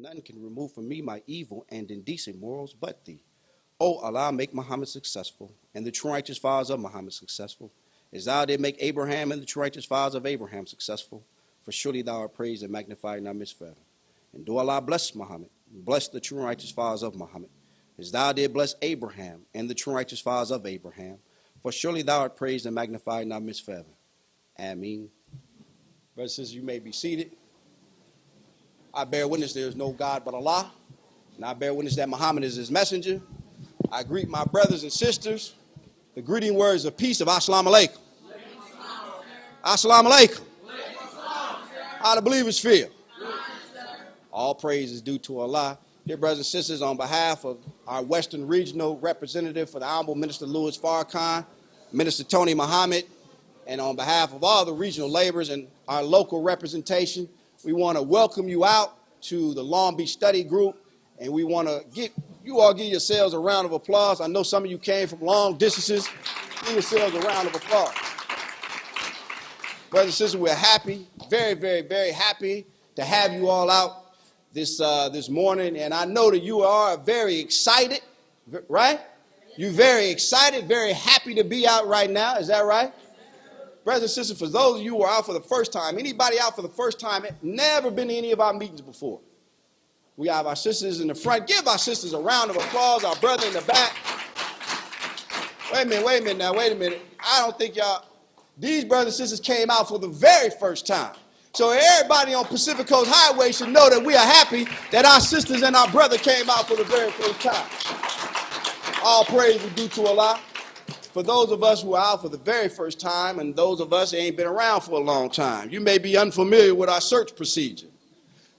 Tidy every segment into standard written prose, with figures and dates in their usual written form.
None can remove from me my evil and indecent morals but thee. O Allah, make Muhammad successful, and the true righteous fathers of Muhammad successful, as thou did make Abraham and the true righteous fathers of Abraham successful, for surely thou art praised and magnified and thou midst forever. And do Allah bless Muhammad, and bless the true righteous fathers of Muhammad, as thou did bless Abraham and the true righteous fathers of Abraham, for surely thou art praised and magnified and thou midst forever. Ameen. Brothers and sisters, you may be seated. I bear witness there is no God but Allah, and I bear witness that Muhammad is his messenger. I greet my brothers and sisters, the greeting words of peace of Assalamu alaikum. Assalamu alaikum. How the believers feel? All praise is due to Allah. Dear brothers and sisters, on behalf of our Western Regional Representative for the Honorable Minister Louis Farrakhan, Minister Tony Muhammad, and on behalf of all the regional laborers and our local representation, we want to welcome you out to the Long Beach Study Group, and we want to give yourselves a round of applause. I know some of you came from long distances. Give yourselves a round of applause. Brothers and sisters, we're happy, very, very, very happy to have you all out this morning, and I know that you are very excited, right? You're very excited, very happy to be out right now. Is that right? Brothers and sisters, for those of you who are out for the first time, anybody out for the first time, never been to any of our meetings before. We have our sisters in the front. Give our sisters a round of applause. Our brother in the back. Wait a minute. I don't think these brothers and sisters came out for the very first time. So everybody on Pacific Coast Highway should know that we are happy that our sisters and our brother came out for the very first time. All praise is due to Allah. For those of us who are out for the very first time and those of us who ain't been around for a long time, you may be unfamiliar with our search procedure.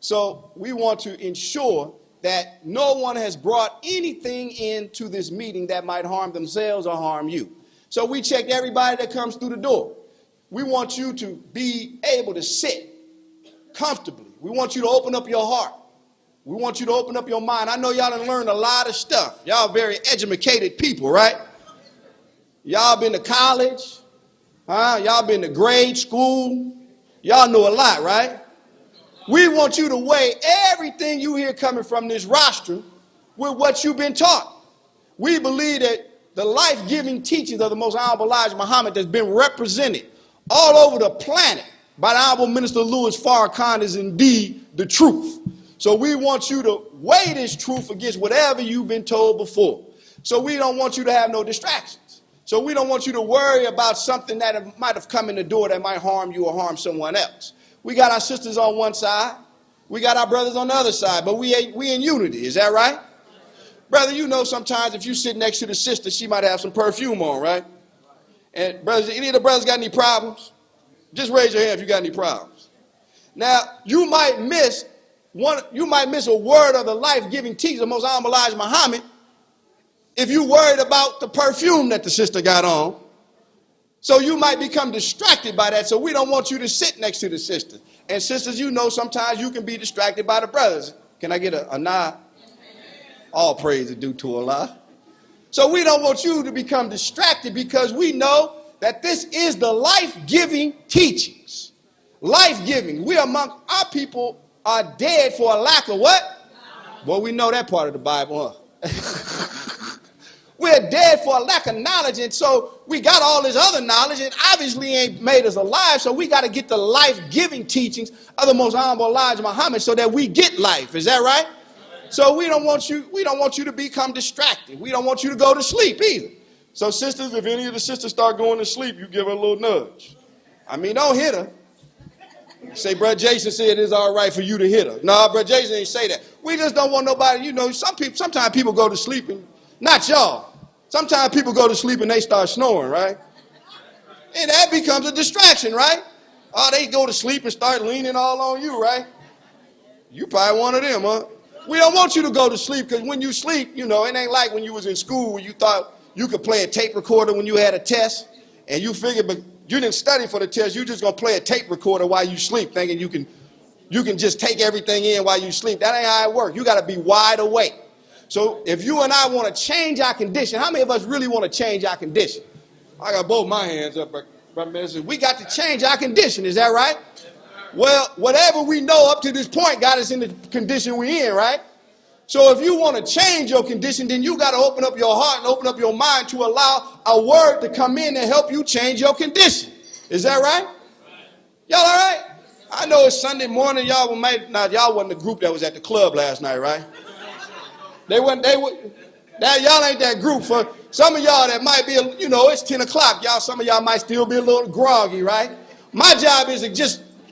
So we want to ensure that no one has brought anything into this meeting that might harm themselves or harm you. So we check everybody that comes through the door. We want you to be able to sit comfortably. We want you to open up your heart. We want you to open up your mind. I know y'all done learned a lot of stuff. Y'all very educated people, right? Y'all been to college, Y'all been to grade school. Y'all know a lot, right? We want you to weigh everything you hear coming from this rostrum with what you've been taught. We believe that the life-giving teachings of the most honorable Elijah Muhammad that's been represented all over the planet by the Honorable Minister Louis Farrakhan is indeed the truth. So we want you to weigh this truth against whatever you've been told before. So we don't want you to have no distractions. So we don't want you to worry about something that might have come in the door that might harm you or harm someone else. We got our sisters on one side. We got our brothers on the other side, but we in unity. Is that right? Brother, you know sometimes if you sit next to the sister, she might have some perfume on, right? And brothers, any of the brothers got any problems? Just raise your hand if you got any problems. Now, you might miss a word of the life-giving teaching of most honorable Elijah Muhammad if you worried about the perfume that the sister got on. So you might become distracted by that. So we don't want you to sit next to the sister. And sisters, you know sometimes you can be distracted by the brothers. Can I get a nod? All praise is due to Allah. So we don't want you to become distracted because we know that this is the life-giving teachings. Life-giving. We among our people are dead for a lack of what? Well, we know that part of the Bible, huh? We're dead for a lack of knowledge, and so we got all this other knowledge, and obviously ain't made us alive, so we got to get the life-giving teachings of the most honorable Elijah Muhammad so that we get life. Is that right? So we don't want you to become distracted. We don't want you to go to sleep either. So sisters, if any of the sisters start going to sleep, you give her a little nudge. I mean, don't hit her. Say, Brother Jason said it's all right for you to hit her. No, Brother Jason ain't say that. We just don't want nobody, sometimes people go to sleep and, not y'all. Sometimes people go to sleep and they start snoring, right? And that becomes a distraction, right? Oh, they go to sleep and start leaning all on you, right? You probably one of them, huh? We don't want you to go to sleep because when you sleep, it ain't like when you was in school where you thought you could play a tape recorder when you had a test and you figured, but you didn't study for the test. You just going to play a tape recorder while you sleep thinking you can just take everything in while you sleep. That ain't how it works. You got to be wide awake. So if you and I want to change our condition, how many of us really want to change our condition? I got both my hands up, brother. We got to change our condition. Is that right? Well, whatever we know up to this point got us in the condition we're in, right? So if you want to change your condition, then you got to open up your heart and open up your mind to allow a word to come in and help you change your condition. Is that right? Y'all all right? I know it's Sunday morning. Y'all wasn't the group that was at the club last night, right? Y'all ain't that group. For some of y'all that might be, it's 10 o'clock. Some of y'all might still be a little groggy, right? My job is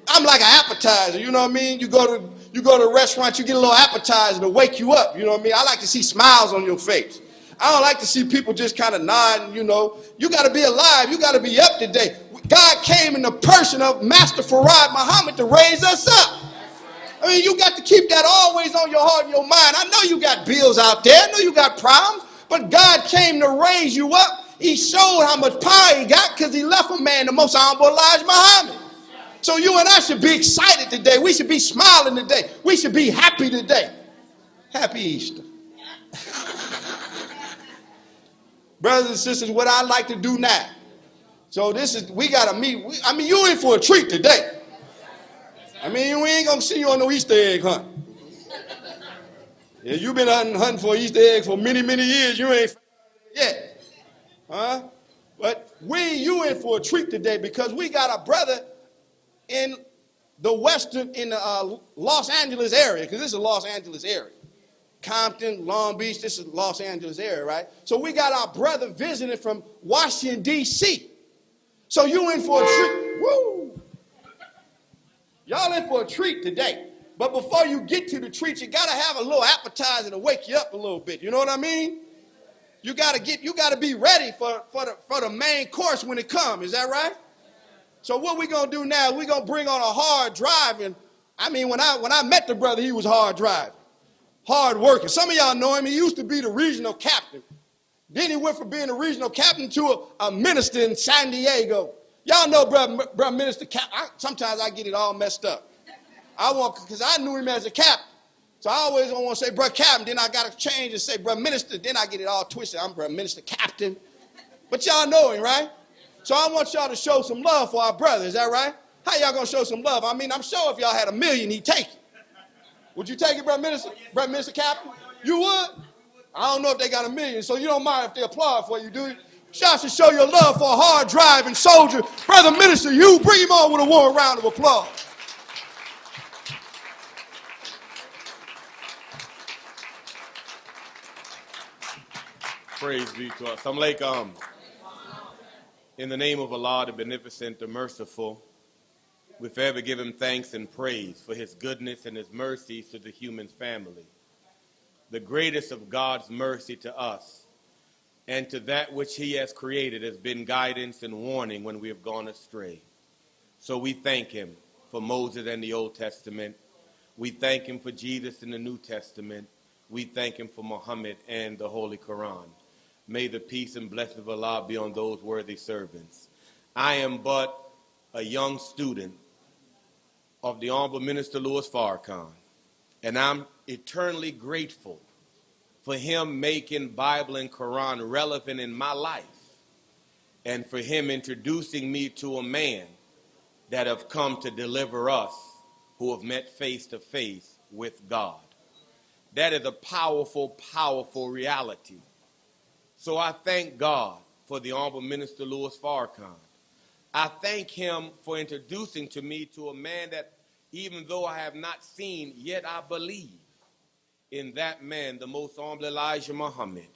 I'm like an appetizer, you know what I mean? You go to a restaurant, you get a little appetizer to wake you up, you know what I mean? I like to see smiles on your face. I don't like to see people just kind of nodding, You got to be alive. You got to be up to date. God came in the person of Master Farad Muhammad to raise us up. I mean, you got to keep that always on your heart and your mind. I know you got bills out there. I know you got problems. But God came to raise you up. He showed how much power he got because he left a man, the most honorable Elijah Muhammad. So you and I should be excited today. We should be smiling today. We should be happy today. Happy Easter. Brothers and sisters, what I like to do now. So we got to meet. You in for a treat today. We ain't going to see you on no Easter egg hunt. Yeah, you've been hunting for Easter eggs for many, many years. You ain't yet. Huh? But you in for a treat today because we got a brother in the Los Angeles area, because this is a Los Angeles area. Compton, Long Beach, this is Los Angeles area, right? So we got our brother visiting from Washington, D.C. So you in for a treat. Woo! Y'all in for a treat today. But before you get to the treat, you got to have a little appetizer to wake you up a little bit. You know what I mean? You got to be ready for the main course when it comes. Is that right? So what we're going to do now, we're going to bring on a hard driving. When I met the brother, he was hard driving, hard working. Some of y'all know him. He used to be the regional captain. Then he went from being a regional captain to a minister in San Diego. Y'all know brother minister captain. Sometimes I get it all messed up. Because I knew him as a captain. So I always don't want to say brother captain. Then I got to change and say brother minister. Then I get it all twisted. I'm brother minister captain. But y'all know him, right? So I want y'all to show some love for our brother. Is that right? How y'all going to show some love? I'm sure if y'all had $1 million, he'd take it. Would you take it, brother minister? Brother minister captain? You would? I don't know if they got $1 million, so you don't mind if they applaud for you, do you? Y'all should show your love for a hard driving soldier. Brother minister, you bring him on with a warm round of applause. Praise be to us. Assalamu alaikum. In the name of Allah, the beneficent, the merciful, we forever give him thanks and praise for his goodness and his mercies to the human family. The greatest of God's mercy to us and to that which he has created has been guidance and warning when we have gone astray. So we thank him for Moses and the Old Testament. We thank him for Jesus in the New Testament. We thank him for Muhammad and the Holy Quran. May the peace and blessing of Allah be on those worthy servants. I am but a young student of the Honorable Minister Louis Farrakhan, and I'm eternally grateful for him making Bible and Quran relevant in my life and for him introducing me to a man that have come to deliver us who have met face to face with God. That is a powerful, powerful reality. So I thank God for the Honorable Minister Louis Farrakhan. I thank him for introducing to me to a man that even though I have not seen, yet I believe in that man, the most honorable Elijah Muhammad.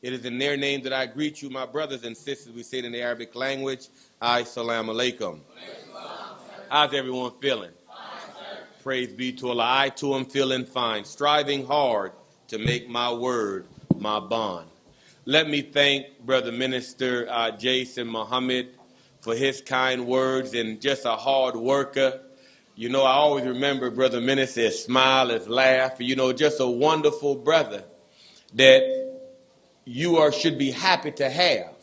It is in their name that I greet you, my brothers and sisters. We say it in the Arabic language. Assalamu alaikum. How's everyone feeling? Praise be to Allah. I too am feeling fine, striving hard to make my word my bond. Let me thank Brother Minister Jason Muhammad for his kind words and just a hard worker. You know, I always remember Brother Minister, his smile, his laugh, just a wonderful brother that you should be happy to have,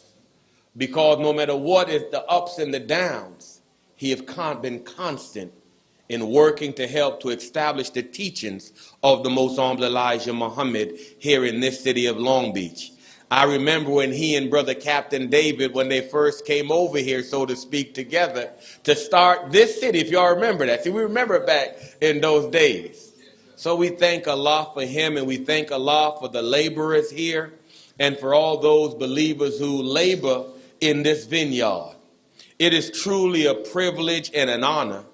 because no matter what is the ups and the downs, he has been constant in working to help to establish the teachings of the most honorable Elijah Muhammad here in this city of Long Beach. I remember when he and Brother Captain David, when they first came over here, so to speak, together to start this city, if y'all remember that. See, we remember back in those days. So we thank Allah for him, and we thank Allah for the laborers here and for all those believers who labor in this vineyard. It is truly a privilege and an honor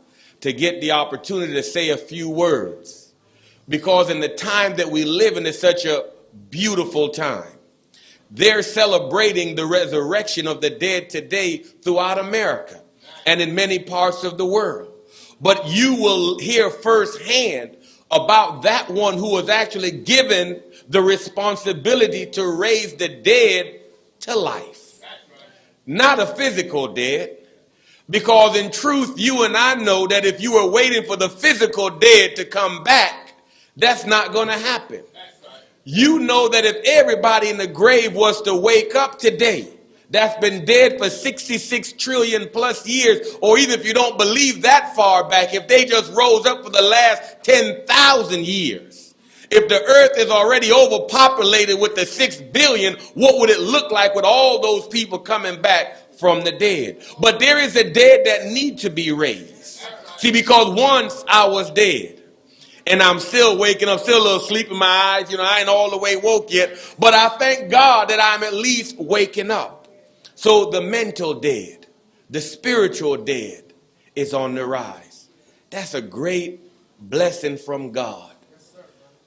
to get the opportunity to say a few words, because in the time that we live in is such a beautiful time. They're celebrating the resurrection of the dead today throughout America and in many parts of the world. But you will hear firsthand about that one who was actually given the responsibility to raise the dead to life. Not a physical dead, because in truth, you and I know that if you were waiting for the physical dead to come back, that's not going to happen. You know that if everybody in the grave was to wake up today, that's been dead for 66 trillion plus years, or even if you don't believe that far back, if they just rose up for the last 10,000 years, if the earth is already overpopulated with the 6 billion, what would it look like with all those people coming back from the dead? But there is a dead that need to be raised. See, because once I was dead, and I'm still waking up, still a little sleep in my eyes. You know, I ain't all the way woke yet. But I thank God that I'm at least waking up. So the mental dead, the spiritual dead is on the rise. That's a great blessing from God.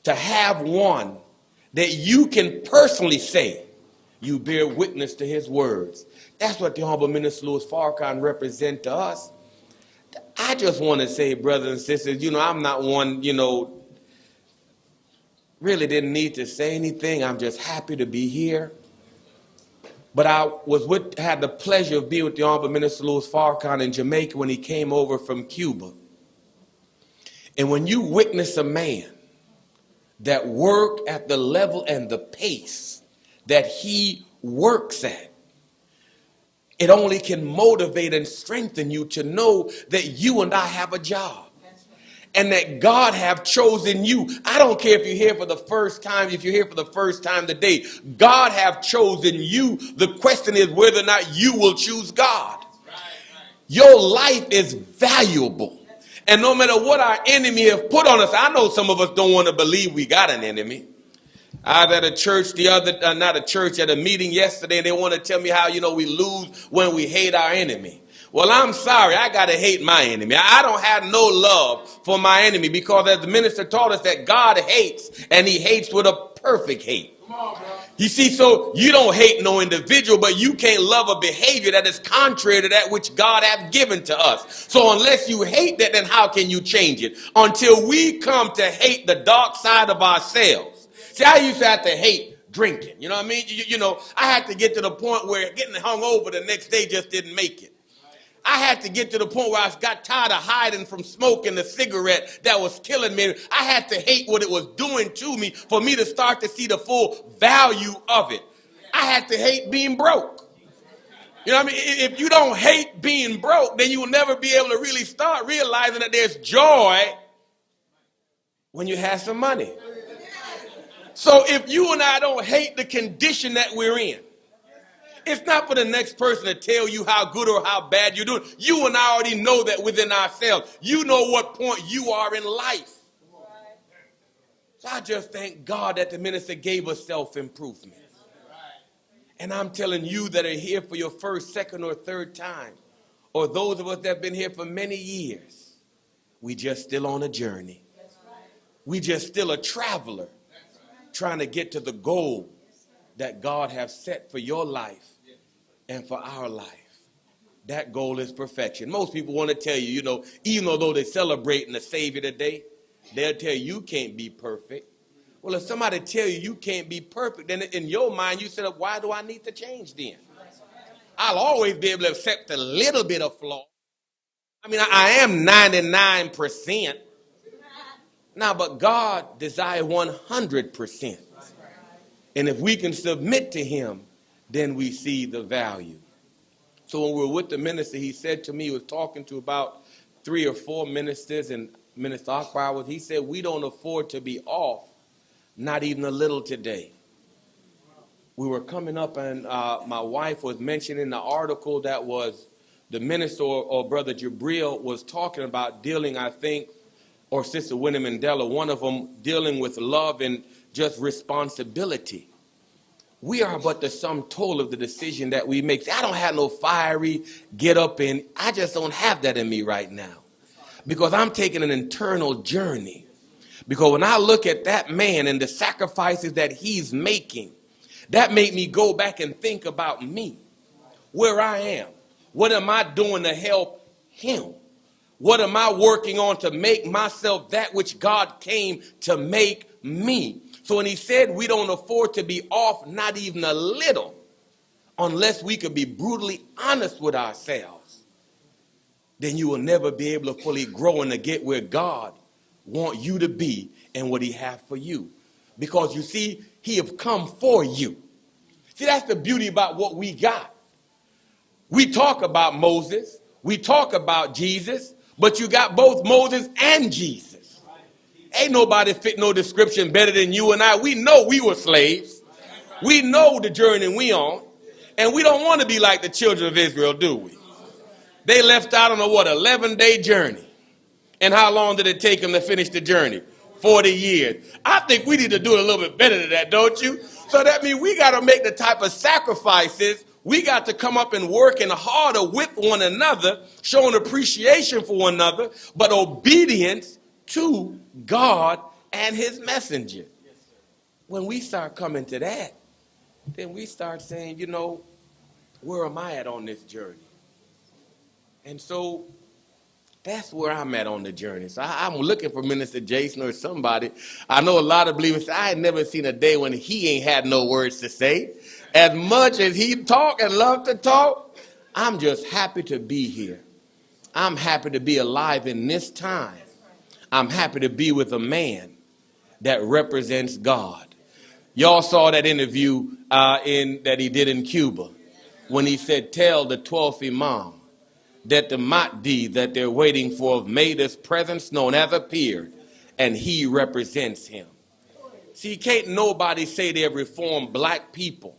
To have one that you can personally say, you bear witness to his words. That's what the Honorable Minister Louis Farrakhan represents to us. I just want to say, brothers and sisters, I'm not one, really didn't need to say anything. I'm just happy to be here. But I had the pleasure of being with the Honorable Minister Louis Farrakhan in Jamaica when he came over from Cuba. And when you witness a man that work at the level and the pace that he works at, it only can motivate and strengthen you to know that you and I have a job. And that God have chosen you. I don't care if you're here for the first time, if you're here for the first time today. God have chosen you. The question is whether or not you will choose God. Your life is valuable. And no matter what our enemy have put on us, I know some of us don't want to believe we got an enemy. I was at a church at a meeting yesterday, and they want to tell me how, we lose when we hate our enemy. Well, I'm sorry, I got to hate my enemy. I don't have no love for my enemy, because as the minister taught us that God hates, and he hates with a perfect hate. Come on, bro. You see, so you don't hate no individual, but you can't love a behavior that is contrary to that which God hath given to us. So unless you hate that, then how can you change it? Until we come to hate the dark side of ourselves. See, I used to have to hate drinking. You know what I mean? I had to get to the point where getting hung over the next day just didn't make it. I had to get to the point where I got tired of hiding from smoking the cigarette that was killing me. I had to hate what it was doing to me for me to start to see the full value of it. I had to hate being broke. You know what I mean? If you don't hate being broke, then you will never be able to really start realizing that there's joy when you have some money. So if you and I don't hate the condition that we're in, it's not for the next person to tell you how good or how bad you're doing. You and I already know that within ourselves. You know what point you are in life. So I just thank God that the minister gave us self-improvement. And I'm telling you that are here for your first, second, or third time, or those of us that have been here for many years, we just still on a journey. We just still a traveler trying to get to the goal that God has set for your life and for our life. That goal is perfection. Most people want to tell you, even though they're celebrating the Savior today, they'll tell you can't be perfect. Well, if somebody tell you can't be perfect, then in your mind you said, why do I need to change then? I'll always be able to accept a little bit of flaw. I mean, I am 99%. Now, but God desires 100%. And if we can submit to him, then we see the value. So when we were with the minister, he said to me, he was talking to about 3 or 4 ministers, and Minister Akbar he said, we don't afford to be off, not even a little today. we were coming up and my wife was mentioning the article that was the minister or Brother Jabril was talking about dealing, I think, or Sister Winnie Mandela, one of them dealing with love and just responsibility. We are but the sum total of the decision that we make. I don't have no fiery get up in. I just don't have that in me right now because I'm taking an internal journey. Because when I look at that man and the sacrifices that he's making, that made me go back and think about me, where I am. What am I doing to help him? What am I working on to make myself that which God came to make me? So when he said we don't afford to be off, not even a little, unless we could be brutally honest with ourselves, then you will never be able to fully grow and to get where God wants you to be and what he has for you. Because you see, he have come for you. See, that's the beauty about what we got. We talk about Moses, we talk about Jesus, but you got both Moses and Jesus. Ain't nobody fit no description better than you and I. We know we were slaves. We know the journey we on. And we don't want to be like the children of Israel, do we? They left out on a 11-day journey. And how long did it take them to finish the journey? 40 years. I think we need to do it a little bit better than that, don't you? So that means we got to make the type of sacrifices. We got to come up and working harder with one another, showing appreciation for one another, but obedience to God and his messenger. When we start coming to that, then we start saying, you know, where am I at on this journey? And so that's where I'm at on the journey. So I'm looking for Minister Jason or somebody. I know a lot of believers say, I ain't never seen a day when he ain't had no words to say. As much as he talk and love to talk, I'm just happy to be here. I'm happy to be alive in this time. I'm happy to be with a man that represents God. Y'all saw that interview that he did in Cuba when he said, tell the 12th Imam that the Mahdi that they're waiting for made his presence known has appeared, and he represents him. See, can't nobody say they have reformed black people.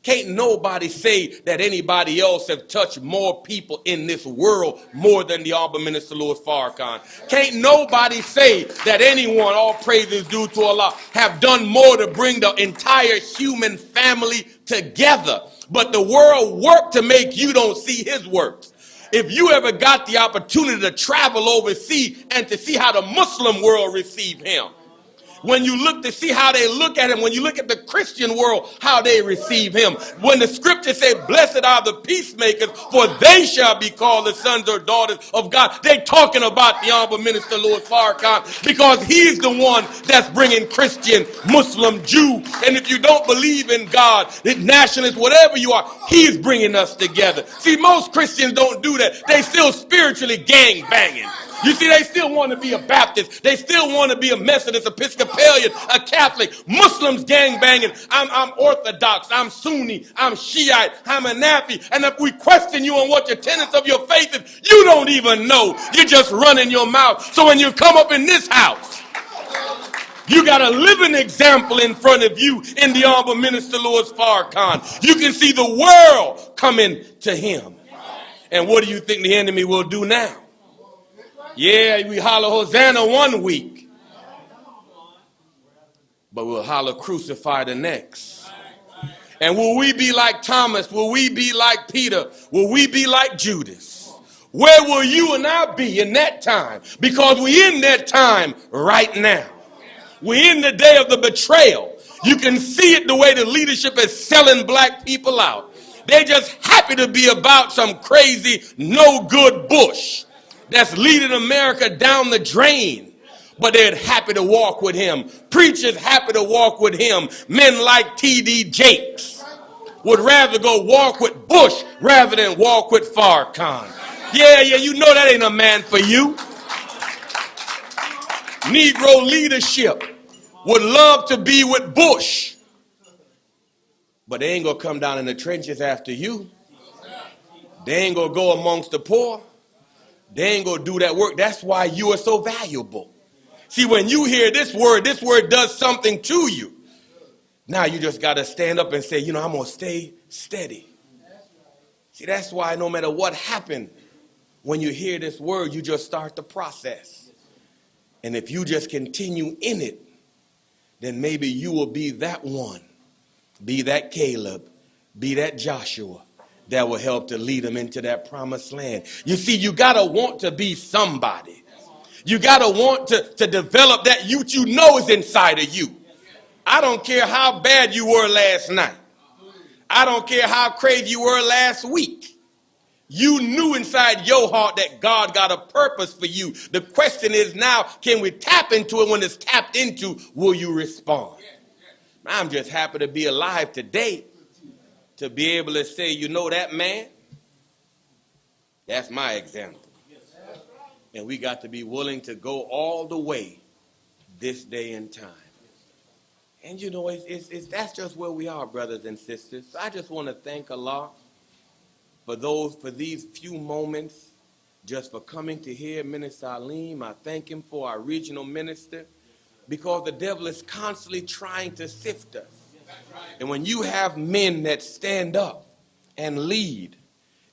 Can't nobody say that anybody else have touched more people in this world more than the Honorable Minister Louis Farrakhan. Can't nobody say that anyone, all praises due to Allah, have done more to bring the entire human family together. But the world worked to make you don't see his works. If you ever got the opportunity to travel overseas and to see how the Muslim world received him, when you look to see how they look at him, when you look at the Christian world, how they receive him. When the scripture says, blessed are the peacemakers, for they shall be called the sons or daughters of God. They're talking about the Honorable Minister Louis Farrakhan because he's the one that's bringing Christian, Muslim, Jew. And if you don't believe in God, nationalist, whatever you are, he's bringing us together. See, most Christians don't do that. They still spiritually gang banging. You see, they still want to be a Baptist. They still want to be a Methodist, Episcopalian, a Catholic. Muslims gangbanging. I'm Orthodox. I'm Sunni. I'm Shiite. I'm Hanafi. And if we question you on what your tenets of your faith is, you don't even know. You're just running your mouth. So when you come up in this house, you got a living example in front of you in the Honorable Minister Louis Farrakhan. You can see the world coming to him. And what do you think the enemy will do now? Yeah, we holler Hosanna one week, but we'll holler crucify the next. And will we be like Thomas? Will we be like Peter? Will we be like Judas? Where will you and I be in that time? Because we're in that time right now. We're in the day of the betrayal. You can see it the way the leadership is selling black people out. They're just happy to be about some crazy, no good bush that's leading America down the drain. But they're happy to walk with him. Preachers happy to walk with him. Men like T.D. Jakes would rather go walk with Bush rather than walk with Farrakhan. Yeah, you know that ain't a man for you. Negro leadership would love to be with Bush, but they ain't gonna come down in the trenches after you. They ain't gonna go amongst the poor. They ain't gonna do that work. That's why you are so valuable. See, when you hear this word does something to you. Now you just got to stand up and say, I'm going to stay steady. See, that's why no matter what happened, when you hear this word, you just start the process. And if you just continue in it, then maybe you will be that one, be that Caleb, be that Joshua that will help to lead them into that promised land. You see, you got to want to be somebody. You got to want to develop that youth you know is inside of you. I don't care how bad you were last night. I don't care how crazy you were last week. You knew inside your heart that God got a purpose for you. The question is now, can we tap into it? When it's tapped into, will you respond? I'm just happy to be alive today to be able to say, that man, that's my example. And we got to be willing to go all the way this day and time. And that's just where we are, brothers and sisters. So I just want to thank Allah for these few moments, just for coming to hear Minister Alim. I thank him for our regional minister, because the devil is constantly trying to sift us. And when you have men that stand up and lead,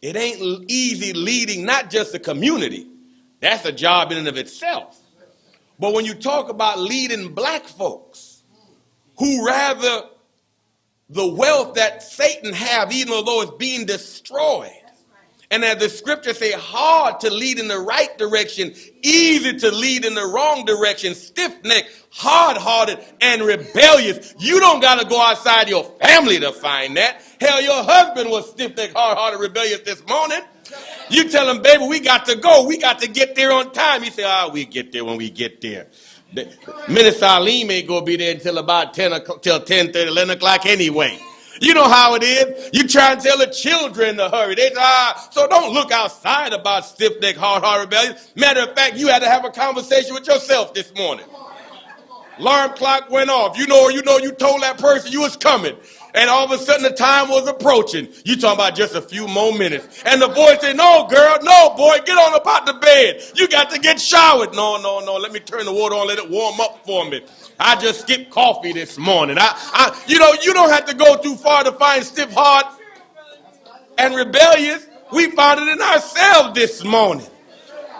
it ain't easy leading not just the community. That's a job in and of itself. But when you talk about leading black folks, who rather the wealth that Satan have, even though it's being destroyed. And as the scriptures say, hard to lead in the right direction, easy to lead in the wrong direction, stiff-necked, hard-hearted, and rebellious. You don't got to go outside your family to find that. Hell, your husband was stiff-necked, hard-hearted, rebellious this morning. You tell him, baby, we got to go. We got to get there on time. He said, we get there when we get there. Minister Alim ain't going to be there until about 10:30, 11 o'clock anyway. You know how it is. You try and tell the children to hurry. They say, so don't look outside about stiff-necked, hard-hearted rebellion. Matter of fact, you had to have a conversation with yourself this morning. Alarm clock went off. You told that person you was coming. And all of a sudden the time was approaching. You talking about just a few more minutes. And the voice said, no, girl, no, boy, get on up out the bed. You got to get showered. No, let me turn the water on, let it warm up for me. I just skipped coffee this morning. You don't have to go too far to find stiff heart and rebellious. We found it in ourselves this morning.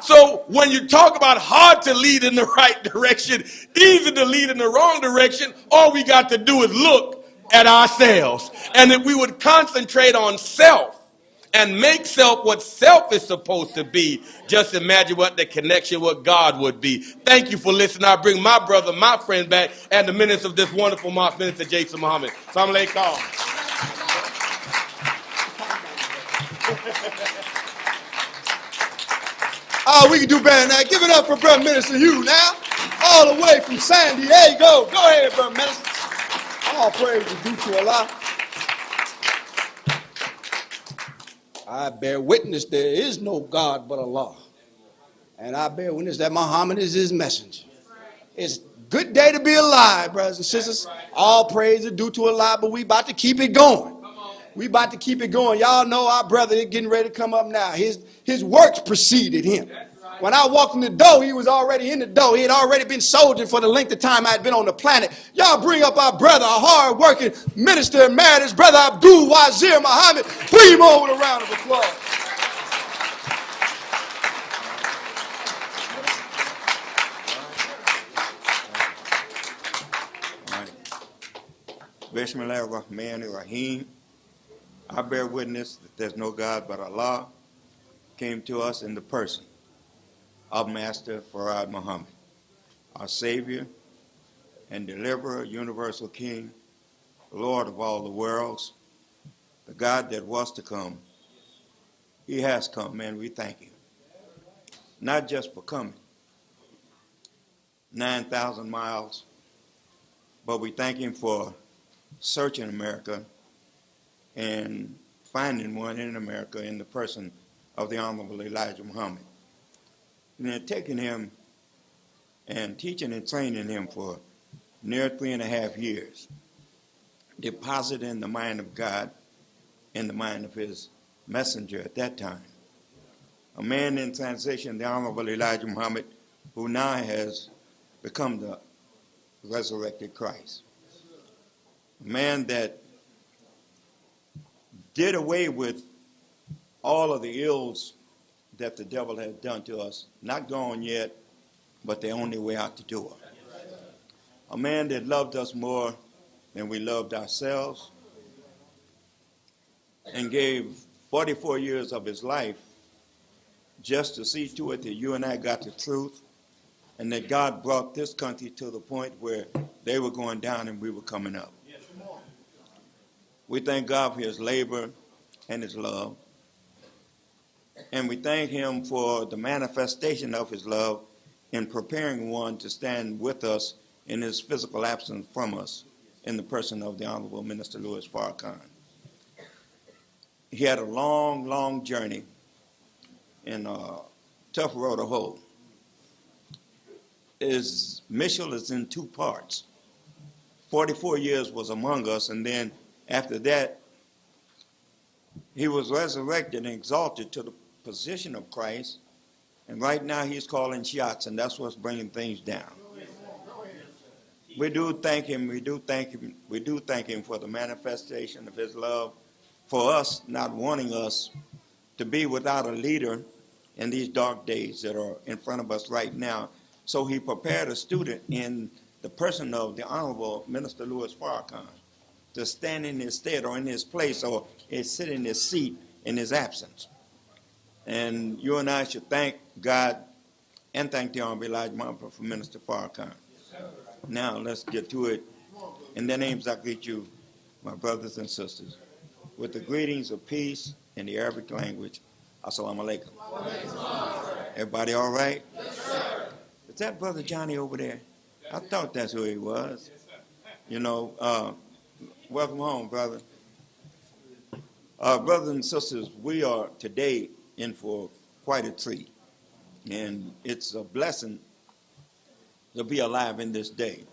So when you talk about hard to lead in the right direction, easy to lead in the wrong direction, all we got to do is look at ourselves. And if we would concentrate on self and make self what self is supposed to be, just imagine what the connection with God would be. Thank you for listening. I bring my brother, my friend back, and the minister of this wonderful mosque, Minister Jason Muhammad. Assalamu alaikum. We can do better than that. Give it up for Brother Minister Hugh now. All the way from San Diego. Go ahead, Brother Minister. All praise is due to Allah. I bear witness there is no God but Allah. And I bear witness that Muhammad is his messenger. It's a good day to be alive, brothers and sisters. All praise is due to Allah, but we about to keep it going. We about to keep it going. Y'all know our brother is getting ready to come up now. His works preceded him. When I walked in the door, he was already in the door. He had already been soldiering for the length of time I had been on the planet. Y'all bring up our brother, our hard-working minister emeritus, Brother Abdul Wazir Muhammad. Bring him on with a round of applause. Bismillahirrahmanirrahim. I bear witness that there's no God but Allah came to us in the person of Master Farad Muhammad, our Savior and Deliverer, Universal King, Lord of all the worlds, the God that was to come. He has come, and we thank him. Not just for coming 9,000 miles, but we thank him for searching America and finding one in America in the person of the Honorable Elijah Muhammad. And then taking him and teaching and training him for near 3.5 years, depositing the mind of God in the mind of his messenger at that time. A man in transition, the Honorable Elijah Muhammad, who now has become the resurrected Christ. a man that did away with all of the ills that the devil had done to us. Not gone yet, but they're on their way out the door. A man that loved us more than we loved ourselves and gave 44 years of his life just to see to it that you and I got the truth and that God brought this country to the point where they were going down and we were coming up. We thank God for his labor and his love. And we thank him for the manifestation of his love in preparing one to stand with us in his physical absence from us in the person of the Honorable Minister Louis Farrakhan. He had a long, long journey and a tough road to hoe. His mission is in two parts. 44 years was among us, and then after that, he was resurrected and exalted to the position of Christ, and right now he's calling shots, and that's what's bringing things down. We do thank him for the manifestation of his love, for us not wanting us to be without a leader in these dark days that are in front of us right now. So he prepared a student in the person of the Honorable Minister Louis Farrakhan to stand in his stead or in his place or sit in his seat in his absence. And you and I should thank God and thank the Honorable Elijah Muhammad for Minister Farrakhan. Now let's get to it. In their names I greet you, my brothers and sisters, with the greetings of peace in the Arabic language. Assalamu alaikum. Everybody all right? Yes, sir. Is that Brother Johnny over there? I thought that's who he was. You know, welcome home, brother. Brothers and sisters, we are today in for quite a treat. And it's a blessing to be alive in this day.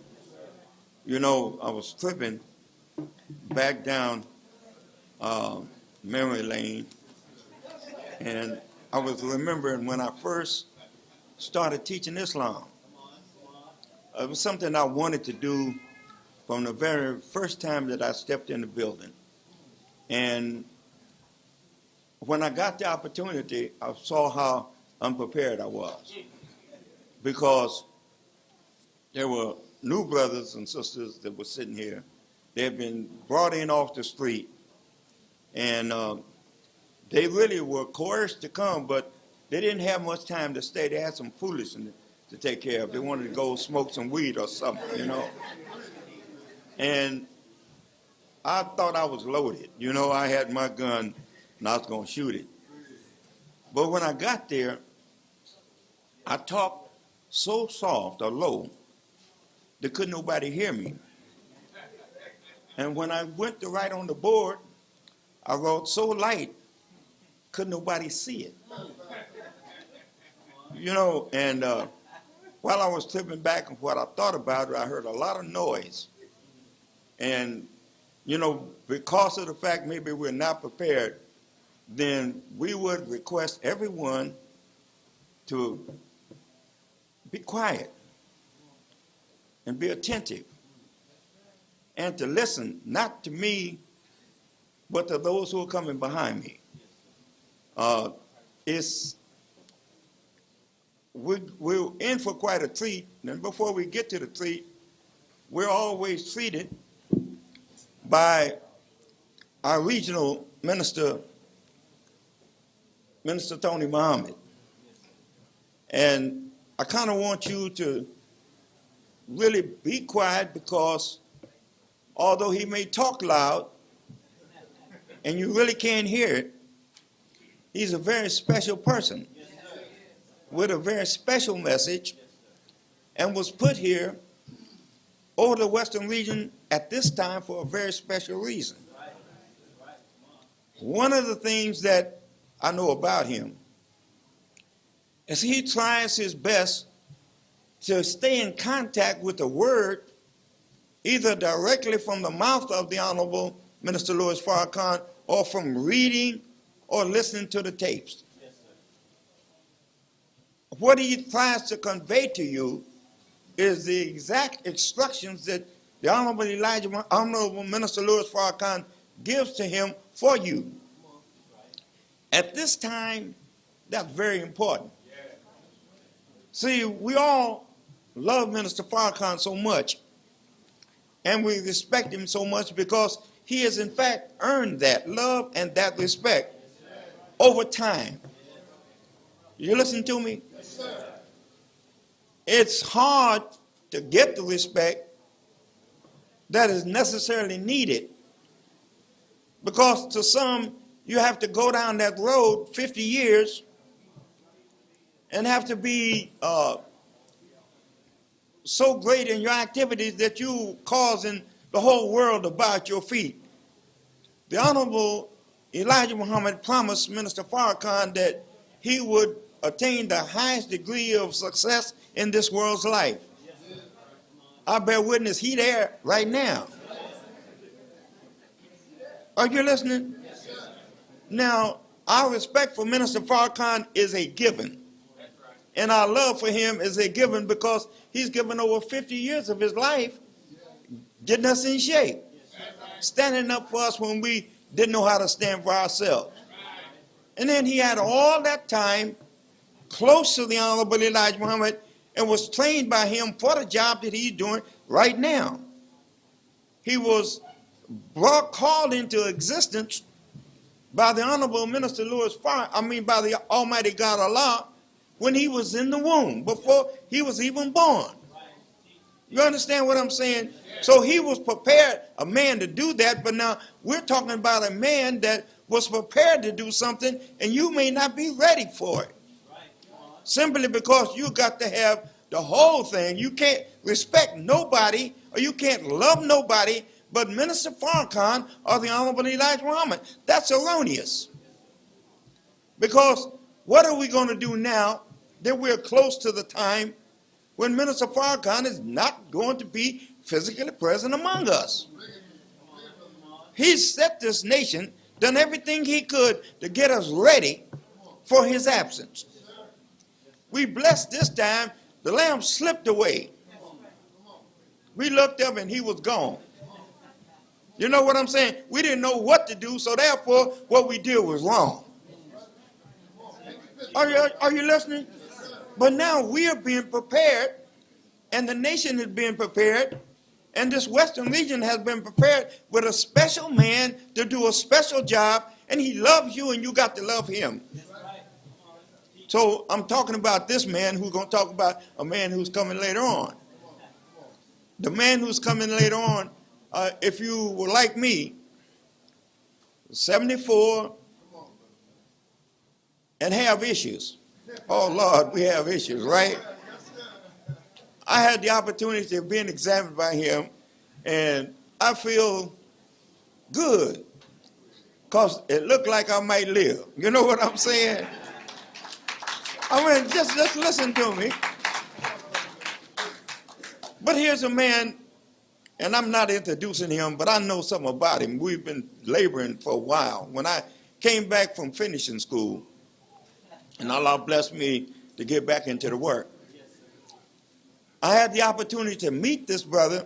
You know, I was tripping back down memory lane, and I was remembering when I first started teaching Islam. It was something I wanted to do from the very first time that I stepped in the building. And when I got the opportunity, I saw how unprepared I was, because there were new brothers and sisters that were sitting here. They had been brought in off the street, and they really were coerced to come, but they didn't have much time to stay. They had some foolishness to take care of. They wanted to go smoke some weed or something, you know. And I thought I was loaded. You know, I had my gun, and I was going to shoot it. But when I got there, I talked so soft or low that couldn't nobody hear me. And when I went to write on the board, I wrote so light, couldn't nobody see it. You know, and while I was tripping back and what I thought about it, I heard a lot of noise. And, you know, because of the fact maybe we're not prepared, then we would request everyone to be quiet and be attentive and to listen, not to me, but to those who are coming behind me. We're in for quite a treat, and before we get to the treat, we're always treated by our regional minister, Minister Tony Muhammad. And I kind of want you to really be quiet, because although he may talk loud and you really can't hear it, he's a very special person with a very special message, and was put here over the Western region at this time for a very special reason. One of the things that I know about him is he tries his best to stay in contact with the word, either directly from the mouth of the Honorable Minister Louis Farrakhan, or from reading or listening to the tapes. What he tries to convey to you is the exact instructions that the Honorable Minister Louis Farrakhan gives to him for you. At this time, that's very important. See, we all love Minister Farrakhan so much, and we respect him so much because he has in fact earned that love and that respect over time. You listen to me? Yes, sir. It's hard to get the respect that is necessarily needed, because to some, you have to go down that road 50 years and have to be so great in your activities that you causing the whole world to bow at your feet. The Honorable Elijah Muhammad promised Minister Farrakhan that he would attain the highest degree of success in this world's life. I bear witness, he there right now. Are you listening? Now, our respect for Minister Farrakhan is a given. And our love for him is a given because he's given over 50 years of his life getting us in shape, standing up for us when we didn't know how to stand for ourselves. And then he had all that time close to the Honorable Elijah Muhammad and was trained by him for the job that he's doing right now. He was called into existence by the Honorable Minister by the Almighty God Allah when he was in the womb, before he was even born. You understand what I'm saying? So he was prepared, a man, to do that, but now we're talking about a man that was prepared to do something, and you may not be ready for it. Simply because you got to have the whole thing. You can't respect nobody, or you can't love nobody but Minister Farrakhan or the Honorable Elijah Muhammad. That's erroneous. Because what are we going to do now that we're close to the time when Minister Farrakhan is not going to be physically present among us? He's set this nation, done everything he could to get us ready for his absence. We blessed this time, the lamb slipped away. We looked up and he was gone. You know what I'm saying? We didn't know what to do, so therefore what we did was wrong. Are you listening? But now we are being prepared, and the nation is being prepared, and this Western region has been prepared with a special man to do a special job, and he loves you and you got to love him. So I'm talking about this man who's going to talk about a man who's coming later on. The man who's coming later on, if you were like me, 74, and have issues. Oh, Lord, we have issues, right? I had the opportunity of being examined by him, and I feel good because it looked like I might live. You know what I'm saying? I mean, just listen to me. But here's a man, and I'm not introducing him, but I know something about him. We've been laboring for a while. When I came back from finishing school, and Allah blessed me to get back into the work, I had the opportunity to meet this brother,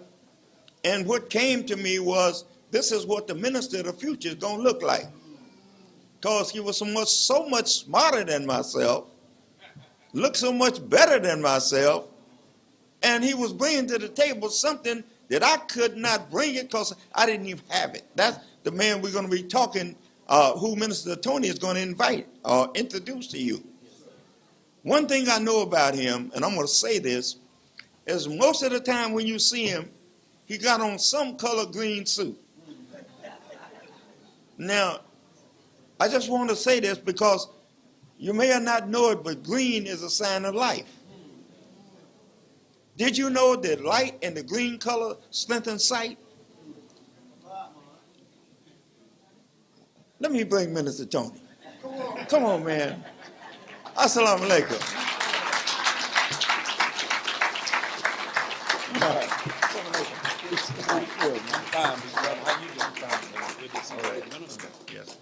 and what came to me was, this is what the minister of the future is going to look like. Because he was so much smarter than myself, looked so much better than myself, and he was bringing to the table something that I could not bring it because I didn't even have it. That's the man we're going to be talking, who Minister Tony is going to invite or introduce to you. One thing I know about him, and I'm going to say this, is most of the time when you see him, he got on some color green suit. Now, I just want to say this because you may or not know it, but green is a sign of life. Did you know that light and the green color strengthen sight? Let me bring Minister Tony. Come on, man. Assalamu alaikum. Yes.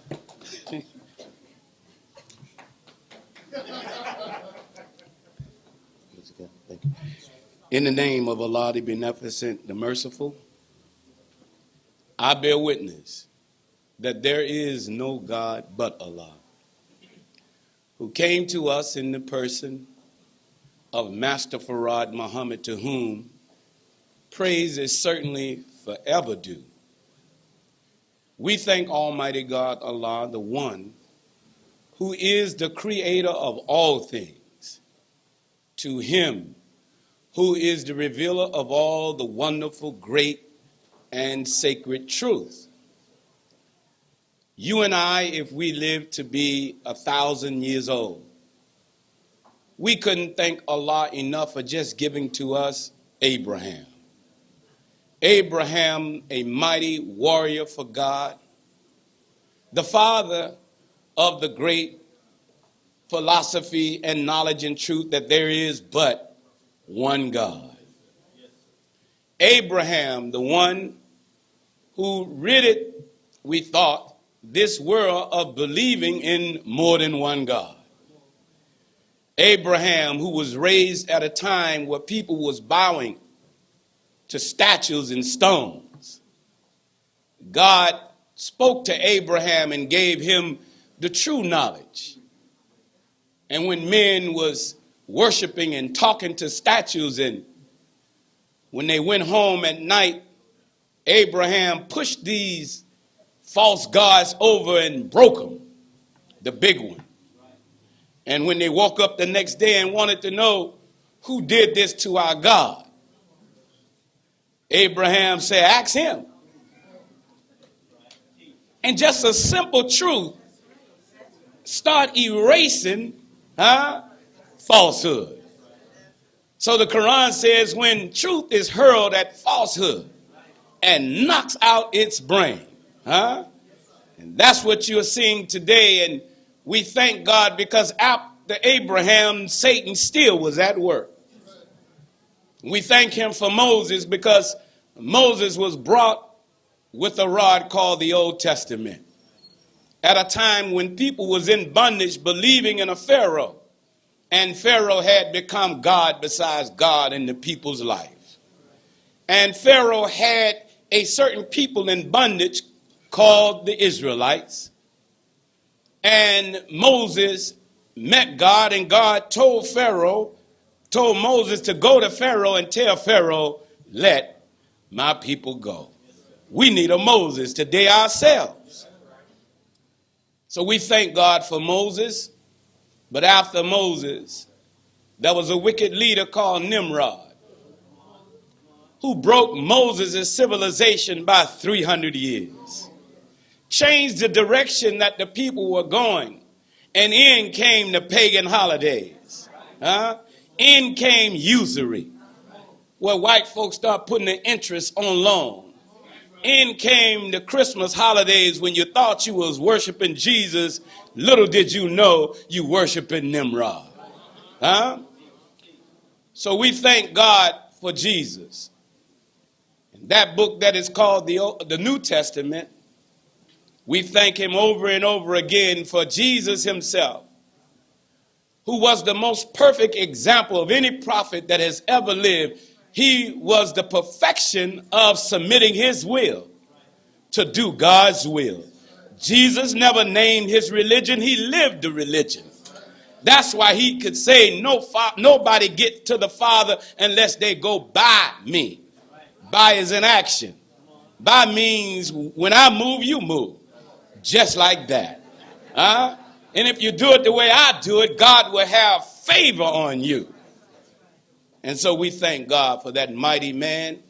In the name of Allah, the Beneficent, the Merciful, I bear witness that there is no God but Allah, who came to us in the person of Master Farad Muhammad, to whom praise is certainly forever due. We thank Almighty God, Allah, the one who is the creator of all things. To him, who is the revealer of all the wonderful, great, and sacred truth. You and I, if we live to be 1,000 years old, we couldn't thank Allah enough for just giving to us Abraham. Abraham, a mighty warrior for God, the father of the great philosophy and knowledge and truth that there is but one God. Abraham, the one who ridded, we thought, this world of believing in more than one God. Abraham, who was raised at a time where people was bowing to statues and stones. God spoke to Abraham and gave him the true knowledge. And when men was worshiping and talking to statues, and when they went home at night, Abraham pushed these false gods over and broke them, the big one. And when they woke up the next day and wanted to know who did this to our God, Abraham said, ask him. And just a simple truth start erasing falsehood. So the Quran says when truth is hurled at falsehood and knocks out its brain, and that's what you're seeing today. And we thank God because after Abraham, Satan still was at work. We thank him for Moses because Moses was brought with a rod called the Old Testament at a time when people was in bondage believing in a Pharaoh, and Pharaoh had become God besides God in the people's life. And Pharaoh had a certain people in bondage called the Israelites. And Moses met God, and God told Moses to go to Pharaoh and tell Pharaoh, let my people go. We need a Moses today ourselves. So we thank God for Moses. But after Moses, there was a wicked leader called Nimrod, who broke Moses' civilization by 300 years. Changed the direction that the people were going. And in came the pagan holidays. In came usury, where white folks start putting the interest on loan. In came the Christmas holidays when you thought you was worshiping Jesus. Little did you know you worshiping Nimrod. So we thank God for Jesus. In that book that is called the New Testament, we thank him over and over again for Jesus himself, who was the most perfect example of any prophet that has ever lived. He was the perfection of submitting his will to do God's will. Jesus never named his religion. He lived the religion. That's why he could say, nobody get to the Father unless they go by me. By is an action. By means when I move, you move. Just like that. And if you do it the way I do it, God will have favor on you. And so we thank God for that mighty man.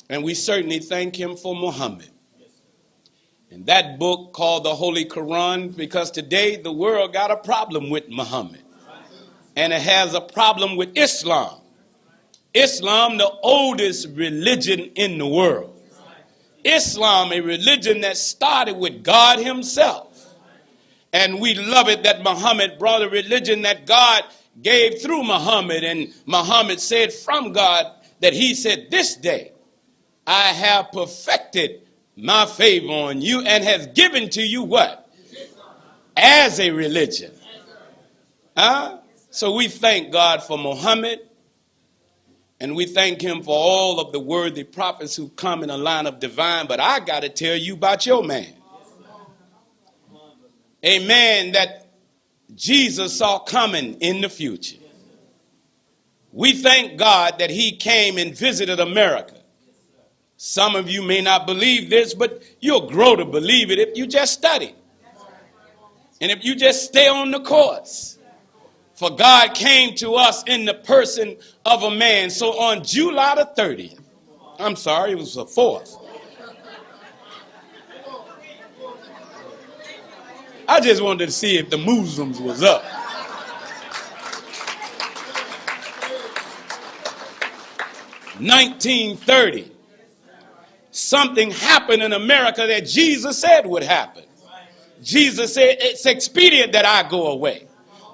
And we certainly thank him for Muhammad. And that book called the Holy Quran, because today the world got a problem with Muhammad. And it has a problem with Islam. Islam, the oldest religion in the world. Islam, a religion that started with God himself. And we love it that Muhammad brought a religion that God gave through Muhammad. And Muhammad said from God that he said, this day I have perfected my favor on you and has given to you what? As a religion. So we thank God for Muhammad. And we thank him for all of the worthy prophets who come in a line of divine. But I got to tell you about your man. A man that Jesus saw coming in the future. We thank God that he came and visited America. Some of you may not believe this, but you'll grow to believe it if you just study. And if you just stay on the course. For God came to us in the person of a man. So on July the 30th, I'm sorry, it was the 4th. I just wanted to see if the Muslims was up. (1930), something happened in America that Jesus said would happen. Jesus said, it's expedient that I go away.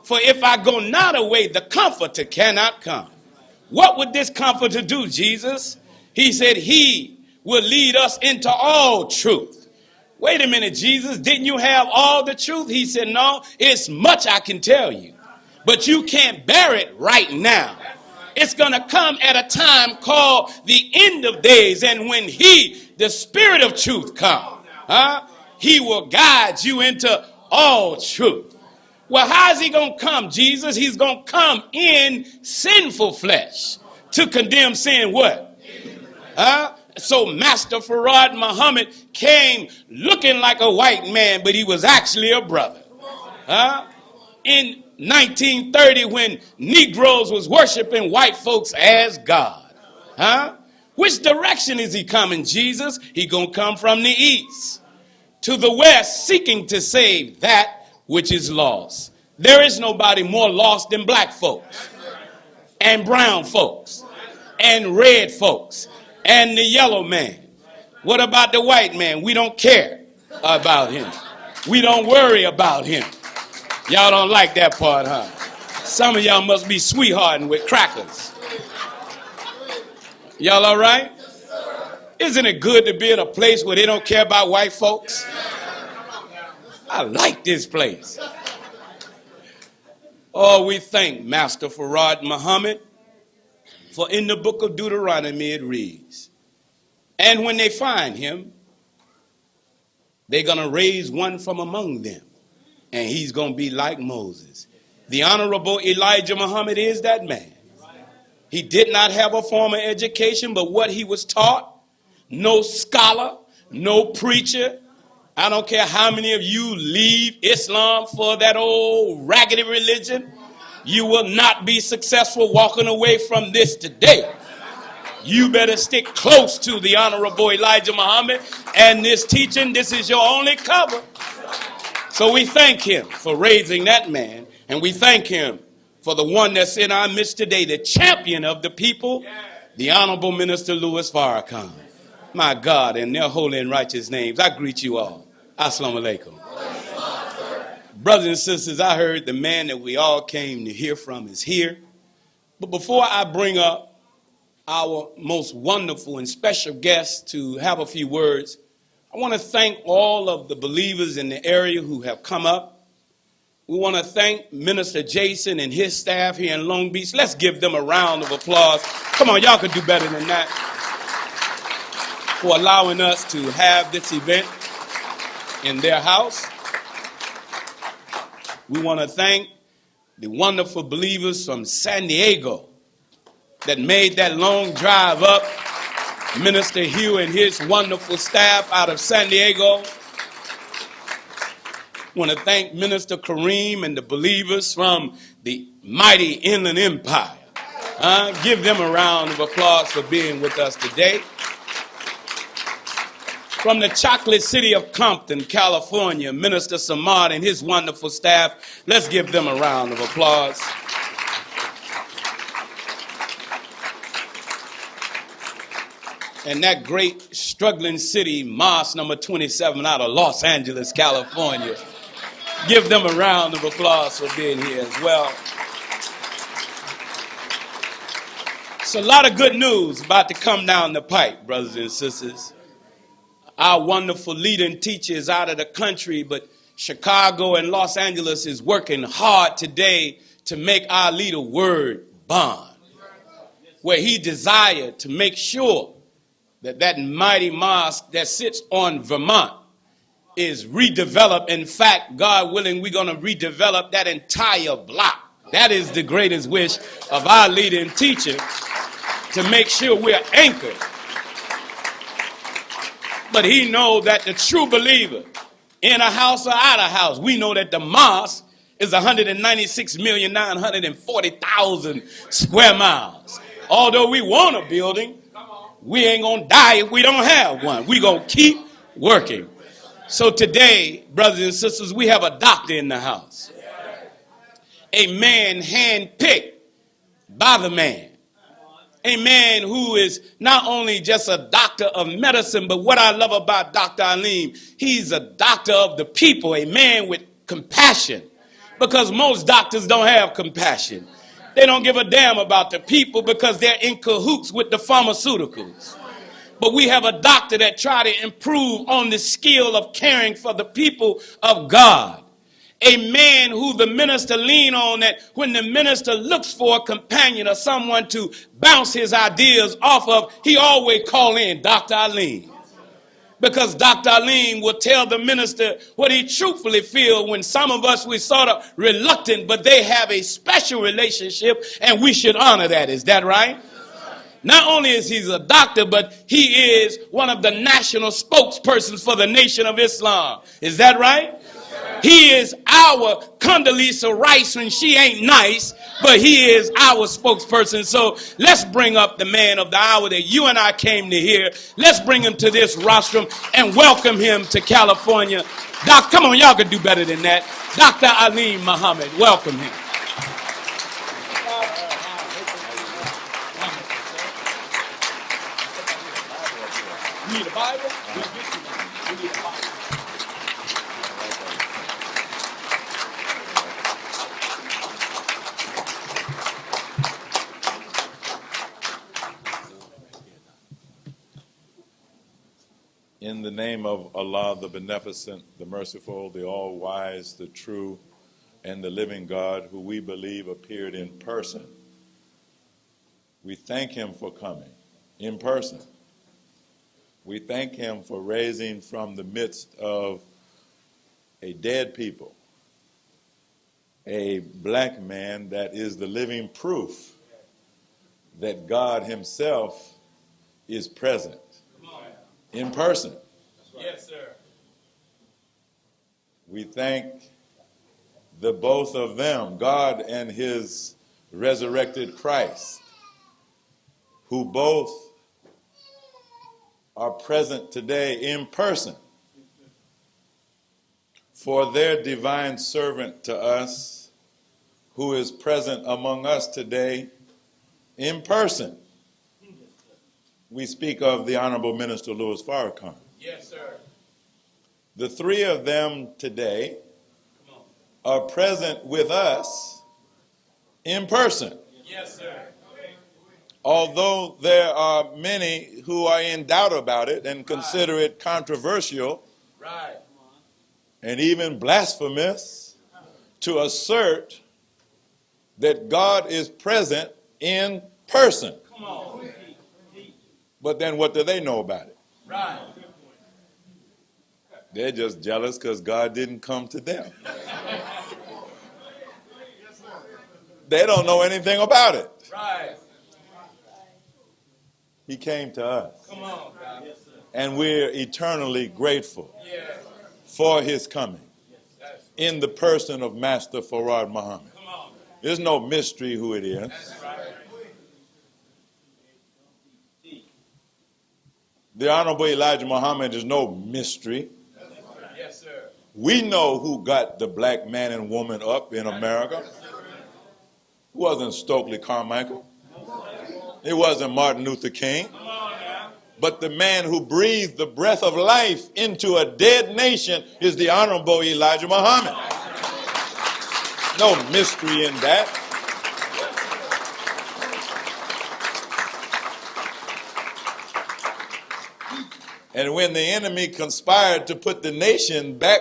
For if I go not away, the comforter cannot come. What would this comforter do, Jesus? He said he will lead us into all truth. Wait a minute, Jesus, didn't you have all the truth? He said, no, it's much I can tell you, but you can't bear it right now. It's going to come at a time called the end of days. And when the spirit of truth comes, he will guide you into all truth. Well, how is he going to come, Jesus? He's going to come in sinful flesh to condemn sin what? So Master Farad Muhammad came looking like a white man, but he was actually a brother. In 1930, when Negroes was worshiping white folks as God. Which direction is he coming, Jesus? He going to come from the east to the west, seeking to save that which is lost. There is nobody more lost than black folks and brown folks and red folks and the yellow man. What about the white man? We don't care about him. We don't worry about him. Y'all don't like that part, huh? Some of y'all must be sweethearting with crackers. Y'all all right? Isn't it good to be in a place where they don't care about white folks? I like this place. Oh, we thank Master Farad Muhammad, for in the book of Deuteronomy it reads, and when they find him, they're going to raise one from among them, and he's going to be like Moses. The Honorable Elijah Muhammad is that man. He did not have a formal education, but what he was taught, no scholar, no preacher. I don't care how many of you leave Islam for that old raggedy religion. You will not be successful walking away from this today. You better stick close to the Honorable Elijah Muhammad and this teaching. This is your only cover. So we thank him for raising that man, and we thank him for the one that's in our midst today, the champion of the people, the Honorable Minister Louis Farrakhan. My God, in their holy and righteous names, I greet you all. Assalamu alaikum. Brothers and sisters, I heard the man that we all came to hear from is here. But before I bring up our most wonderful and special guest to have a few words, I want to thank all of the believers in the area who have come up. We want to thank Minister Jason and his staff here in Long Beach. Let's give them a round of applause. Come on, y'all could do better than that. For allowing us to have this event in their house. We want to thank the wonderful believers from San Diego that made that long drive up. Minister Hugh and his wonderful staff out of San Diego. Want to thank Minister Kareem and the believers from the mighty Inland Empire. Give them a round of applause for being with us today. From the chocolate city of Compton, California, Minister Samad and his wonderful staff. Let's give them a round of applause. And that great struggling city, Mosque number 27 out of Los Angeles, California. Give them a round of applause for being here as well. It's a lot of good news about to come down the pipe, brothers and sisters. Our wonderful leader and teacher is out of the country, but Chicago and Los Angeles is working hard today to make our leader word bond. where he desired to make sure that that mighty mosque that sits on Vermont is redeveloped. In fact, God willing, we're going to redevelop that entire block. That is the greatest wish of our leader and teacher, to make sure we're anchored. But he knows that the true believer, in a house or out of house, we know that the mosque is 196,940,000 square miles. Although we want a building, we ain't going to die if we don't have one. We're going to keep working. So today, brothers and sisters, we have a doctor in the house. A man handpicked by the man. A man who is not only just a doctor of medicine, but what I love about Dr. Alim, he's a doctor of the people, a man with compassion. Because most doctors don't have compassion. They don't give a damn about the people because they're in cahoots with the pharmaceuticals. But we have a doctor that try to improve on the skill of caring for the people of God. A man who the minister lean on, that when the minister looks for a companion or someone to bounce his ideas off of, he always call in Dr. Alim. Because Dr. Alim will tell the minister what he truthfully feels, when some of us, we sort of reluctant, but they have a special relationship and we should honor that. Is that right? Not only is he a doctor, but he is one of the national spokespersons for the Nation of Islam. Is that right? He is our Condoleezza Rice when she ain't nice, but he is our spokesperson. So let's bring up the man of the hour that you and I came to hear. Let's bring him to this rostrum and welcome him to California. Doc, come on, y'all can do better than that. Dr. Alim Muhammad, welcome him. You need a Bible? We need a Bible. In the name of Allah, the Beneficent, the Merciful, the All-Wise, the True, and the Living God, who we believe appeared in person, we thank him for coming in person. We thank him for raising from the midst of a dead people a black man that is the living proof that God himself is present in person. Yes, sir. We thank the both of them, God and his resurrected Christ, who both are present today in person, for their divine servant to us, who is present among us today in person. We speak of the Honorable Minister Louis Farrakhan. Yes, sir. The three of them today are present with us in person. Yes, sir. Although there are many who are in doubt about it and consider it controversial, Right. and even blasphemous to assert that God is present in person. Come on. But then what do they know about it? Right. They're just jealous because God didn't come to them. They don't know anything about it. Right. He came to us. Come on, God. And we're eternally grateful Yeah. for his coming in the person of Master Farad Muhammad. Come on. There's no mystery who it is. That's right. The Honorable Elijah Muhammad is no mystery. Yes, sir. We know who got the black man and woman up in America. It wasn't Stokely Carmichael. It wasn't Martin Luther King. Come on now. But the man who breathed the breath of life into a dead nation is the Honorable Elijah Muhammad. No mystery in that. And when the enemy conspired to put the nation back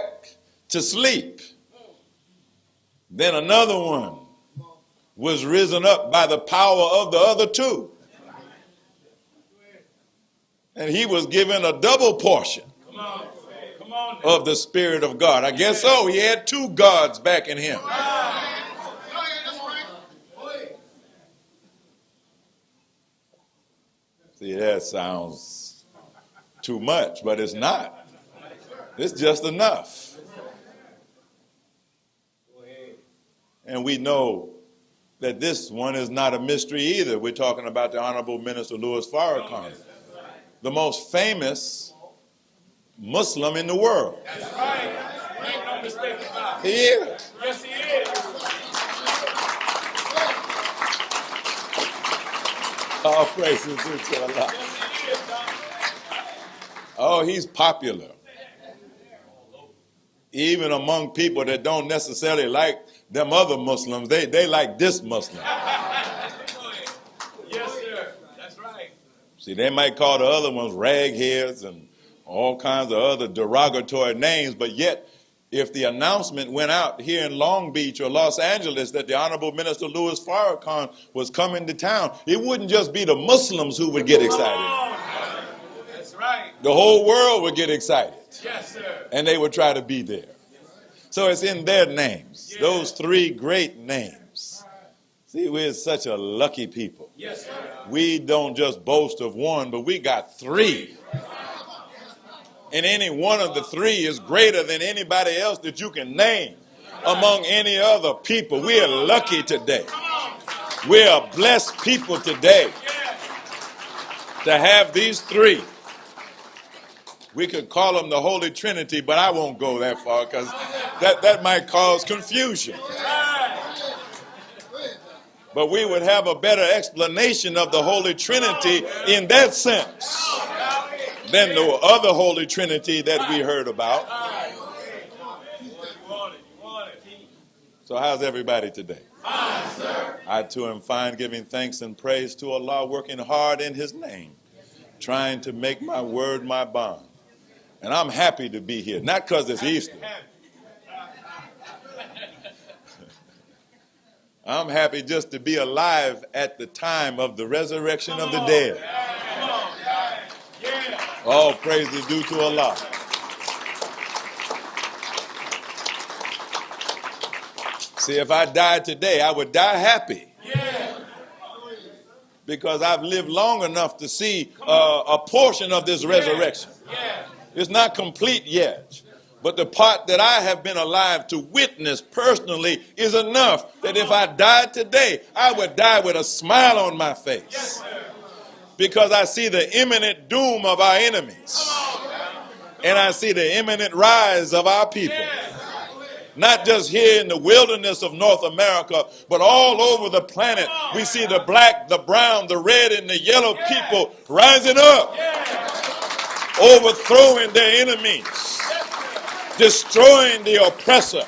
to sleep, then another one was risen up by the power of the other two. And he was given a double portion of the Spirit of God. I guess so. He had two gods back in him. See, that sounds too much, but it's not. It's just enough. And we know that this one is not a mystery either. We're talking about the Honorable Minister Louis Farrakhan, the most famous Muslim in the world. That's right. Make no mistake about it. He is. Yes, he is. All praises due to Allah. Oh, he's popular. Even among people that don't necessarily like them other Muslims, they like this Muslim. Yes, sir. That's right. See, they might call the other ones ragheads and all kinds of other derogatory names, but yet if the announcement went out here in Long Beach or Los Angeles that the Honorable Minister Louis Farrakhan was coming to town, it wouldn't just be the Muslims who would get excited. That's right. The whole world would get excited. Yes, sir. And they would try to be there. So it's in their names, those three great names. See, we're such a lucky people. Yes, sir. We don't just boast of one, but we got three. And any one of the three is greater than anybody else that you can name among any other people. We are lucky today. We are blessed people today to have these three. We could call them the Holy Trinity, but I won't go that far because that might cause confusion. But we would have a better explanation of the Holy Trinity in that sense than the other Holy Trinity that we heard about. So how's everybody today? Fine, sir. I too am fine, giving thanks and praise to Allah, working hard in his name, trying to make my word my bond. And I'm happy to be here, not because it's Easter. I'm happy just to be alive at the time of the resurrection of the dead. All praise is due to Allah. See, if I died today, I would die happy. Because I've lived long enough to see a portion of this resurrection. It's not complete yet. But the part that I have been alive to witness personally is enough that if I died today, I would die with a smile on my face. Because I see the imminent doom of our enemies. And I see the imminent rise of our people. Not just here in the wilderness of North America, but all over the planet. We see the black, the brown, the red, and the yellow people rising up, overthrowing their enemies, destroying the oppressor,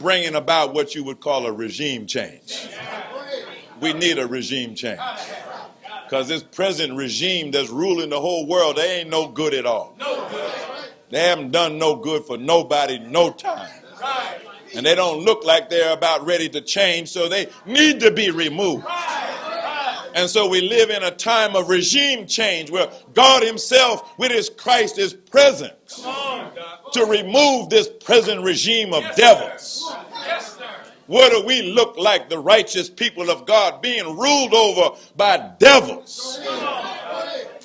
bringing about what you would call a regime change. We need a regime change. Because this present regime that's ruling the whole world, they ain't no good at all. They haven't done no good for nobody, no time. And they don't look like they're about ready to change, so they need to be removed. And so we live in a time of regime change where God himself with his Christ is present to remove this present regime of devils. What do we look like, the righteous people of God, being ruled over by devils?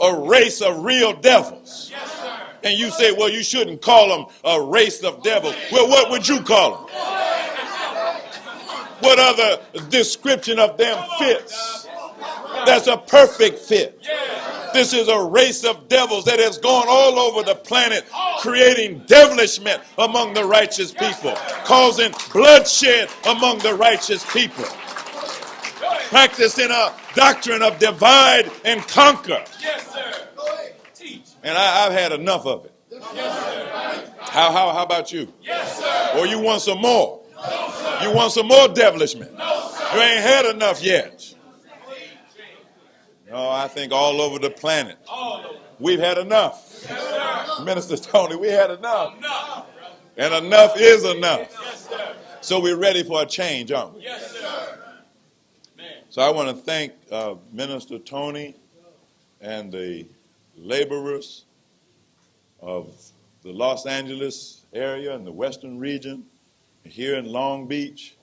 A race of real devils. And you say, well, you shouldn't call them a race of devils. Well, what would you call them? What other description of them fits? That's a perfect fit. This is a race of devils that has gone all over the planet, creating devilishment among the righteous people, causing bloodshed among the righteous people, practicing a doctrine of divide and conquer. And I've had enough of it. How about you? Or you want some more? You want some more devilishment? You ain't had enough yet. No, I think all over the planet we've had enough. Minister Tony, we had enough. And enough is enough. So we're ready for a change, aren't we? So I want to thank Minister Tony and the laborers of the Los Angeles area and the western region here in Long Beach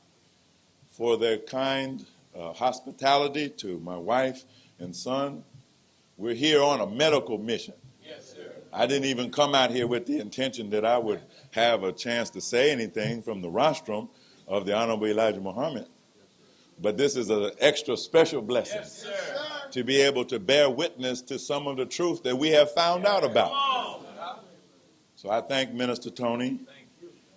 for their kind hospitality to my wife and son. We're here on a medical mission. Yes, sir. I didn't even come out here with the intention that I would have a chance to say anything from the rostrum of the Honorable Elijah Muhammad. But this is an extra special blessing. Yes, sir. To be able to bear witness to some of the truth that we have found out about. So I thank Minister Tony,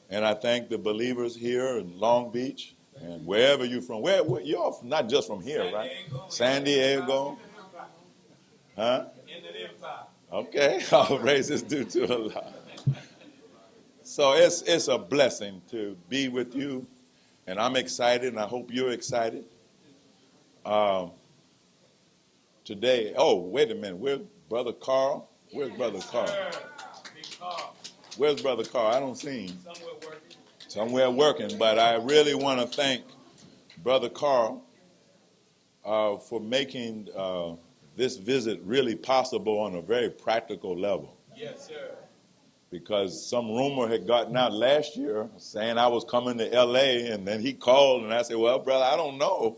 and I thank the believers here in Long Beach and wherever you're from. Where you're not just from here, right? San Diego. Huh? Okay, all praises due to Allah. So it's a blessing to be with you, and I'm excited, and I hope you're excited. Today, oh, wait a minute, where's Brother Carl? Where's Brother Carl? Where's Brother Carl? I don't see him. Somewhere working, but I really want to thank Brother Carl for making this visit really possible on a very practical level. Yes, sir. Because some rumor had gotten out last year saying I was coming to L.A., and then he called, and I said, well, brother, I don't know.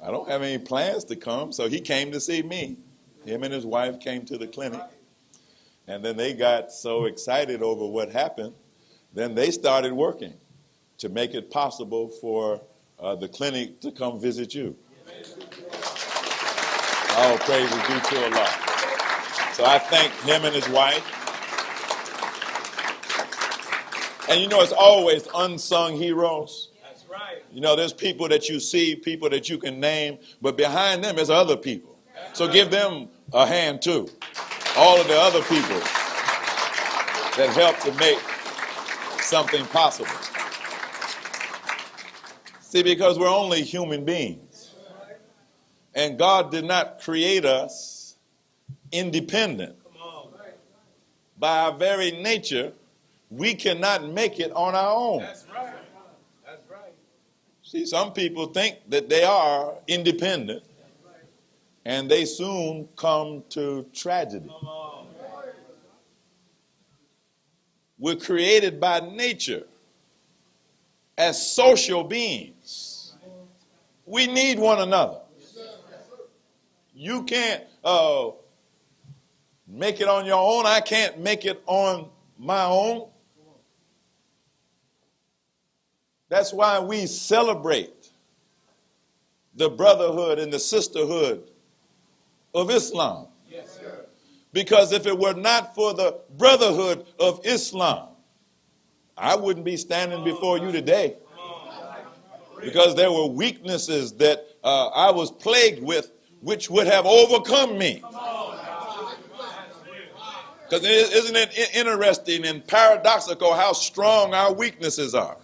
I don't have any plans to come. So he came to see me. Him and his wife came to the clinic. And then they got so excited over what happened, then they started working to make it possible for the clinic to come visit you. All praise is due to Allah. So I thank him and his wife. And you know, it's always unsung heroes. That's right. You know, there's people that you see, people that you can name, but behind them is other people. So give them a hand too. All of the other people that help to make something possible. See, because we're only human beings. And God did not create us independent. By our very nature, we cannot make it on our own. That's right. That's right. See, some people think that they are independent, and they soon come to tragedy. We're created by nature as social beings. We need one another. You can't make it on your own. I can't make it on my own. That's why we celebrate the brotherhood and the sisterhood of Islam. Yes, sir. Because if it were not for the brotherhood of Islam, I wouldn't be standing before you today. Because there were weaknesses that I was plagued with, which would have overcome me. Because isn't it interesting and paradoxical how strong our weaknesses are?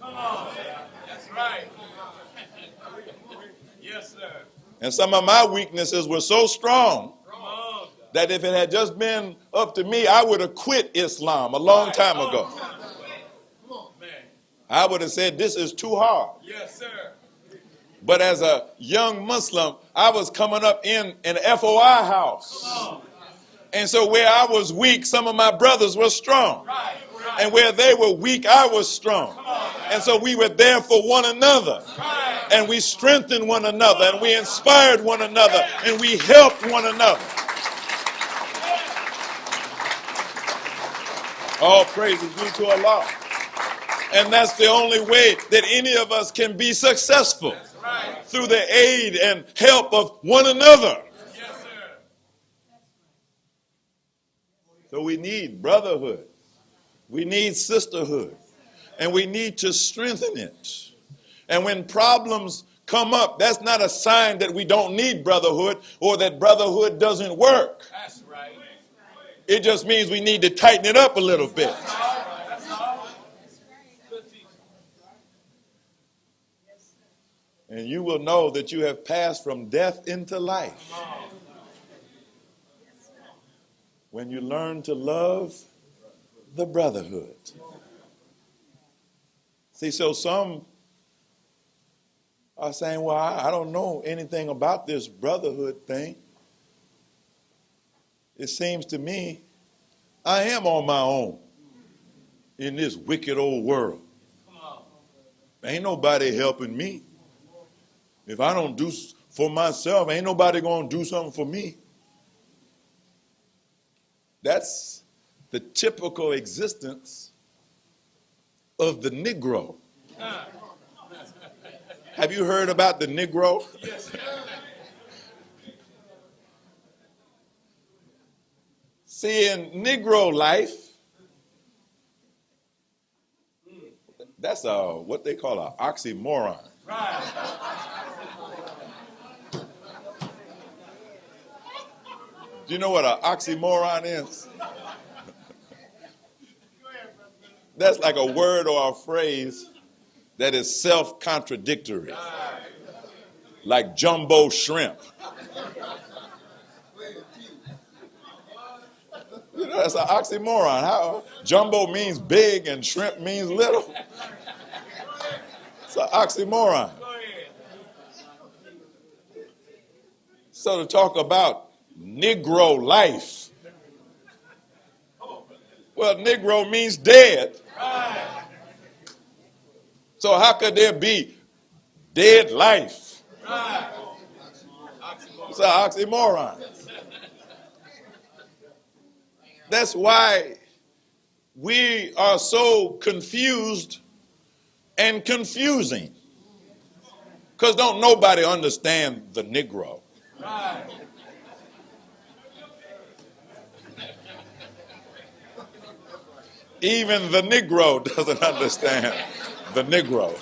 That's right. Yes, sir. And some of my weaknesses were so strong that if it had just been up to me, I would have quit Islam a long time ago. I would have said, this is too hard. Yes, sir. But as a young Muslim, I was coming up in an FOI house. And so where I was weak, some of my brothers were strong. And where they were weak, I was strong. And so we were there for one another. And we strengthened one another. And we inspired one another. And we helped one another. All praise is due to Allah. And that's the only way that any of us can be successful. Through the aid and help of one another. Yes, sir. So we need brotherhood. We need sisterhood. And we need to strengthen it. And when problems come up, that's not a sign that we don't need brotherhood or that brotherhood doesn't work. That's right. It just means we need to tighten it up a little bit. That's all. And you will know that you have passed from death into life. When you learn to love the brotherhood. See, so some are saying, well, I don't know anything about this brotherhood thing. it seems to me I am on my own in this wicked old world. Ain't nobody helping me. If I don't do for myself, ain't nobody going to do something for me. That's the typical existence of the Negro. Have you heard about the Negro? Yes. See, in Negro life, that's what they call an oxymoron. Right. Do you know what an oxymoron is? That's like a word or a phrase that is self-contradictory. Like jumbo shrimp. You know, that's an oxymoron. How jumbo means big and shrimp means little. It's an oxymoron. So to talk about Negro life, well, Negro means dead. So how could there be dead life? It's an oxymoron. That's why we are so confused and confusing. Because don't nobody understand the Negro. Even the Negro doesn't understand the Negro.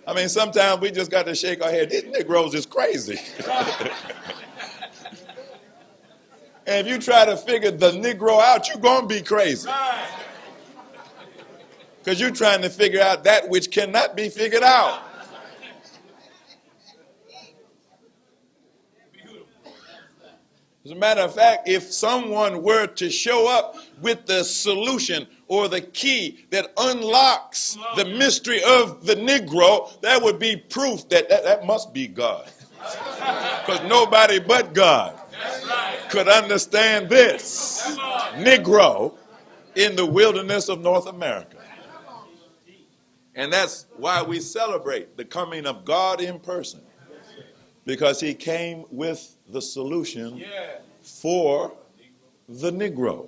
I mean, sometimes we just got to shake our head. These Negroes is crazy. And if you try to figure the Negro out, you're going to be crazy. Because you're trying to figure out that which cannot be figured out. As a matter of fact, if someone were to show up with the solution or the key that unlocks the mystery of the Negro, that would be proof that must be God. Because nobody but God could understand this Negro in the wilderness of North America. And that's why we celebrate the coming of God in person. Because he came with the solution for the Negro.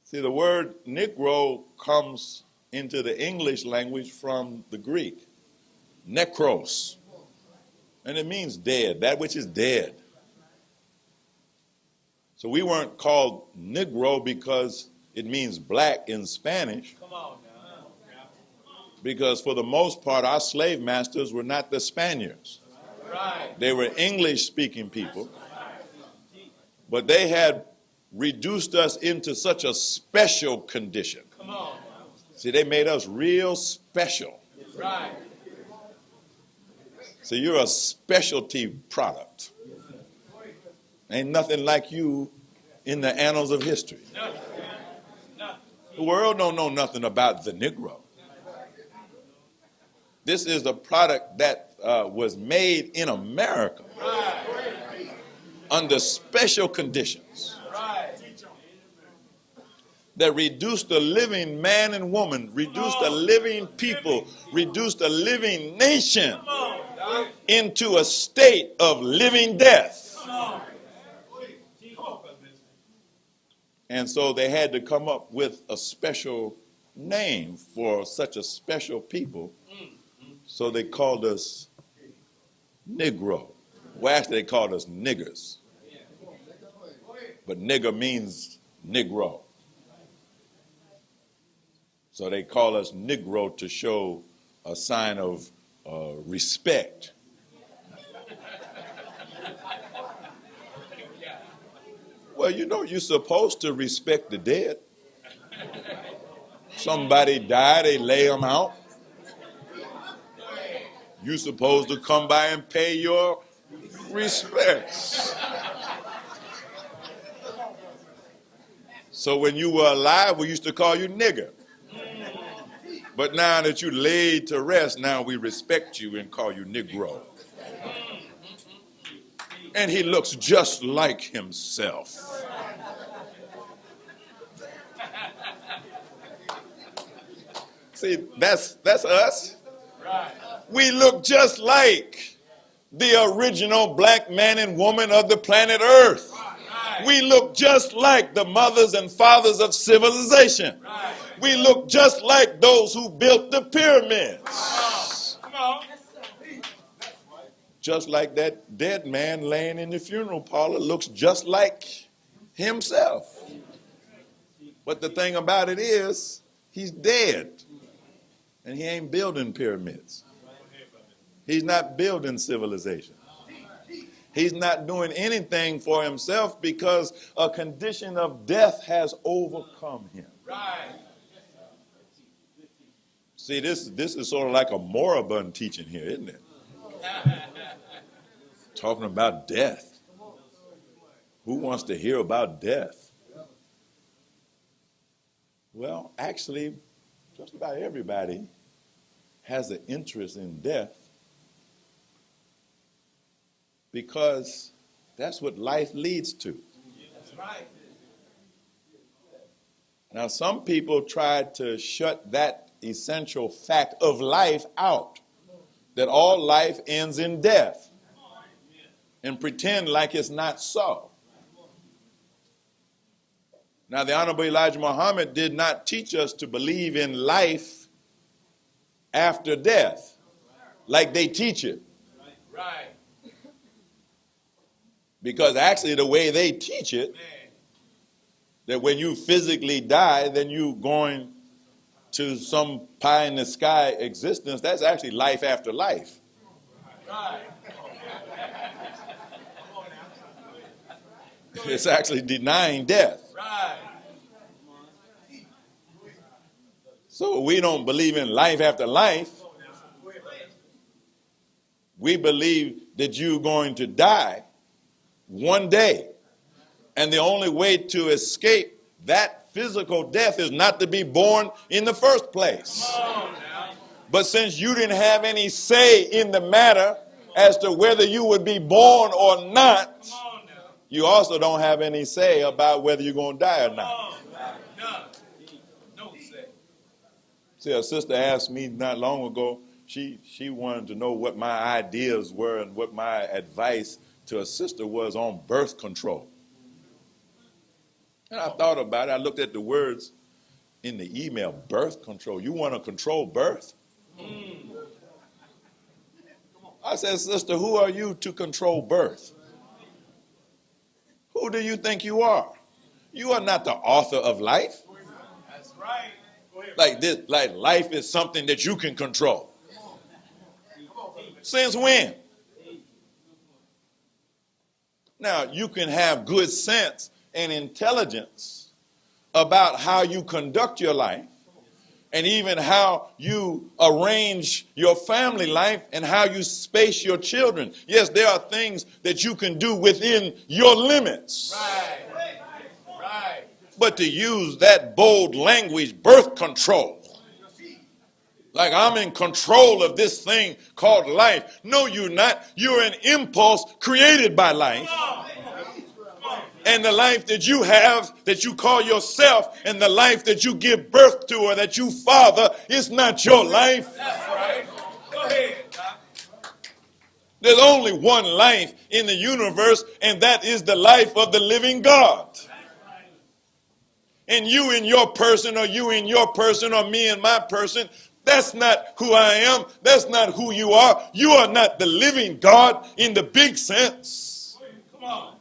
See, the word Negro comes into the English language from the Greek, nekros. And it means dead, that which is dead. So we weren't called Negro because it means black in Spanish. Come on now. Because for the most part, our slave masters were not the Spaniards. Right. They were English-speaking people. But they had reduced us into such a special condition. Come on. See, they made us real special. Right. So you're a specialty product. Ain't nothing like you in the annals of history. The world don't know nothing about the Negro. This is a product that was made in America under special conditions that reduced a living man and woman, reduced a living people, reduced a living nation into a state of living death. And so they had to come up with a special name for such a special people. So they called us Negro. Well, actually, they called us niggers. But nigger means Negro. So they call us Negro to show a sign of respect. Well, you know, you're supposed to respect the dead. Somebody died, they lay them out. You're supposed to come by and pay your respects. So when you were alive, we used to call you nigger. But now that you laid to rest, now we respect you and call you Negro. And he looks just like himself. See, that's us. We look just like the original black man and woman of the planet Earth. We look just like the mothers and fathers of civilization. We look just like those who built the pyramids. Just like that dead man laying in the funeral parlor looks just like himself. But the thing about it is, he's dead. And he ain't building pyramids. He's not building civilization. He's not doing anything for himself because a condition of death has overcome him. See, this is sort of like a moribund teaching here, isn't it? Talking about death. Who wants to hear about death? Well, actually, just about everybody has an interest in death because that's what life leads to. That's right. Now, some people try to shut that essential fact of life out, that all life ends in death, and pretend like it's not so. Now, the Honorable Elijah Muhammad did not teach us to believe in life after death, like they teach it. Right. Because actually the way they teach it, that when you physically die, then you going to some pie in the sky existence, that's actually life after life. Right. It's actually denying death. Right. So we don't believe in life after life. We believe that you're going to die one day. And the only way to escape that physical death is not to be born in the first place. But since you didn't have any say in the matter as to whether you would be born or not, you also don't have any say about whether you're going to die or not. See, a sister asked me not long ago, she wanted to know what my ideas were and what my advice to a sister was on birth control. And I thought about it. I looked at the words in the email, birth control. You want to control birth? I said, sister, who are you to control birth? Who do you think you are? You are not the author of life. That's right. Like this, like life is something that you can control. Since when? Now, you can have good sense and intelligence about how you conduct your life and even how you arrange your family life and how you space your children. Yes, there are things that you can do within your limits. Right. Right. But to use that bold language, birth control, like I'm in control of this thing called life. No, you're not. You're an impulse created by life. And the life that you have, that you call yourself, and the life that you give birth to or that you father is not your life. That's right. Go ahead. There's only one life in the universe, and that is the life of the living God. And you in your person, or you in your person, or me in my person, that's not who I am. That's not who you are. You are not the living God in the big sense. Come on.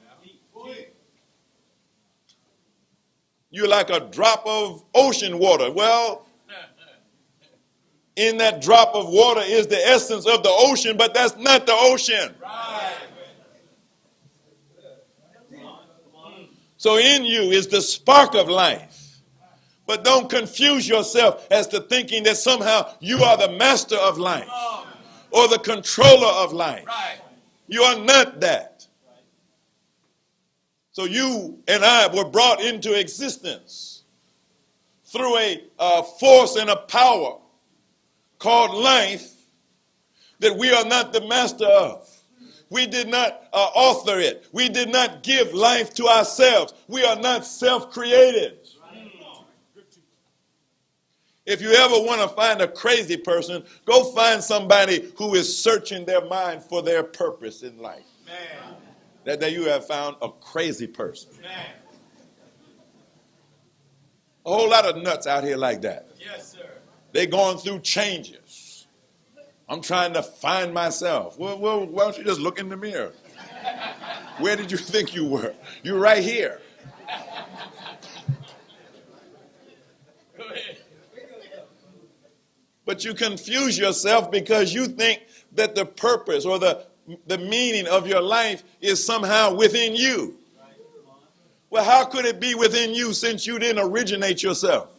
You're like a drop of ocean water. Well, in that drop of water is the essence of the ocean, but that's not the ocean. Right. So in you is the spark of life. But don't confuse yourself as to thinking that somehow you are the master of life or the controller of life. You are not that. So you and I were brought into existence through a force and a power called life that we are not the master of. We did not author it. We did not give life to ourselves. We are not self-created. If you ever want to find a crazy person, go find somebody who is searching their mind for their purpose in life. That you have found a crazy person. A whole lot of nuts out here like that. Yes, sir. They're going through changes. I'm trying to find myself. Well, why don't you just look in the mirror? Where did you think you were? You're right here. Go ahead. But you confuse yourself because you think that the purpose or the meaning of your life is somehow within you. Well, how could it be within you since you didn't originate yourself?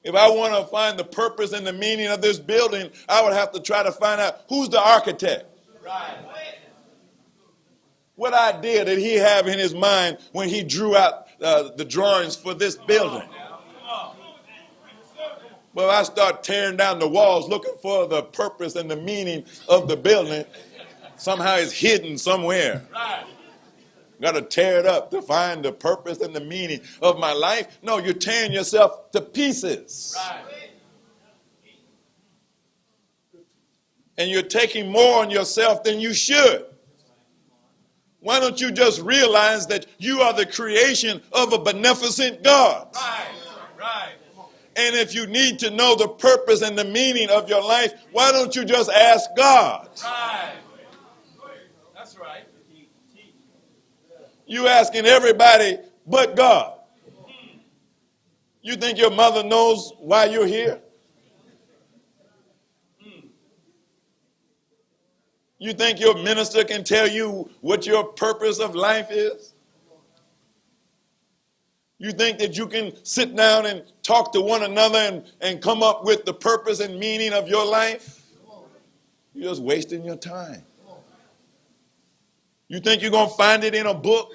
If I want to find the purpose and the meaning of this building, I would have to try to find out who's the architect. Right. What idea did he have in his mind when he drew out the drawings for this building? Well, I start tearing down the walls looking for the purpose and the meaning of the building. Somehow it's hidden somewhere. Right. Got to tear it up to find the purpose and the meaning of my life. No, you're tearing yourself to pieces. Right. And you're taking more on yourself than you should. Why don't you just realize that you are the creation of a beneficent God? Right. Right. And if you need to know the purpose and the meaning of your life, why don't you just ask God? Right. That's right. You asking everybody but God. You think your mother knows why you're here? You think your minister can tell you what your purpose of life is? You think that you can sit down and talk to one another and come up with the purpose and meaning of your life? You're just wasting your time. You think you're going to find it in a book?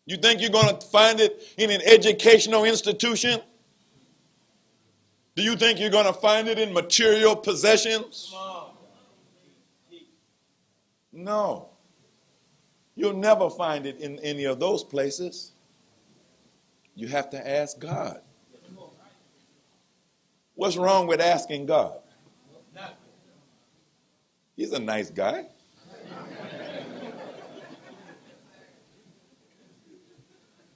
You think you're going to find it in an educational institution? Do you think you're going to find it in material possessions? No. You'll never find it in any of those places. You have to ask God. What's wrong with asking God? He's a nice guy.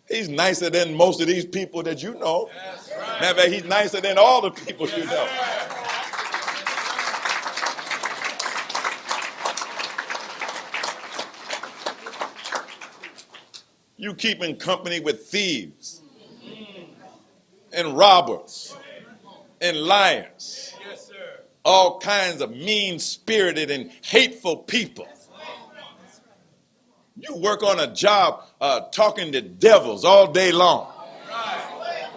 He's nicer than most of these people that you know. Right. Matter of fact, he's nicer than all the people you know. You keeping company with thieves and robbers and liars. Yes, sir. All kinds of mean-spirited and hateful people. You work on a job talking to devils all day long. Right.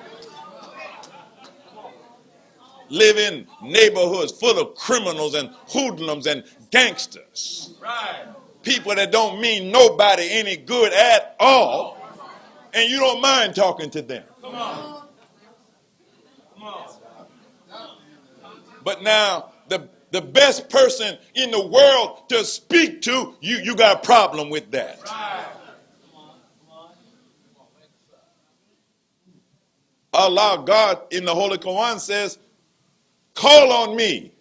Live in neighborhoods full of criminals and hoodlums and gangsters. Right. People that don't mean nobody any good at all. And you don't mind talking to them. Come on. Come on. But now, the best person in the world to speak to, you got a problem with that. Right. Allah, God in the Holy Quran says, call on me.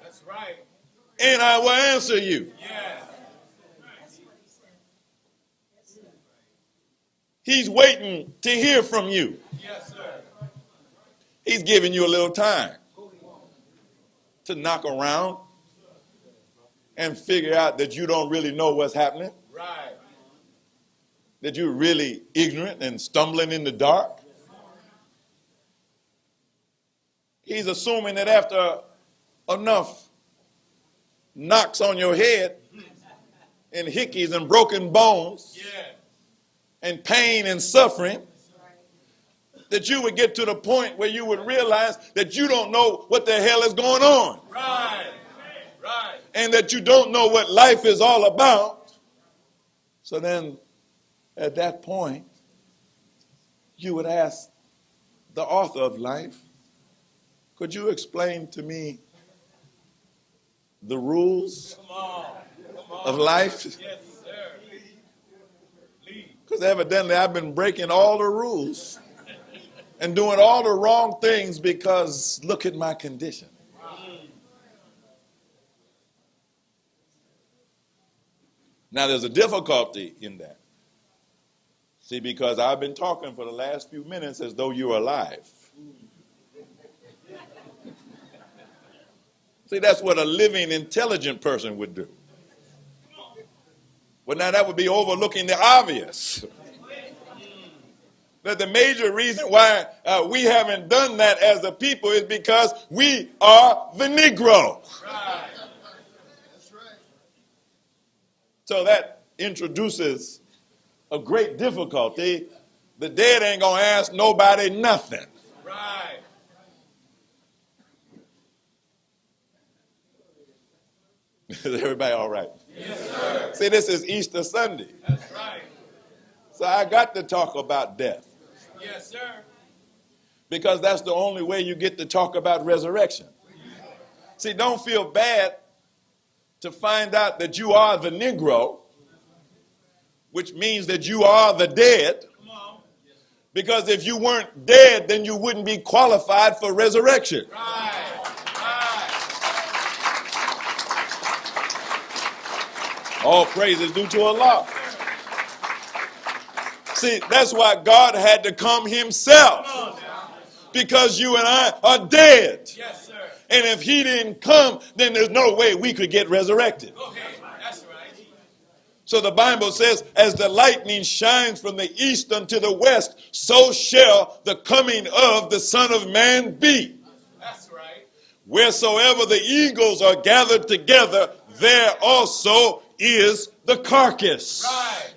That's right. And I will answer you. Yes. He's waiting to hear from you. Yes, sir. He's giving you a little time to knock around and figure out that you don't really know what's happening. Right. That you're really ignorant and stumbling in the dark. He's assuming that after enough knocks on your head and hickeys and broken bones and pain and suffering, that you would get to the point where you would realize that you don't know what the hell is going on. Right. Right. And that you don't know what life is all about. So then, at that point, you would ask the author of life, could you explain to me the rules of life? Because evidently I've been breaking all the rules and doing all the wrong things because look at my condition. Now there's a difficulty in that. See, because I've been talking for the last few minutes as though you're alive. See, that's what a living, intelligent person would do. Well, now that would be overlooking the obvious. That the major reason why we haven't done that as a people is because we are the Negro. Right. That's right. So that introduces a great difficulty. The dead ain't going to ask nobody nothing. Right. Is everybody all right? Yes, sir. See, this is Easter Sunday. That's right. So I got to talk about death. Yes, sir. Because that's the only way you get to talk about resurrection. See, don't feel bad to find out that you are the Negro, which means that you are the dead. Because if you weren't dead, then you wouldn't be qualified for resurrection. Right. All praise is due to Allah. See, that's why God had to come himself. Because you and I are dead. Yes, sir. And if he didn't come, then there's no way we could get resurrected. Okay, that's right. So the Bible says, as the lightning shines from the east unto the west, so shall the coming of the Son of Man be. That's right. Wheresoever the eagles are gathered together, there also is the carcass. Right.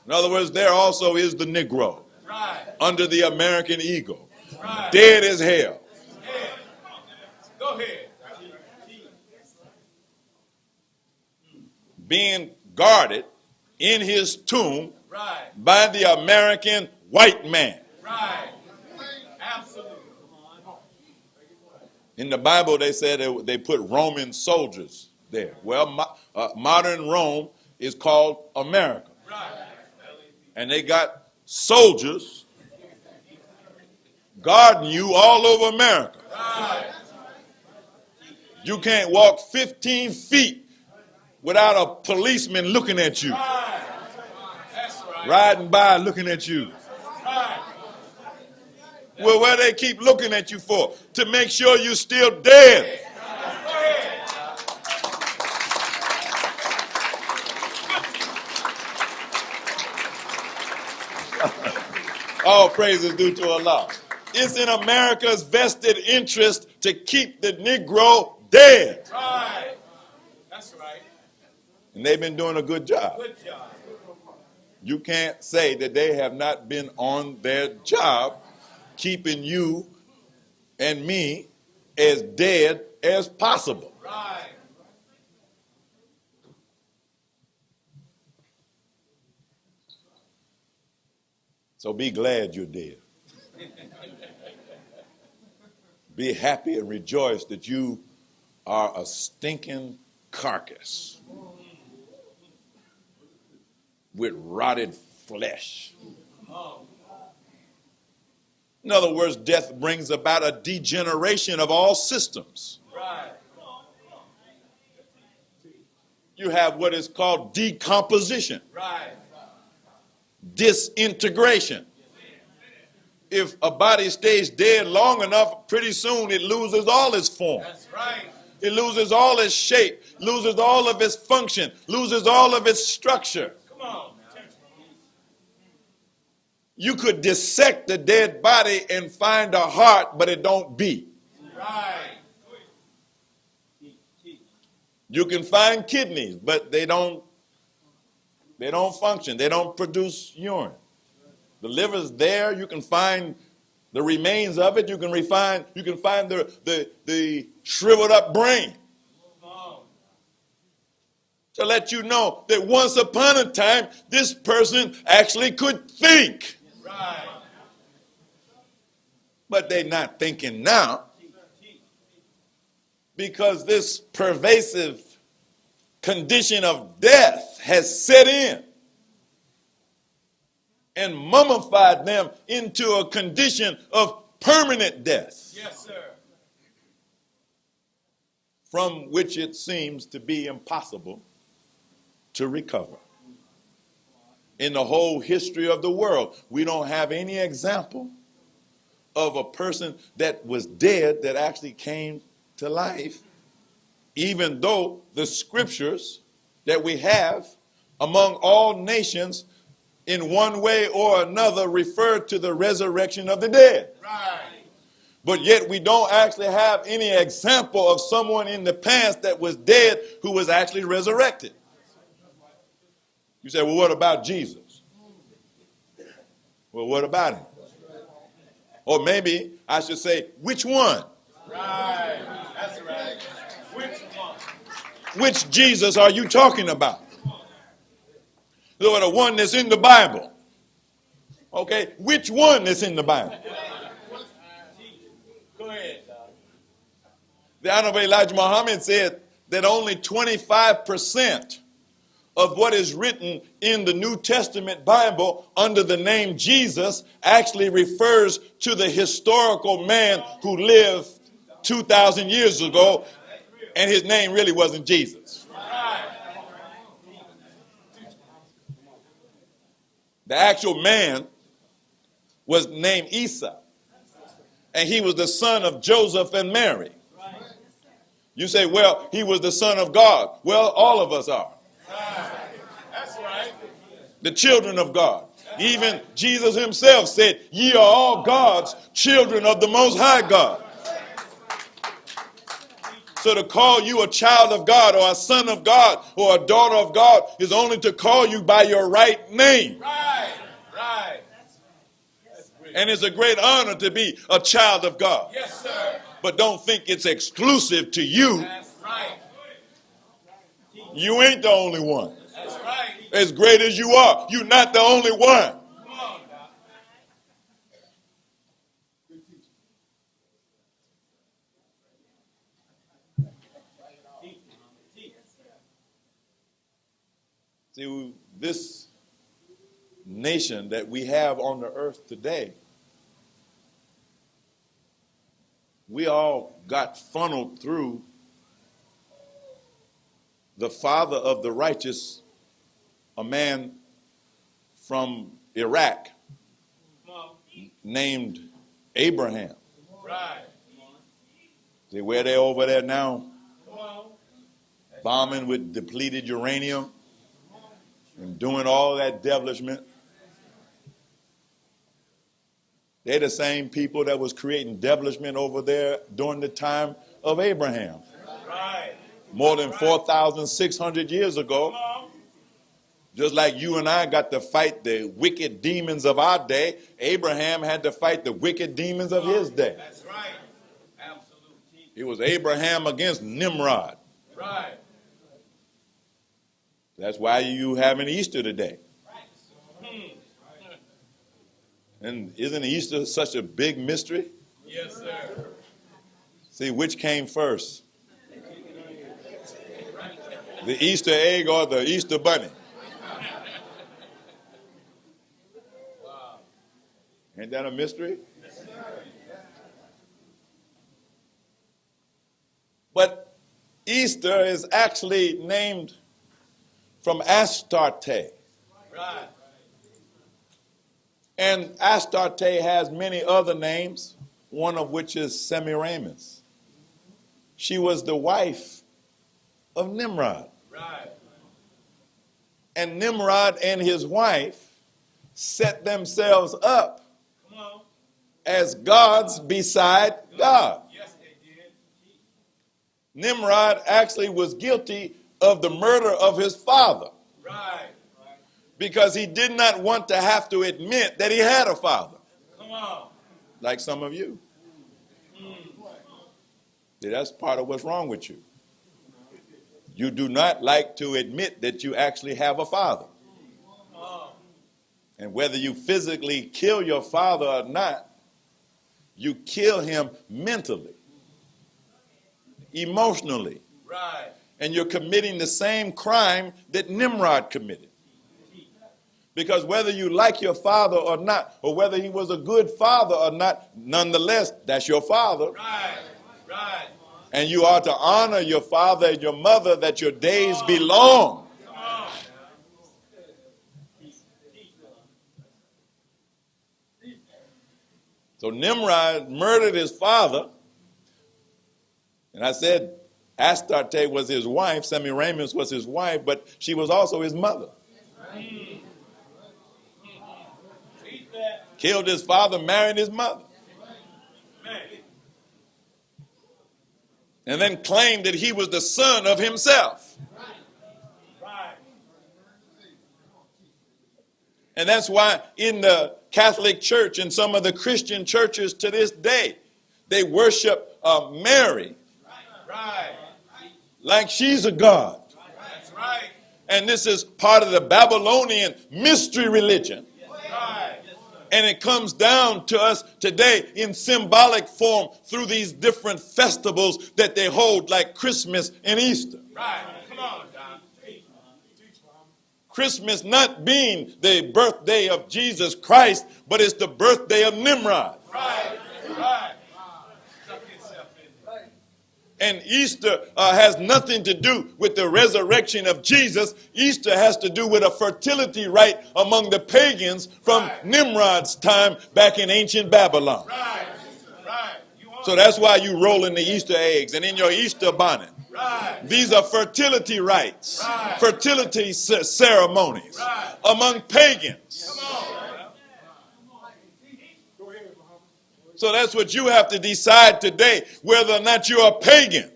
In other words, there also is the Negro. Right. Under the American eagle. Right. Dead as hell. Dead. Go ahead. Being guarded in his tomb. Right. By the American white man. Right. Absolutely. In the Bible, they said they put Roman soldiers there. Well, modern Rome is called America. Right. And they got soldiers guarding you all over America. Right. You can't walk 15 feet without a policeman looking at you. Right. That's right. Riding by looking at you. Right. Well, where they keep looking at you for? To make sure you're still dead. All praise is due to Allah. It's in America's vested interest to keep the Negro dead. Right. That's right. And they've been doing a good job. Good job. You can't say that they have not been on their job keeping you and me as dead as possible. Right. So be glad you're dead. Be happy and rejoice that you are a stinking carcass with rotted flesh. In other words, death brings about a degeneration of all systems. Right. You have what is called decomposition. Right. Disintegration. If a body stays dead long enough, pretty soon it loses all its form. That's right. It loses all its shape, loses all of its function, loses all of its structure. Come on. You could dissect a dead body and find a heart, but it don't beat. Right. You can find kidneys, but they don't function. They don't produce urine. The liver's there. You can find the remains of it. You can find the shriveled up brain. To let you know that once upon a time, this person actually could think. Right. But they're not thinking now because this pervasive condition of death has set in and mummified them into a condition of permanent death. Yes, sir. From which it seems to be impossible to recover. In the whole history of the world, we don't have any example of a person that was dead that actually came to life, even though the scriptures that we have among all nations in one way or another refer to the resurrection of the dead. Right. But yet we don't actually have any example of someone in the past that was dead who was actually resurrected. You say, well, what about Jesus? Well, what about him? Or maybe I should say, which one? Right. That's right. Which one? Which Jesus are you talking about? The one that's in the Bible. Okay, which one is in the Bible? Go ahead. The Honorable Elijah Muhammad said that only 25% of what is written in the New Testament Bible under the name Jesus actually refers to the historical man who lived 2,000 years ago, and his name really wasn't Jesus. The actual man was named Isa, and he was the son of Joseph and Mary. You say, well, he was the son of God. Well, all of us are. That's right. The children of God. Even Jesus himself said, ye are all God's children of the Most High God. So to call you a child of God or a son of God or a daughter of God is only to call you by your right name. Right. Right. And it's a great honor to be a child of God. Yes, sir. But don't think it's exclusive to you. That's right. You ain't the only one. That's right. As great as you are, you're not the only one. Come on, Doc. See, this nation that we have on the earth today, we all got funneled through the father of the righteous, a man from Iraq named Abraham. Right. See where they're over there now? Come on. Bombing with depleted uranium and doing all that devilishment. They're the same people that was creating devilishment over there during the time of Abraham. Right. More than 4,600 years ago. Just like you and I got to fight the wicked demons of our day, Abraham had to fight the wicked demons of his day. That's right. Absolutely. It was Abraham against Nimrod. Right. That's why you having Easter today. And isn't Easter such a big mystery? Yes, sir. See, which came first? The Easter egg or the Easter bunny? Ain't that a mystery? But Easter is actually named from Astarte. Right. And Astarte has many other names, one of which is Semiramis. She was the wife of Nimrod. Right. And Nimrod and his wife set themselves up Come on. as gods beside God. Yes, they did. Nimrod actually was guilty of the murder of his father Right. because he did not want to have to admit that he had a father, Come on. like some of you. See, that's part of what's wrong with you. You do not like to admit that you actually have a father. And whether you physically kill your father or not, You kill him mentally, emotionally. Right. And you're committing the same crime that Nimrod committed. Because whether you like your father or not, or whether he was a good father or not, nonetheless, that's your father. Right. Right. And you are to honor your father and your mother that your days be long. So Nimrod murdered his father. And I said Astarte was his wife, Semiramis was his wife, but she was also his mother. Killed his father, married his mother. And then claimed that he was the son of himself. And that's why in the Catholic Church and some of the Christian churches to this day, they worship Mary like she's a god. That's right. And this is part of the Babylonian mystery religion. And it comes down to us today in symbolic form through these different festivals that they hold, like Christmas and Easter. Right. Come on, Don. Christmas not being the birthday of Jesus Christ, but it's the birthday of Nimrod. Right. Right. Suck yourself in. And Easter has nothing to do with the resurrection of Jesus. Easter has to do with a fertility rite among the pagans from Nimrod's time back in ancient Babylon. Right. Right. So that's why you roll in the Easter eggs and in your Easter bonnet. Right. These are fertility rites, fertility ceremonies Right. among pagans. Come on. So that's what you have to decide today, whether or not you're a pagan.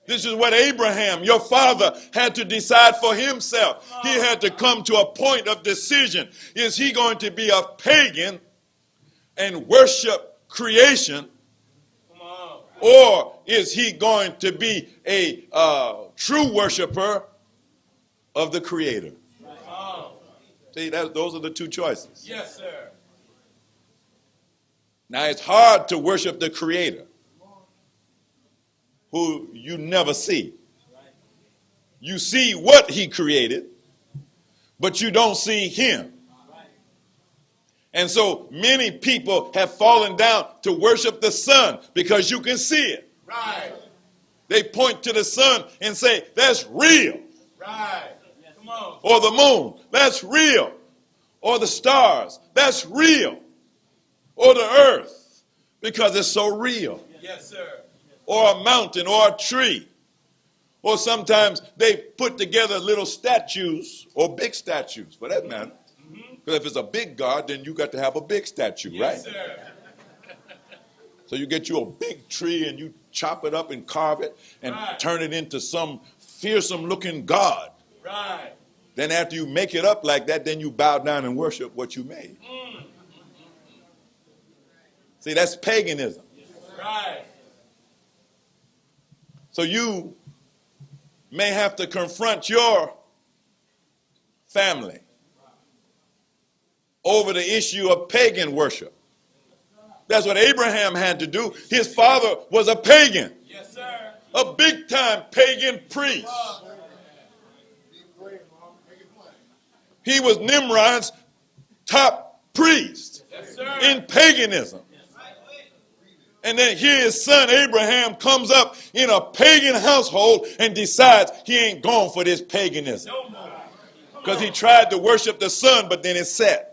This is what Abraham, your father, had to decide for himself. He had to come to a point of decision. Is he going to be a pagan and worship creation? Or is he going to be a true worshiper of the Creator? See, those are the two choices. Yes, sir. Now, it's hard to worship the Creator, who you never see. You see what he created, but you don't see him. And so many people have fallen down to worship the sun because you can see it. Right. They point to the sun and say, that's real. Right. Come on. Or the moon, that's real. Or the stars, that's real. Or the earth, because it's so real. Yes, sir. Or a mountain or a tree. Or sometimes they put together little statues or big statues, for that matter. Because if it's a big God, then you got to have a big statue, Yes, right? sir. So you get you a big tree and you chop it up and carve it and turn it into some fearsome looking God. Right. Then after you make it up like that, then you bow down and worship what you made. See, that's paganism. Right. So you may have to confront your family over the issue of pagan worship. That's what Abraham had to do. His father was a pagan. Yes, sir. A big time pagan priest. He was Nimrod's top priest in paganism. And then here his son Abraham comes up in a pagan household and decides he ain't going for this paganism. Because he tried to worship the sun, but then it set.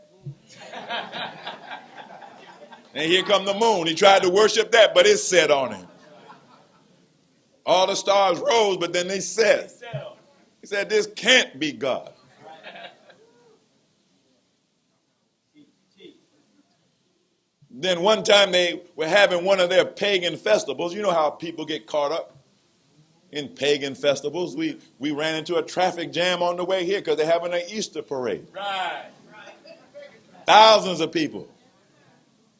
And here come the moon. He tried to worship that, but it set on him. All the stars rose, but then they set. He said, this can't be God. Then one time they were having one of their pagan festivals. You know how people get caught up in pagan festivals. We ran into a traffic jam on the way here because they're having an Easter parade. Right. Thousands of people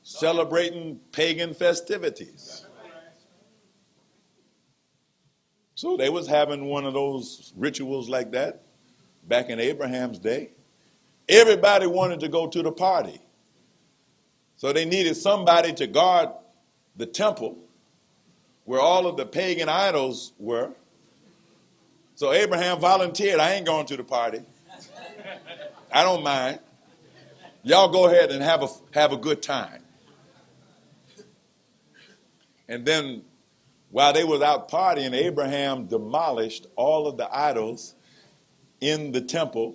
celebrating pagan festivities. So they was having one of those rituals like that back in Abraham's day. Everybody wanted to go to the party. So they needed somebody to guard the temple where all of the pagan idols were. So Abraham volunteered. I ain't going to the party. I don't mind. Y'all go ahead and have a good time. And then while they was out partying, Abraham demolished all of the idols in the temple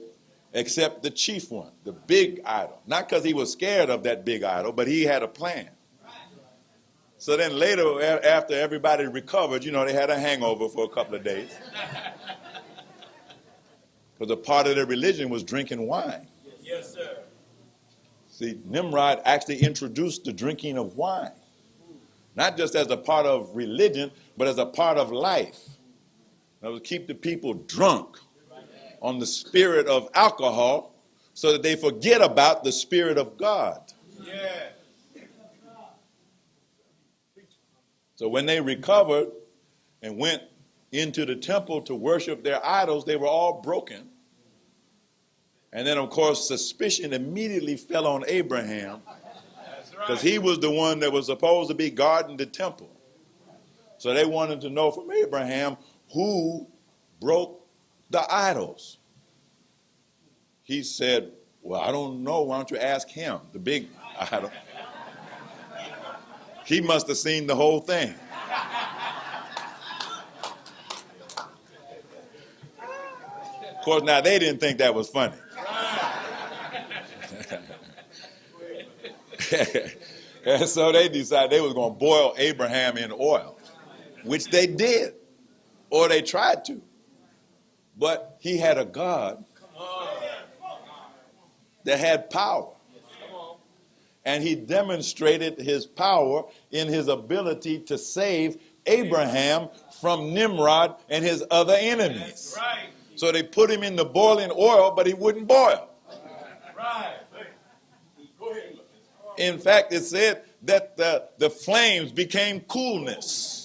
except the chief one, the big idol. Not because he was scared of that big idol, but he had a plan. So then later, after everybody recovered, they had a hangover for a couple of days. Because a part of their religion was drinking wine. Yes, sir. See, Nimrod actually introduced the drinking of wine. Not just as a part of religion, but as a part of life. That would keep the people drunk on the spirit of alcohol so that they forget about the spirit of God. Yeah. So when they recovered and went into the temple to worship their idols, they were all broken. And then, of course, suspicion immediately fell on Abraham because he was the one that was supposed to be guarding the temple. So they wanted to know from Abraham who broke the idols. He said, well, I don't know. Why don't you ask him, the big idol? He must have seen the whole thing. Of course, now they didn't think that was funny. And so they decided they was going to boil Abraham in oil, which they did, or they tried to. But he had a God that had power. And he demonstrated his power in his ability to save Abraham from Nimrod and his other enemies. Right. So they put him in the boiling oil, but he wouldn't boil. Right. In fact, it said that the flames became coolness.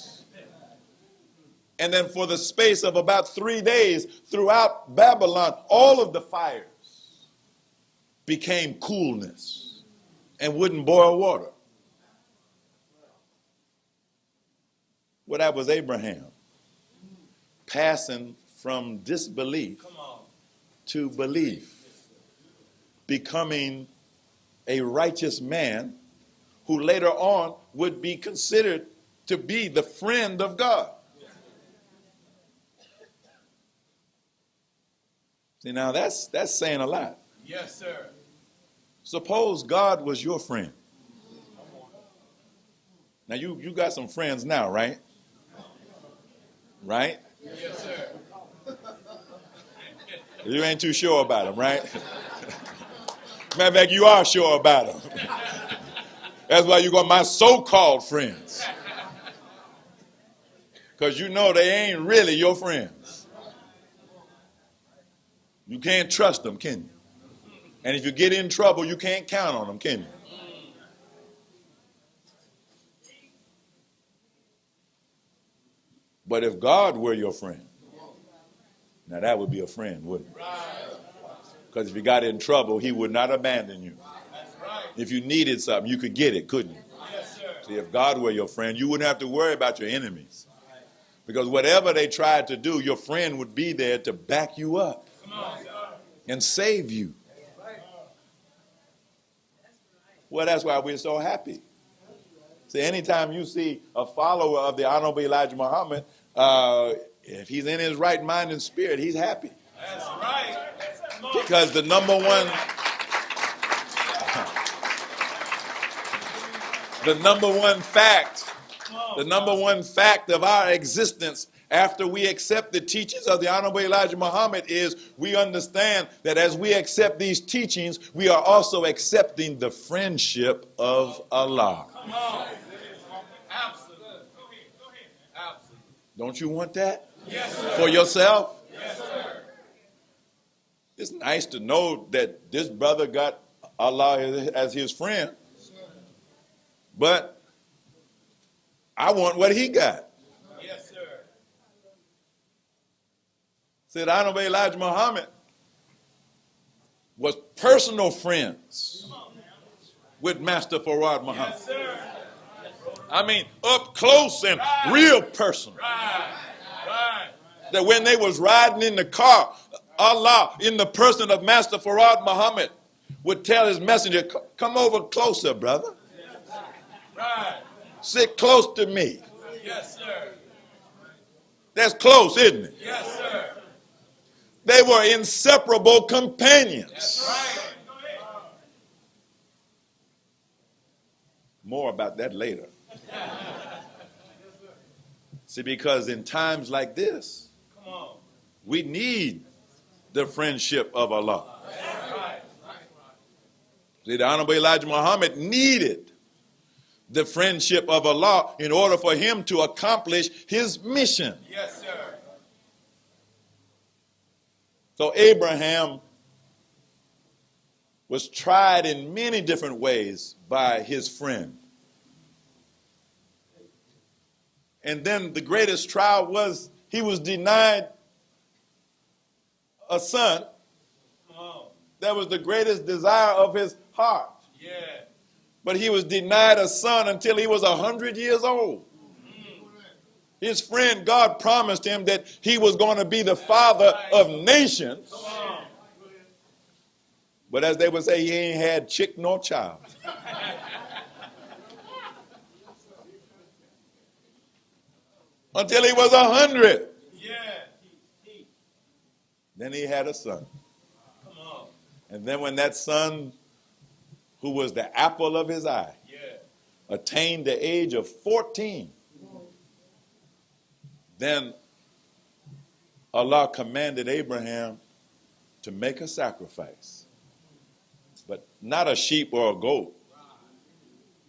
And then for the space of about 3 days throughout Babylon, all of the fires became coolness and wouldn't boil water. Well, that was Abraham passing from disbelief to belief, becoming a righteous man who later on would be considered to be the friend of God. See, now that's saying a lot. Yes, sir. Suppose God was your friend. Now you got some friends now, right? Right? Yes, sir. You ain't too sure about them, right? Matter of fact, you are sure about them. That's why you got my so-called friends. Because you know they ain't really your friends. You can't trust them, can you? And if you get in trouble, you can't count on them, can you? But if God were your friend, now that would be a friend, wouldn't it? Because if you got in trouble, he would not abandon you. If you needed something, you could get it, couldn't you? Yes, sir. See, if God were your friend, you wouldn't have to worry about your enemies. Because whatever they tried to do, your friend would be there to back you up and save you. Well, that's why we're so happy. See, anytime you see a follower of the Honorable Elijah Muhammad, if he's in his right mind and spirit, he's happy. That's right. Because the number one fact of our existence after we accept the teachings of the Honorable Elijah Muhammad is we understand that as we accept these teachings, we are also accepting the friendship of Allah. Come on. Absolutely. Absolutely. Don't you want that? Yes, sir. For yourself? Yes, sir. It's nice to know that this brother got Allah as his friend. But I want what he got. Yes, sir. Said Honorable Elijah Muhammad was personal friends with Master Farad Muhammad. I mean, up close and real personal. That when they was riding in the car, Allah, in the person of Master Farad Muhammad, would tell his messenger, come over closer, brother. Sit close to me. Yes, sir. That's close, isn't it? Yes, sir. They were inseparable companions. That's right. More about that later. See, because in times like this, we need the friendship of Allah. See, the Honorable Elijah Muhammad needed the friendship of Allah in order for him to accomplish his mission. Yes, sir. So Abraham was tried in many different ways by his friend. And then the greatest trial was he was denied a son. That was the greatest desire of his heart. Yeah. But he was denied a son until he was 100 years old. His friend, God promised him that he was going to be the father of nations. But as they would say, he ain't had chick nor child. Until he was 100. Yeah. Then he had a son. Come on. And then when that son, who was the apple of his eye, attained the age of 14, then Allah commanded Abraham to make a sacrifice. But not a sheep or a goat.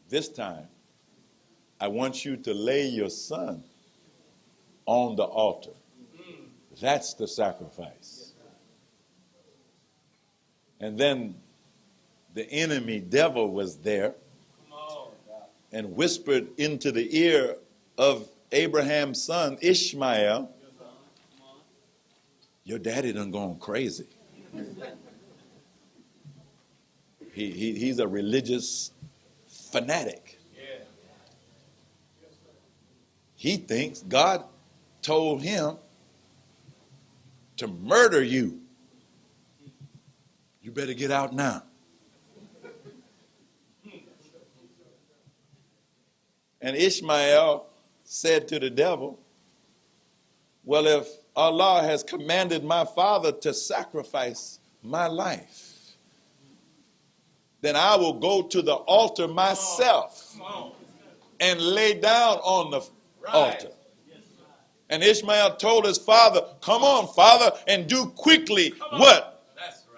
This time, I want you to lay your son on the altar. That's the sacrifice. And then the enemy devil was there and whispered into the ear of Abraham's son, Ishmael, your daddy done gone crazy. He's a religious fanatic. He thinks God told him to murder you. You better get out now. And Ishmael said to the devil, well, if Allah has commanded my father to sacrifice my life, then I will go to the altar myself and lay down on the altar. And Ishmael told his father, come on, father, and do quickly what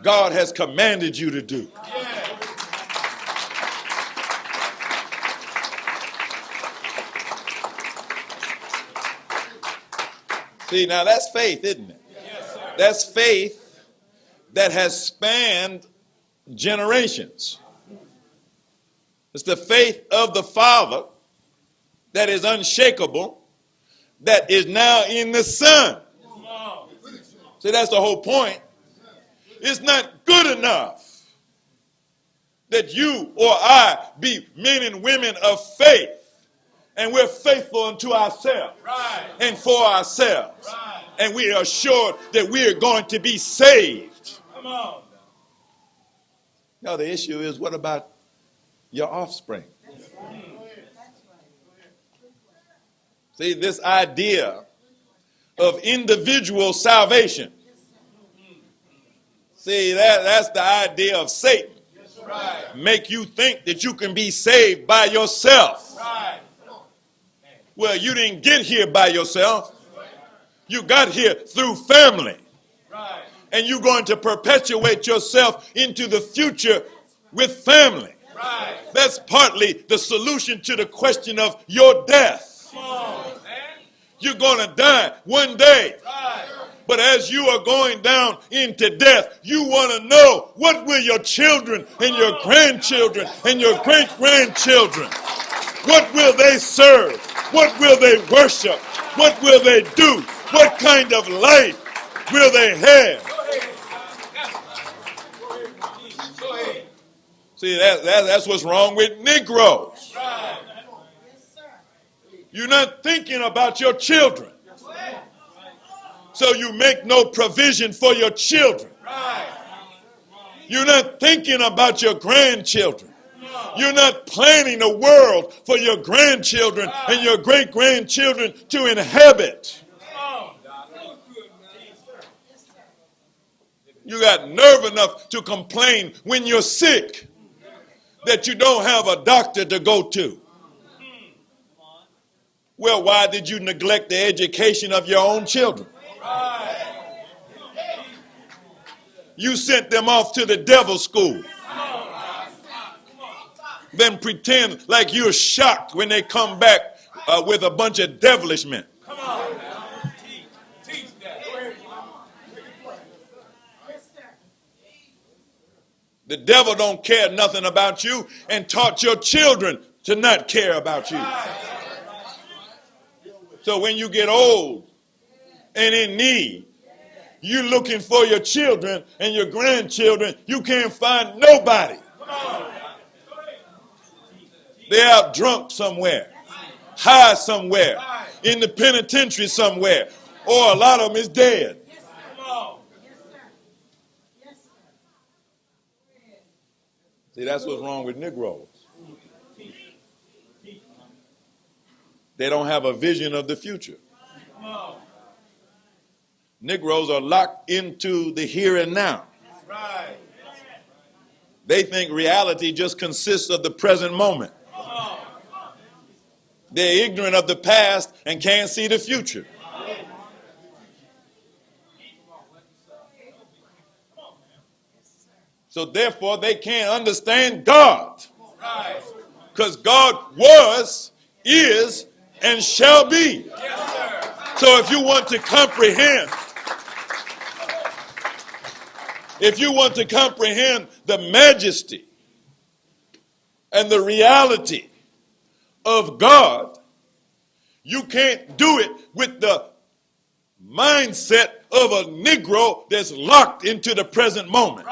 God has commanded you to do. See, now that's faith, isn't it? That's faith that has spanned generations. It's the faith of the Father that is unshakable, that is now in the Son. See, that's the whole point. It's not good enough that you or I be men and women of faith, and we're faithful unto ourselves and for ourselves. And we are assured that we are going to be saved. Come on. Now the issue is, what about your offspring? See, this idea of individual salvation. See, that's the idea of Satan. Make you think that you can be saved by yourself. Well, you didn't get here by yourself. You got here through family. And you're going to perpetuate yourself into the future with family. That's partly the solution to the question of your death. You're going to die one day. But as you are going down into death, you want to know, what will your children and your grandchildren and your great-grandchildren, what will they serve? What will they worship? What will they do? What kind of life will they have? See, that's what's wrong with Negroes. You're not thinking about your children. So you make no provision for your children. You're not thinking about your grandchildren. You're not planning a world for your grandchildren and your great-grandchildren to inhabit. You got nerve enough to complain when you're sick that you don't have a doctor to go to. Well, why did you neglect the education of your own children? You sent them off to the devil's school. Then pretend like you're shocked when they come back with a bunch of devilish men. The devil don't care nothing about you and taught your children to not care about you. So when you get old and in need, you're looking for your children and your grandchildren. You can't find nobody. They're out drunk somewhere, high somewhere, in the penitentiary somewhere, or a lot of them is dead. See, that's what's wrong with Negroes. They don't have a vision of the future. Negroes are locked into the here and now. They think reality just consists of the present moment. They're ignorant of the past and can't see the future. So therefore, they can't understand God. Because God was, is, and shall be. So if you want to comprehend, the majesty and the reality of God, you can't do it with the mindset of a Negro that's locked into the present moment.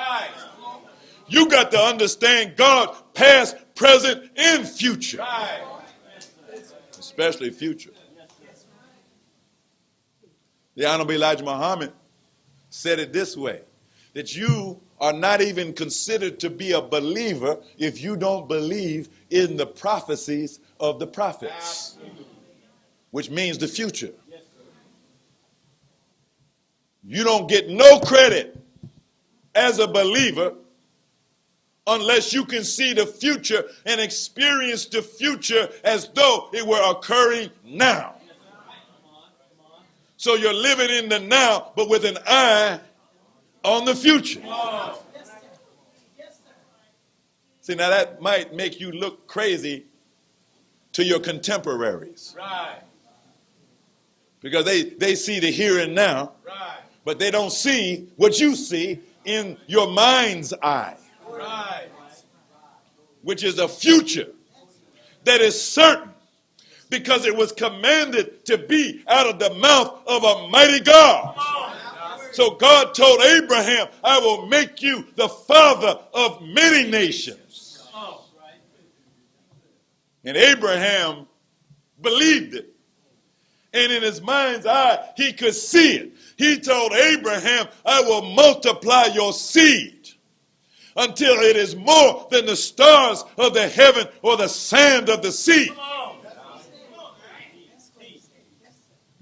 You got to understand God past, present, and future. Especially future. The Honorable Elijah Muhammad said it this way, that you are not even considered to be a believer if you don't believe in the prophecies of the prophets, which means the future. You don't get no credit as a believer unless you can see the future and experience the future as though it were occurring now. So you're living in the now, but with an eye on the future. See, now that might make you look crazy to your contemporaries. Because they see the here and now, but they don't see what you see in your mind's eye. Which is a future that is certain because it was commanded to be out of the mouth of a mighty God. So God told Abraham, I will make you the father of many nations. And Abraham believed it. And in his mind's eye, he could see it. He told Abraham, I will multiply your seed until it is more than the stars of the heaven or the sand of the sea.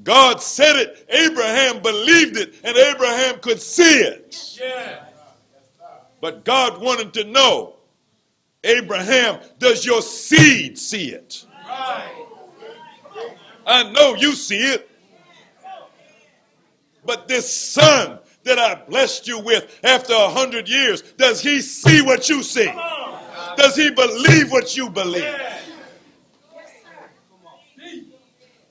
God said it, Abraham believed it, and Abraham could see it. But God wanted to know, Abraham, does your seed see it? I know you see it. But this son that I blessed you with after 100 years, does he see what you see? Does he believe what you believe?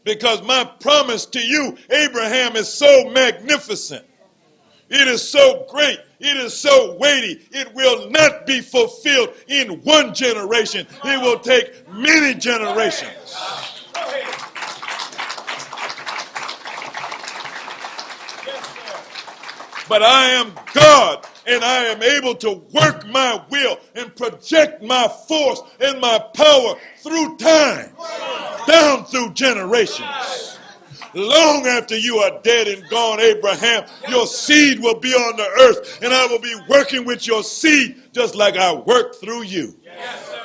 Because my promise to you, Abraham, is so magnificent. It is so great. It is so weighty. It will not be fulfilled in one generation. It will take many generations. But I am God And I am able to work my will and project my force and my power through time, down through generations. Long after you are dead and gone, Abraham, your seed will be on the earth, and I will be working with your seed just like I worked through you. Yes, sir.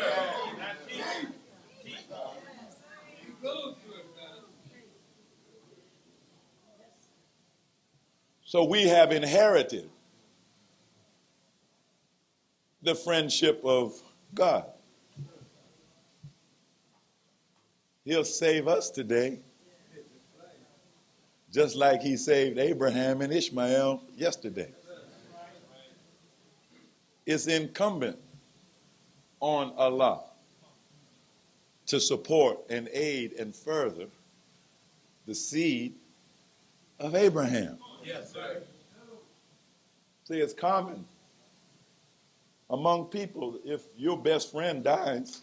So we have inherited the friendship of God. He'll save us today, just like he saved Abraham and Ishmael yesterday. It's incumbent on Allah to support and aid and further the seed of Abraham. Yes, sir. See, it's common among people, if your best friend dies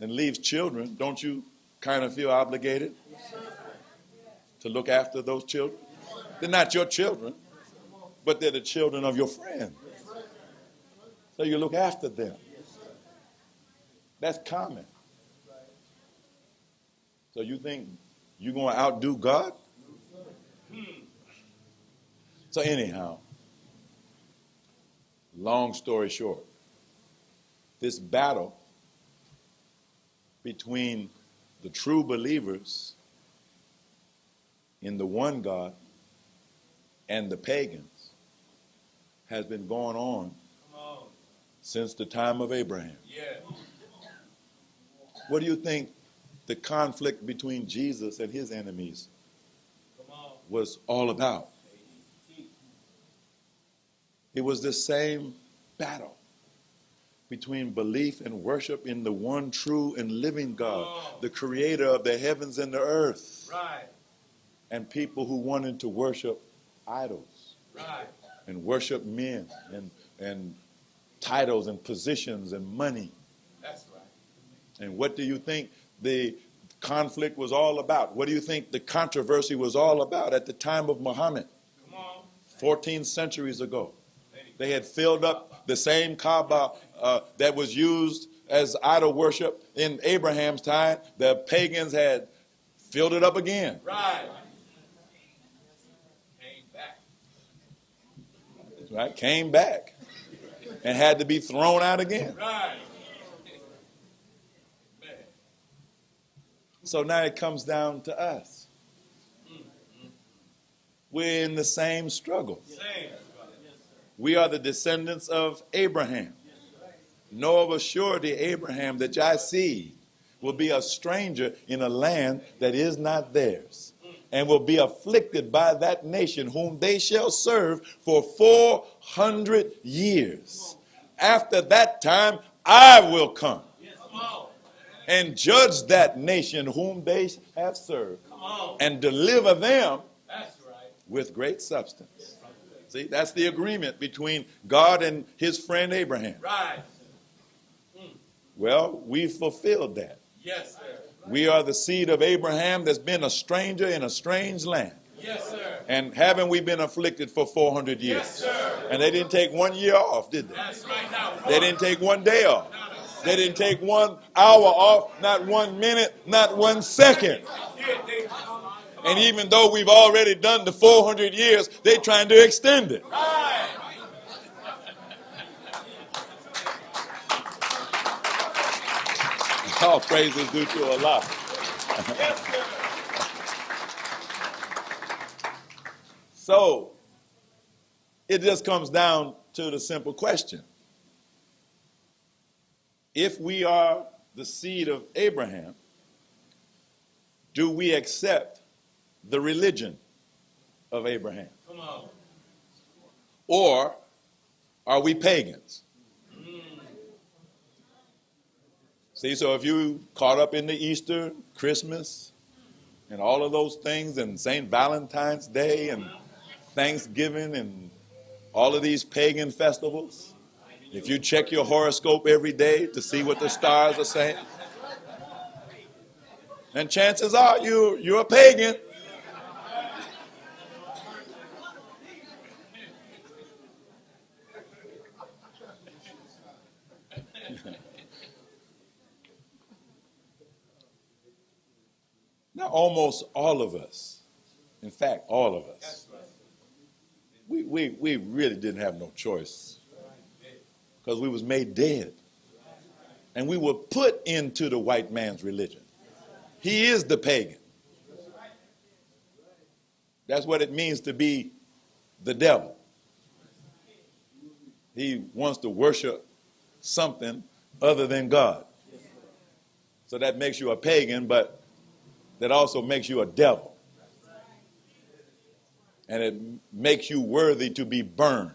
and leaves children, don't you kind of feel obligated to look after those children? They're not your children, but they're the children of your friend. So you look after them. That's common. So you think you're going to outdo God? So anyhow, long story short, this battle between the true believers in the one God and the pagans has been going on since the time of Abraham. Yeah. What do you think the conflict between Jesus and his enemies was all about? It was the same battle between belief and worship in the one true and living God, the creator of the heavens and the earth, Right. and people who wanted to worship idols, Right. and worship men and titles and positions and money. That's right. And what do you think the conflict was all about? What do you think the controversy was all about at the time of Muhammad, Come on. 14 centuries ago? They had filled up the same Kaaba that was used as idol worship in Abraham's time. The pagans had filled it up again. Right. Came back. That's right, came back and had to be thrown out again. Right. Man. So now it comes down to us. We're in the same struggle. Same. We are the descendants of Abraham. Know of a surety, Abraham, that thy seed will be a stranger in a land that is not theirs, and will be afflicted by that nation whom they shall serve for 400 years. After that time, I will come and judge that nation whom they have served and deliver them with great substance. See, that's the agreement between God and his friend Abraham. Right. Well, we fulfilled that. Yes, sir. We are the seed of Abraham that's been a stranger in a strange land. Yes, sir. And haven't we been afflicted for 400 years? Yes, sir. And they didn't take 1 year off, did they? That's right now. They didn't take 1 day off. They didn't take 1 hour off, not 1 minute, not 1 second. And even though we've already done the 400 years, they're trying to extend it. All praises due to Allah. So, it just comes down to the simple question. If we are the seed of Abraham, do we accept the religion of Abraham? Come on. Or are we pagans? See, so if you caught up in the Easter, Christmas, and all of those things, and St. Valentine's Day, and Thanksgiving, and all of these pagan festivals, if you check your horoscope every day to see what the stars are saying, then chances are you're a pagan. Now, almost all of us, in fact, all of us, we really didn't have no choice because we was made dead. And we were put into the white man's religion. He is the pagan. That's what it means to be the devil. He wants to worship something other than God. So that makes you a pagan, but that also makes you a devil. And it makes you worthy to be burned.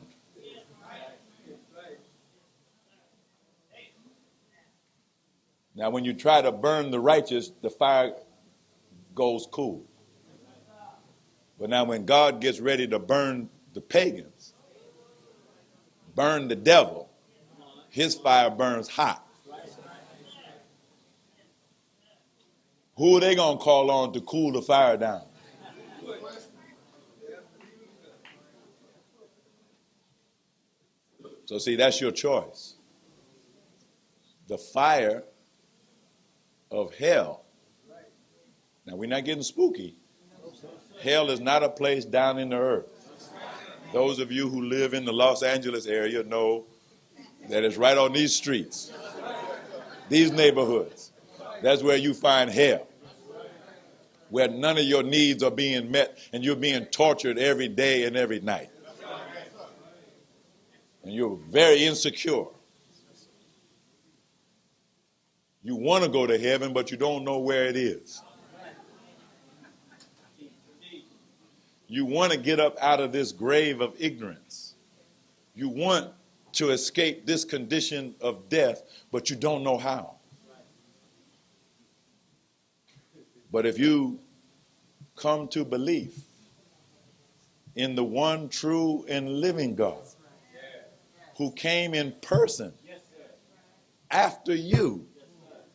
Now, when you try to burn the righteous, the fire goes cool. But now when God gets ready to burn the pagans, burn the devil, his fire burns hot. Who are they going to call on to cool the fire down? So see, that's your choice. The fire of hell. Now, we're not getting spooky. Hell is not a place down in the earth. Those of you who live in the Los Angeles area know that it's right on these streets, these neighborhoods. That's where you find hell, where none of your needs are being met and you're being tortured every day and every night. And you're very insecure. You want to go to heaven, but you don't know where it is. You want to get up out of this grave of ignorance. You want to escape this condition of death, but you don't know how. But if you come to belief in the one true and living God who came in person after you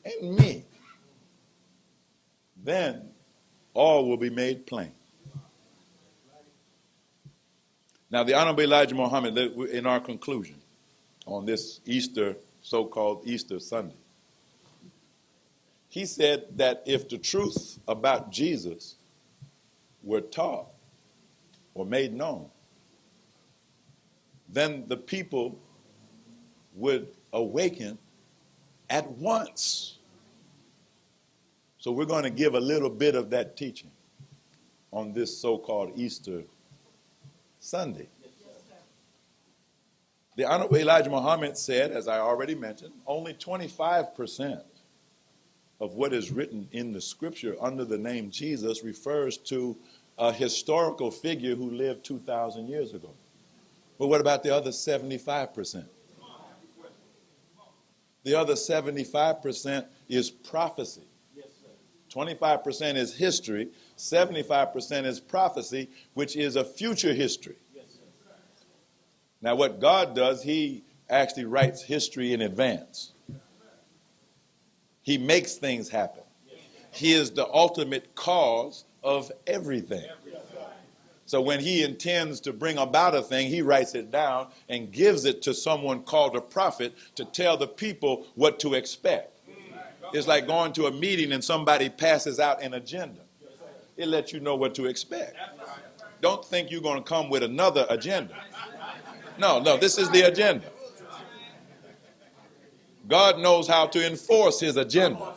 and me, then all will be made plain. Now, the Honorable Elijah Muhammad, in our conclusion on this Easter, so-called Easter Sunday, he said that if the truth about Jesus were taught or made known, then the people would awaken at once. So we're going to give a little bit of that teaching on this so-called Easter Sunday. The Honorable Elijah Muhammad said, as I already mentioned, only 25% of what is written in the scripture under the name Jesus refers to a historical figure who lived 2,000 years ago. But what about the other 75%? The other 75% is prophecy. 25% is history. 75% is prophecy, which is a future history. Now, what God does, he actually writes history in advance. He makes things happen. He is the ultimate cause of everything. So when he intends to bring about a thing, he writes it down and gives it to someone called a prophet to tell the people what to expect. It's like going to a meeting and somebody passes out an agenda. It lets you know what to expect. Don't think you're going to come with another agenda. No, this is the agenda. God knows how to enforce his agenda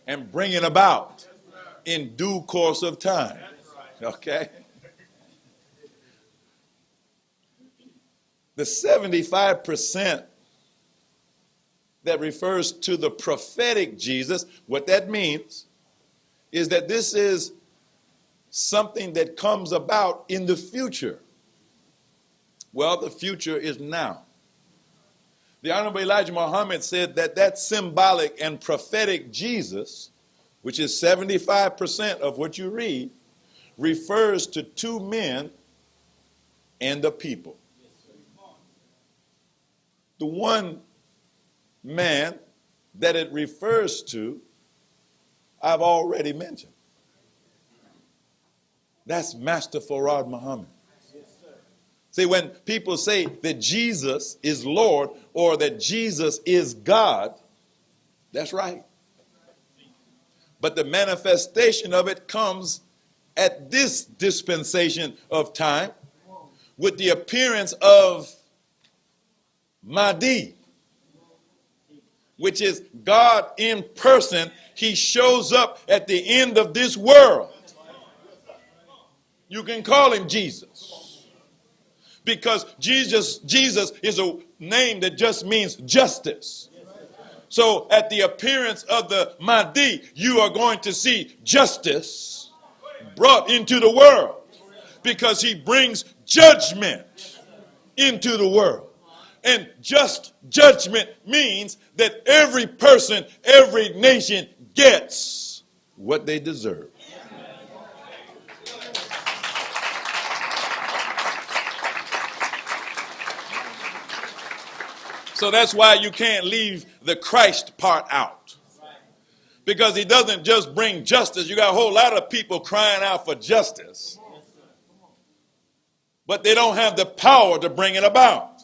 and bring it about in due course of time. Okay? The 75% that refers to the prophetic Jesus, what that means is that this is something that comes about in the future. Well, the future is now. The Honorable Elijah Muhammad said that that symbolic and prophetic Jesus, which is 75% of what you read, refers to two men and a people. The one man that it refers to, I've already mentioned. That's Master Farad Muhammad. See, when people say that Jesus is Lord or that Jesus is God, that's right. But the manifestation of it comes at this dispensation of time with the appearance of Mahdi, which is God in person. He shows up at the end of this world. You can call him Jesus, because Jesus is a name that just means justice. So at the appearance of the Mahdi, you are going to see justice brought into the world, because he brings judgment into the world. And just judgment means that every person, every nation gets what they deserve. So that's why you can't leave the Christ part out. Because he doesn't just bring justice. You got a whole lot of people crying out for justice, but they don't have the power to bring it about.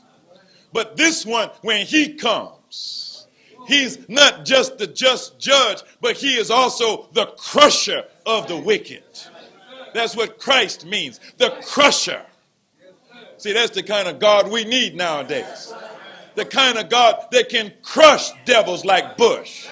But this one, when he comes, he's not just the just judge, but he is also the crusher of the wicked. That's what Christ means, the crusher. See, that's the kind of God we need nowadays. The kind of God that can crush devils like Bush.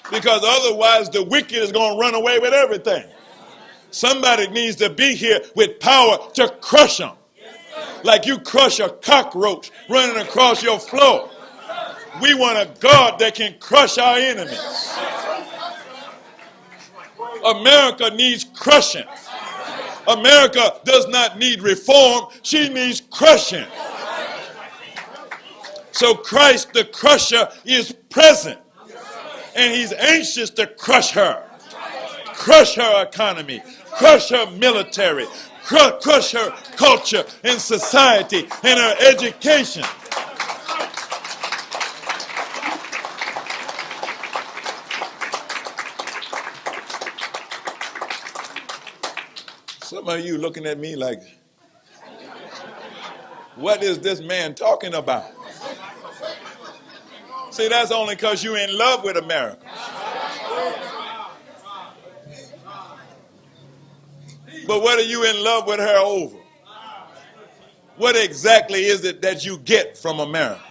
Because otherwise the wicked is going to run away with everything. Somebody needs to be here with power to crush them. Like you crush a cockroach running across your floor. We want a God that can crush our enemies. America needs crushing. America does not need reform. She needs crushing. So Christ the crusher is present. And he's anxious to crush her economy, crush her military, crush her culture and society and her education. Some of you looking at me like, what is this man talking about? See, that's only because you're in love with America. But what are you in love with her over? What exactly is it that you get from America?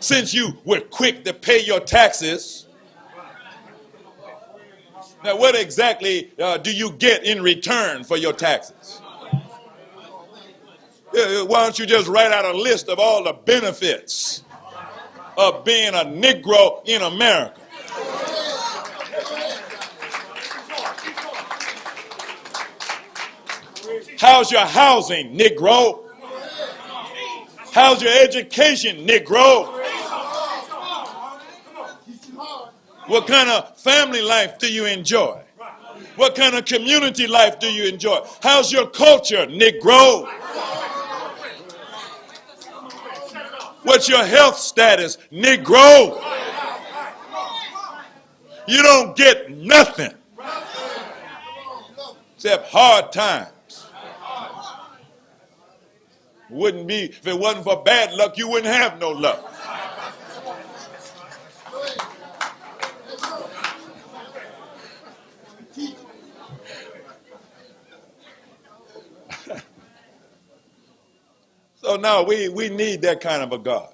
Since you were quick to pay your taxes, now what exactly do you get in return for your taxes? Why don't you just write out a list of all the benefits of being a Negro in America? How's your housing, Negro? How's your education, Negro? What kind of family life do you enjoy? What kind of community life do you enjoy? How's your culture, Negro? What's your health status, Negro? You don't get nothing except hard times. Wouldn't be, if it wasn't for bad luck, you wouldn't have no luck. So now we need that kind of a God.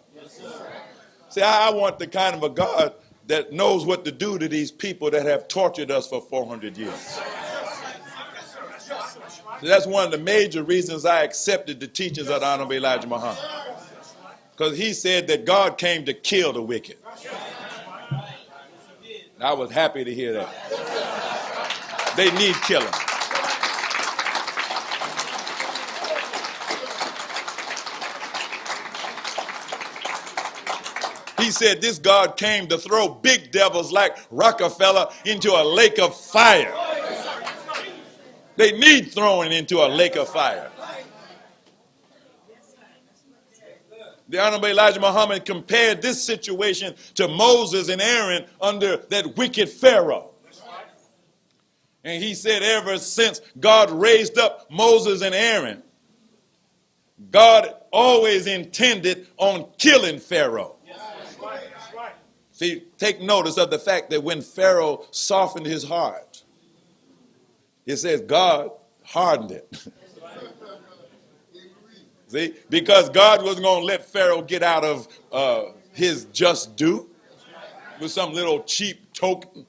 See, I want the kind of a God that knows what to do to these people that have tortured us for 400 years. So that's one of the major reasons I accepted the teachings of the Honorable Elijah Muhammad. Because he said that God came to kill the wicked. I was happy to hear that. They need killing. He said this God came to throw big devils like Rockefeller into a lake of fire. They need throwing into a lake of fire. The Honorable Elijah Muhammad compared this situation to Moses and Aaron under that wicked Pharaoh. And he said ever since God raised up Moses and Aaron, God always intended on killing Pharaoh. See, take notice of the fact that when Pharaoh softened his heart, it says God hardened it. See, because God wasn't going to let Pharaoh get out of his just due with some little cheap token.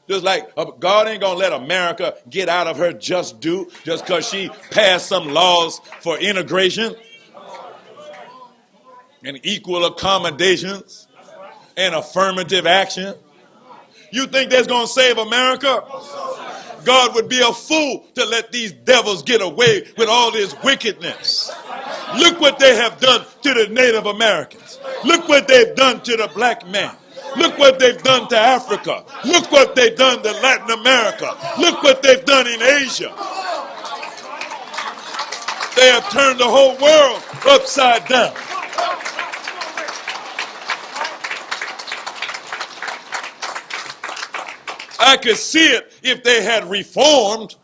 Just like God ain't going to let America get out of her just due just because she passed some laws for integration and equal accommodations and affirmative action. You think that's going to save America? God would be a fool to let these devils get away with all this wickedness. Look what they have done to the Native Americans. Look what they've done to the black man. Look what they've done to Africa. Look what they've done to Latin America. Look what they've done in Asia. They have turned the whole world upside down. I could see it if they had reformed.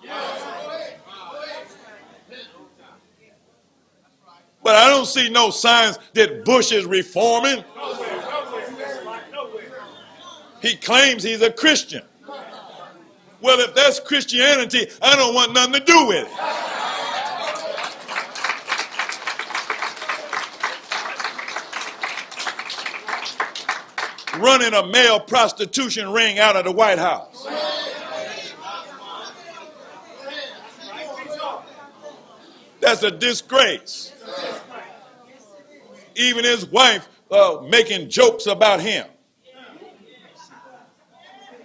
But I don't see no signs that Bush is reforming. He claims he's a Christian. Well, if that's Christianity, I don't want nothing to do with it. Running a male prostitution ring out of the White House. That's a disgrace. Even his wife making jokes about him.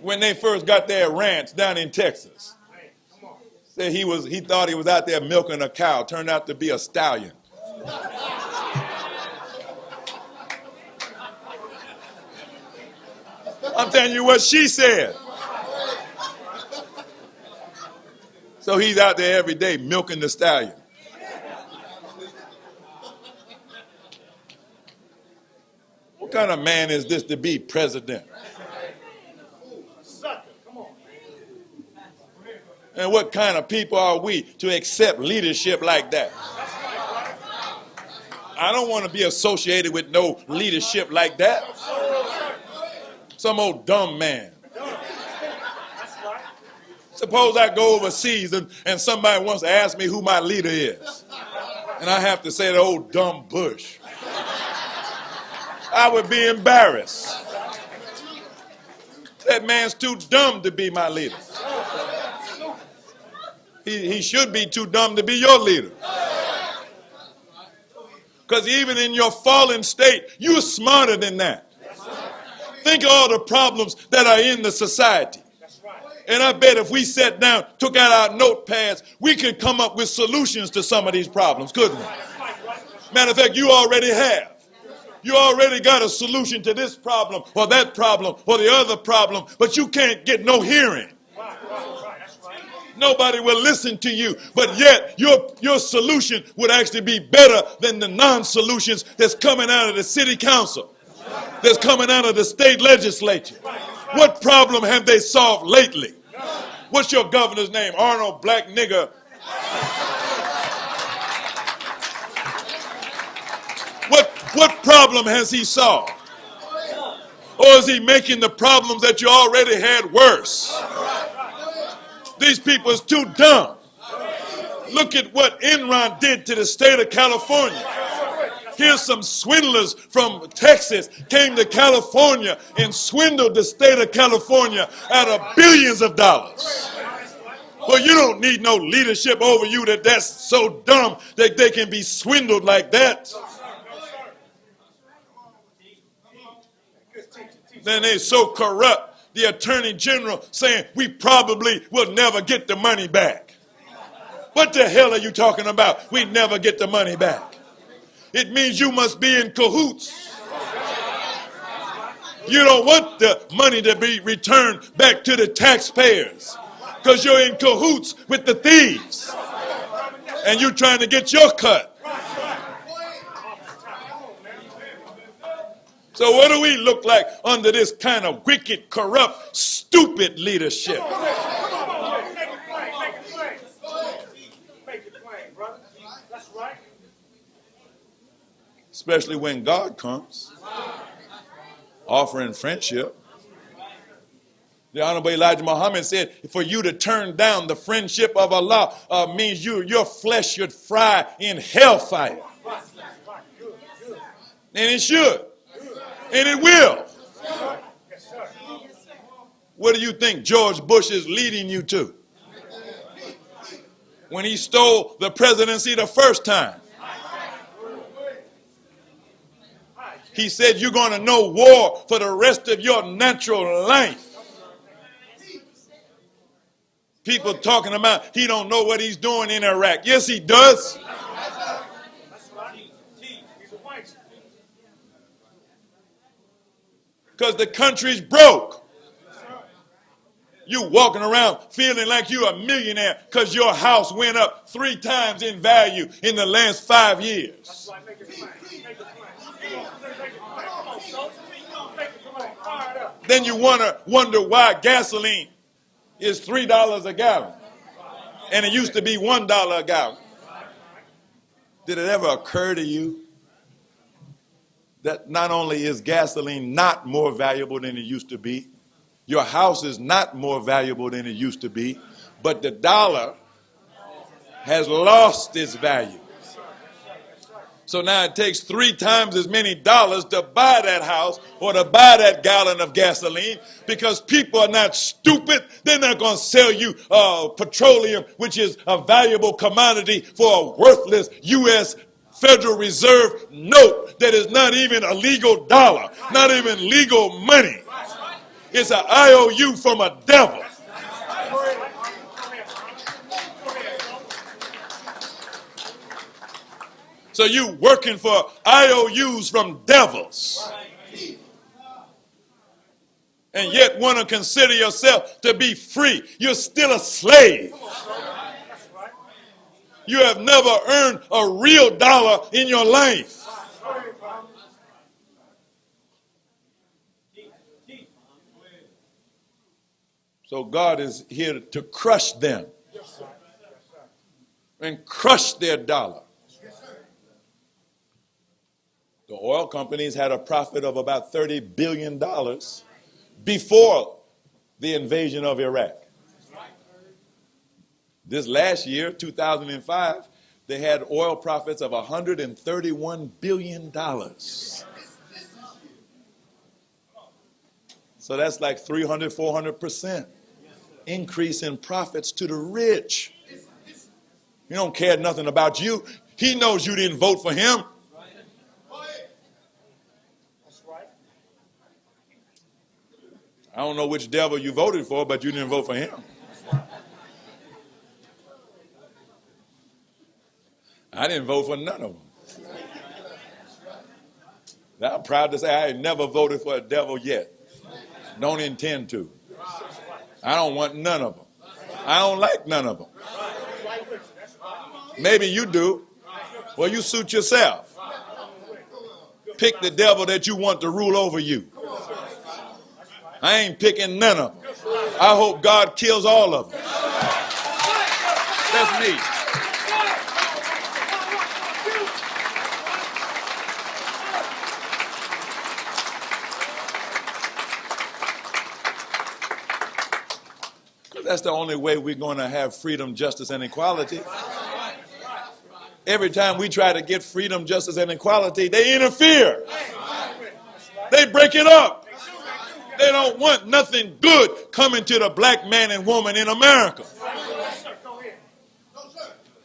When they first got their ranch down in Texas. Said he thought he was out there milking a cow. Turned out to be a stallion. I'm telling you what she said. So he's out there every day milking the stallion. What kind of man is this to be president? And what kind of people are we to accept leadership like that? I don't want to be associated with no leadership like that. Some old dumb man. Suppose I go overseas and somebody wants to ask me who my leader is. And I have to say the old dumb Bush. I would be embarrassed. That man's too dumb to be my leader. He should be too dumb to be your leader. Because even in your fallen state, you're smarter than that. Think of all the problems that are in the society. And I bet if we sat down, took out our notepads, we could come up with solutions to some of these problems, couldn't we? Matter of fact, you already have. You already got a solution to this problem or that problem or the other problem, but you can't get no hearing. Nobody will listen to you, but yet your solution would actually be better than the non-solutions that's coming out of the city council, that's coming out of the state legislature. What problem have they solved lately? What's your governor's name? Arnold Black Nigger. What problem has he solved? Or is he making the problems that you already had worse? These people is too dumb. Look at what Enron did to the state of California. Here's some swindlers from Texas came to California and swindled the state of California out of billions of dollars. Well, you don't need no leadership over you that's so dumb that they can be swindled like that. Then they're so corrupt. The attorney general saying we probably will never get the money back. What the hell are you talking about? We never get the money back. It means you must be in cahoots. You don't want the money to be returned back to the taxpayers because you're in cahoots with the thieves and you're trying to get your cut. So what do we look like under this kind of wicked, corrupt, stupid leadership? especially when God comes, offering friendship. The Honorable Elijah Muhammad said, for you to turn down the friendship of Allah means your flesh should fry in hellfire. And it should. And it will. What do you think George Bush is leading you to? When he stole the presidency the first time, he said you're going to know war for the rest of your natural life. People talking about he don't know what he's doing in Iraq. Yes, he does. Because the country's broke. You walking around feeling like you're a millionaire because your house went up 3 times in value in the last 5 years. Then you wonder why gasoline is $3 a gallon and it used to be $1 a gallon. Did it ever occur to you that not only is gasoline not more valuable than it used to be, your house is not more valuable than it used to be, but the dollar has lost its value. So now it takes 3 times as many dollars to buy that house or to buy that gallon of gasoline, because people are not stupid. They're not going to sell you petroleum, which is a valuable commodity, for a worthless U.S. Federal Reserve note that is not even a legal dollar, not even legal money. It's an IOU from a devil. So you working for IOUs from devils. And yet want to consider yourself to be free. You're still a slave. You have never earned a real dollar in your life. So God is here to crush them and crush their dollar. The oil companies had a profit of about $30 billion before the invasion of Iraq. This last year, 2005, they had oil profits of $131 billion. So that's like 300, 400% increase in profits to the rich. He don't care nothing about you. He knows you didn't vote for him. I don't know which devil you voted for, but you didn't vote for him. I didn't vote for none of them. I'm proud to say I ain't never voted for a devil yet. Don't intend to. I don't want none of them. I don't like none of them. Maybe you do. Well, you suit yourself. Pick the devil that you want to rule over you. I ain't picking none of them. I hope God kills all of them. That's me. That's the only way we're going to have freedom, justice, and equality. Every time we try to get freedom, justice, and equality, they interfere. They break it up. They don't want nothing good coming to the black man and woman in America.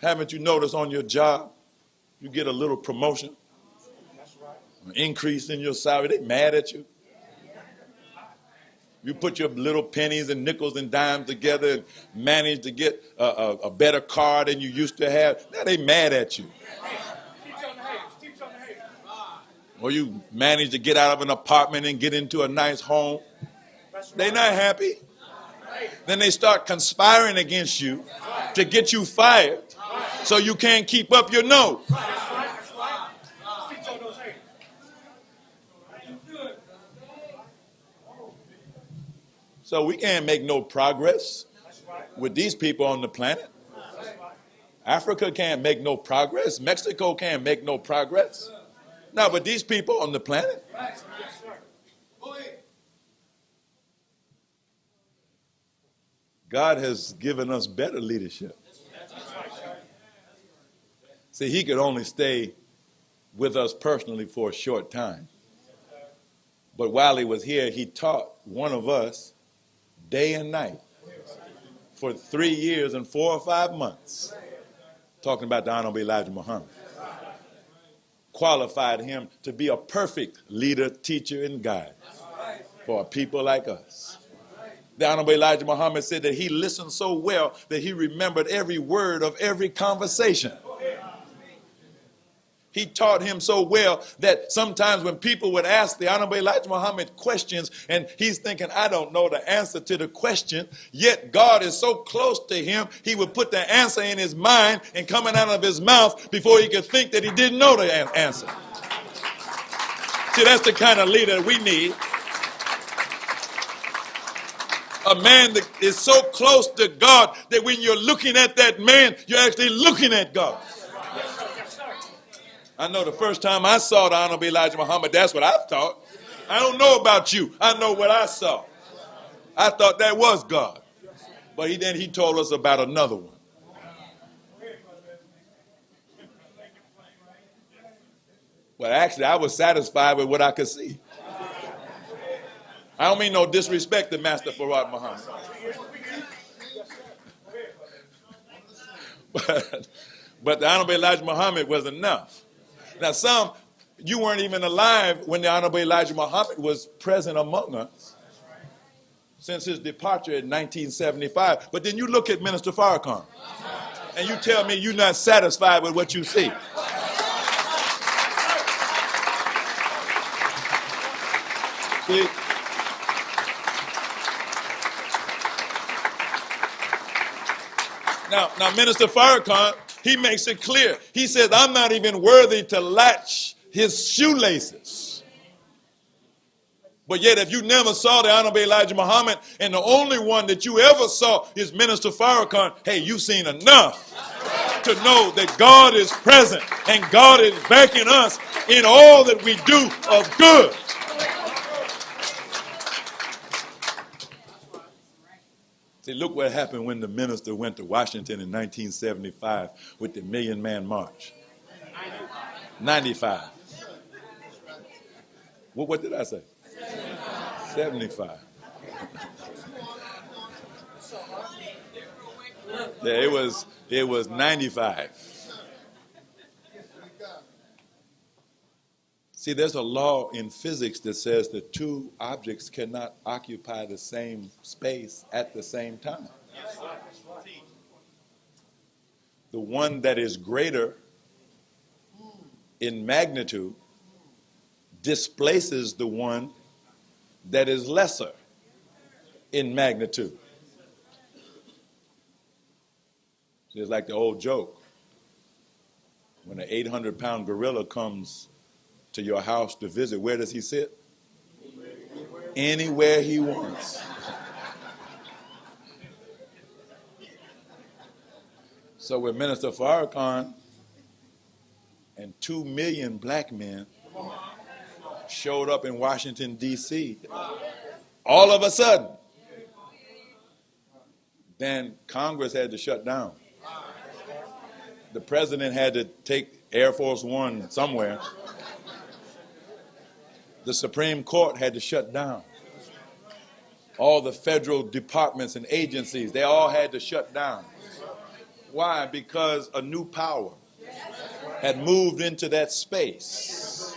Haven't you noticed on your job, you get a little promotion, an increase in your salary, they mad at you. You put your little pennies and nickels and dimes together and manage to get a better car than you used to have. Now they mad at you. Or you manage to get out of an apartment and get into a nice home. They're not happy. Then they start conspiring against you to get you fired so you can't keep up your nose. So we can't make no progress with these people on the planet. Africa can't make no progress. Mexico can't make no progress. No, but these people on the planet, God has given us better leadership. See, he could only stay with us personally for a short time. But while he was here, he taught one of us day and night for 3 years and 4 or 5 months, talking about the Honorable Elijah Muhammad. Qualified him to be a perfect leader, teacher, and guide for a people like us. The Honorable Elijah Muhammad said that he listened so well that he remembered every word of every conversation. He taught him so well that sometimes when people would ask the Honorable Elijah Muhammad questions and he's thinking, I don't know the answer to the question, yet God is so close to him, he would put the answer in his mind and coming out of his mouth before he could think that he didn't know the answer. See, that's the kind of leader we need. A man that is so close to God that when you're looking at that man, you're actually looking at God. I know the first time I saw the Honorable Elijah Muhammad, that's what I thought. I don't know about you. I know what I saw. I thought that was God. But then he told us about another one. Well, actually, I was satisfied with what I could see. I don't mean no disrespect to Master Farad Muhammad. But the Honorable Elijah Muhammad was enough. Now, you weren't even alive when the Honorable Elijah Muhammad was present among us since his departure in 1975. But then you look at Minister Farrakhan, and you tell me you're not satisfied with what you see. See? Now, Minister Farrakhan, he makes it clear. He says, I'm not even worthy to latch his shoelaces. But yet, if you never saw the Honorable Elijah Muhammad, and the only one that you ever saw is Minister Farrakhan, hey, you've seen enough to know that God is present and God is backing us in all that we do of good. See, look what happened when the minister went to Washington in 1975 with the Million Man March. 95. What did I say? 75. Yeah, it was 95. See, there's a law in physics that says that two objects cannot occupy the same space at the same time. The one that is greater in magnitude displaces the one that is lesser in magnitude. It's like the old joke. When an 800-pound gorilla comes to your house to visit, where does he sit? Anywhere he wants. So when Minister Farrakhan and 2 million black men showed up in Washington, D.C., all of a sudden, then Congress had to shut down. The president had to take Air Force One somewhere. The Supreme Court had to shut down. All the federal departments and agencies, they all had to shut down. Why? Because a new power had moved into that space,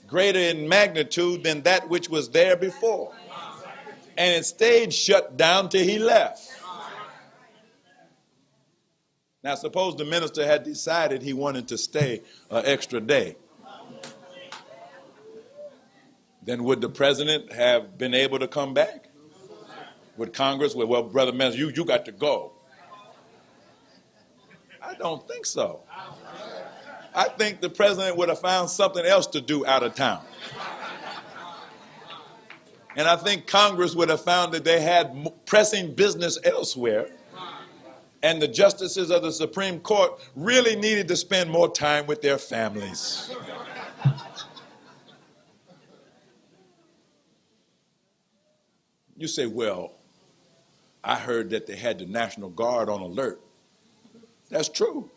greater in magnitude than that which was there before. And it stayed shut down till he left. Now, suppose the minister had decided he wanted to stay an extra day. Then would the president have been able to come back? Would Congress, well, Brother Minister, you got to go. I don't think so. I think the president would have found something else to do out of town. And I think Congress would have found that they had pressing business elsewhere. And the justices of the Supreme Court really needed to spend more time with their families. You say, well, I heard that they had the National Guard on alert. That's true.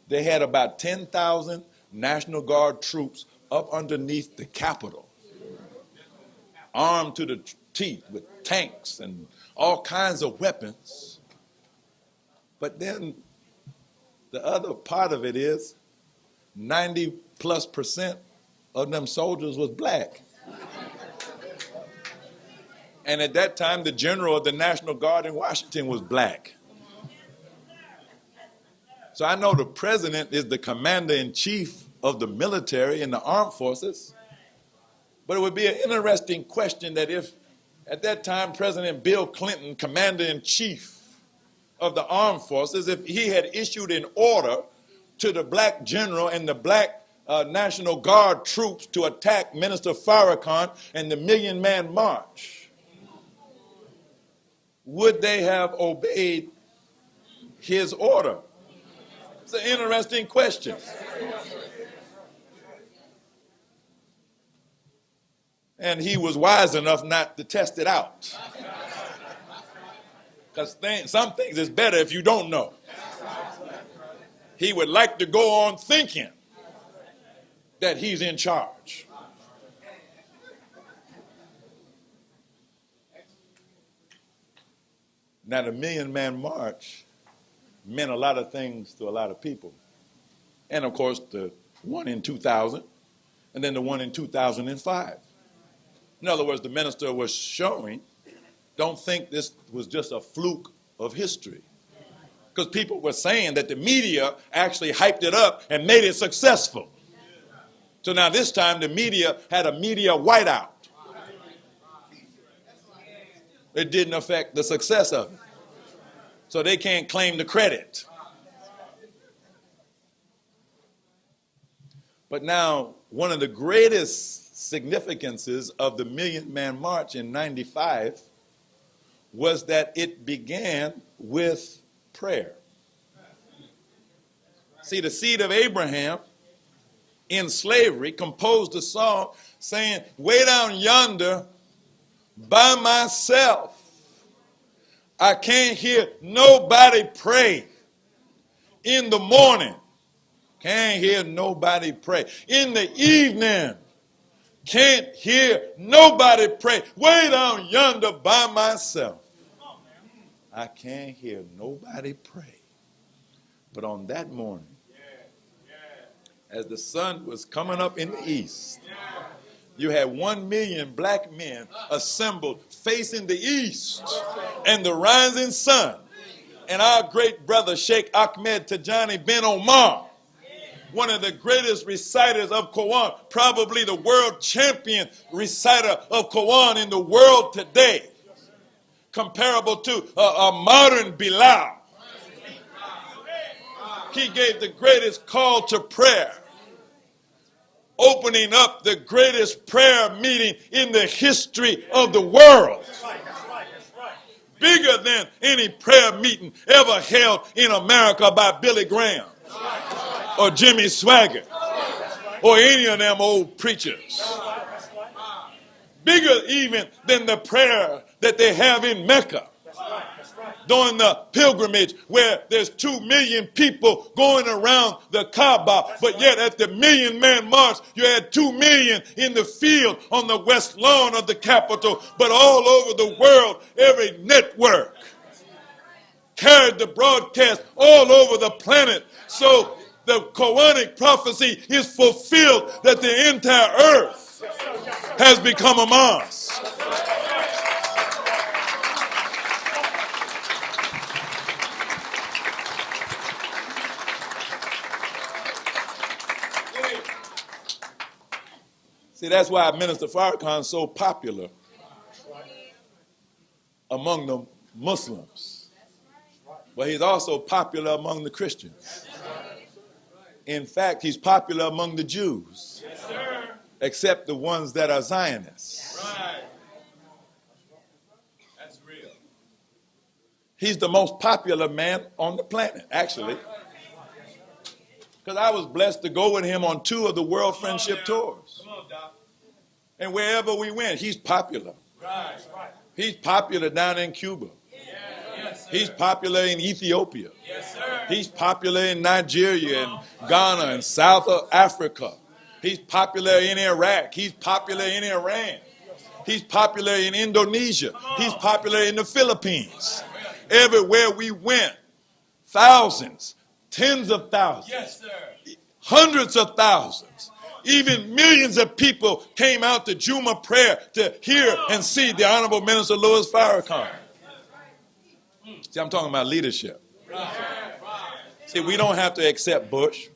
They had about 10,000 National Guard troops up underneath the Capitol, armed to the teeth with tanks and all kinds of weapons. But then the other part of it is 90+% of them soldiers was black. And at that time, the general of the National Guard in Washington was black. So I know the president is the commander-in-chief of the military and the armed forces. But it would be an interesting question that if, at that time, President Bill Clinton, commander-in-chief of the armed forces, if he had issued an order to the black general and the black National Guard troops to attack Minister Farrakhan and the Million Man March, would they have obeyed his order? It's an interesting question. And he was wise enough not to test it out. Because some things is better if you don't know. He would like to go on thinking that he's in charge. Now, the Million Man March meant a lot of things to a lot of people. And, of course, the one in 2000, and then the one in 2005. In other words, the minister was showing, don't think this was just a fluke of history. Because people were saying that the media actually hyped it up and made it successful. So now this time the media had a media whiteout. It didn't affect the success of it. So they can't claim the credit. But now, one of the greatest significances of the Million Man March in 95 was that it began with prayer. See, the seed of Abraham in slavery composed a song saying, way down yonder by myself, I can't hear nobody pray. In the morning, can't hear nobody pray. In the evening, can't hear nobody pray. Way down yonder by myself, I can't hear nobody pray. But on that morning, as the sun was coming up in the east, you had 1 million black men assembled facing the east and the rising sun. And our great brother Sheikh Ahmed Tijani bin Omar, one of the greatest reciters of Quran, probably the world champion reciter of Quran in the world today, comparable to a modern Bilal. He gave the greatest call to prayer, opening up the greatest prayer meeting in the history of the world. Bigger than any prayer meeting ever held in America by Billy Graham or Jimmy Swaggart or any of them old preachers. Bigger even than the prayer that they have in Mecca during the pilgrimage, where there's 2 million people going around the Kaaba, but yet at the Million Man March, you had 2 million in the field on the west lawn of the Capitol. But all over the world, every network carried the broadcast all over the planet. So the Quranic prophecy is fulfilled that the entire earth has become a mosque. See, that's why Minister Farrakhan is so popular among the Muslims. But he's also popular among the Christians. In fact, he's popular among the Jews, except the ones that are Zionists. That's real. He's the most popular man on the planet, actually. Because I was blessed to go with him on 2 of the World Friendship Tours. And wherever we went, he's popular. He's popular down in Cuba. He's popular in Ethiopia. He's popular in Nigeria and Ghana and South Africa. He's popular in Iraq. He's popular in Iran. He's popular in Indonesia. He's popular in the Philippines. Everywhere we went, thousands, tens of thousands, hundreds of thousands, even millions of people came out to Juma prayer to hear and see the Honorable Minister Louis Farrakhan. See, I'm talking about leadership. See, we don't have to accept Bush.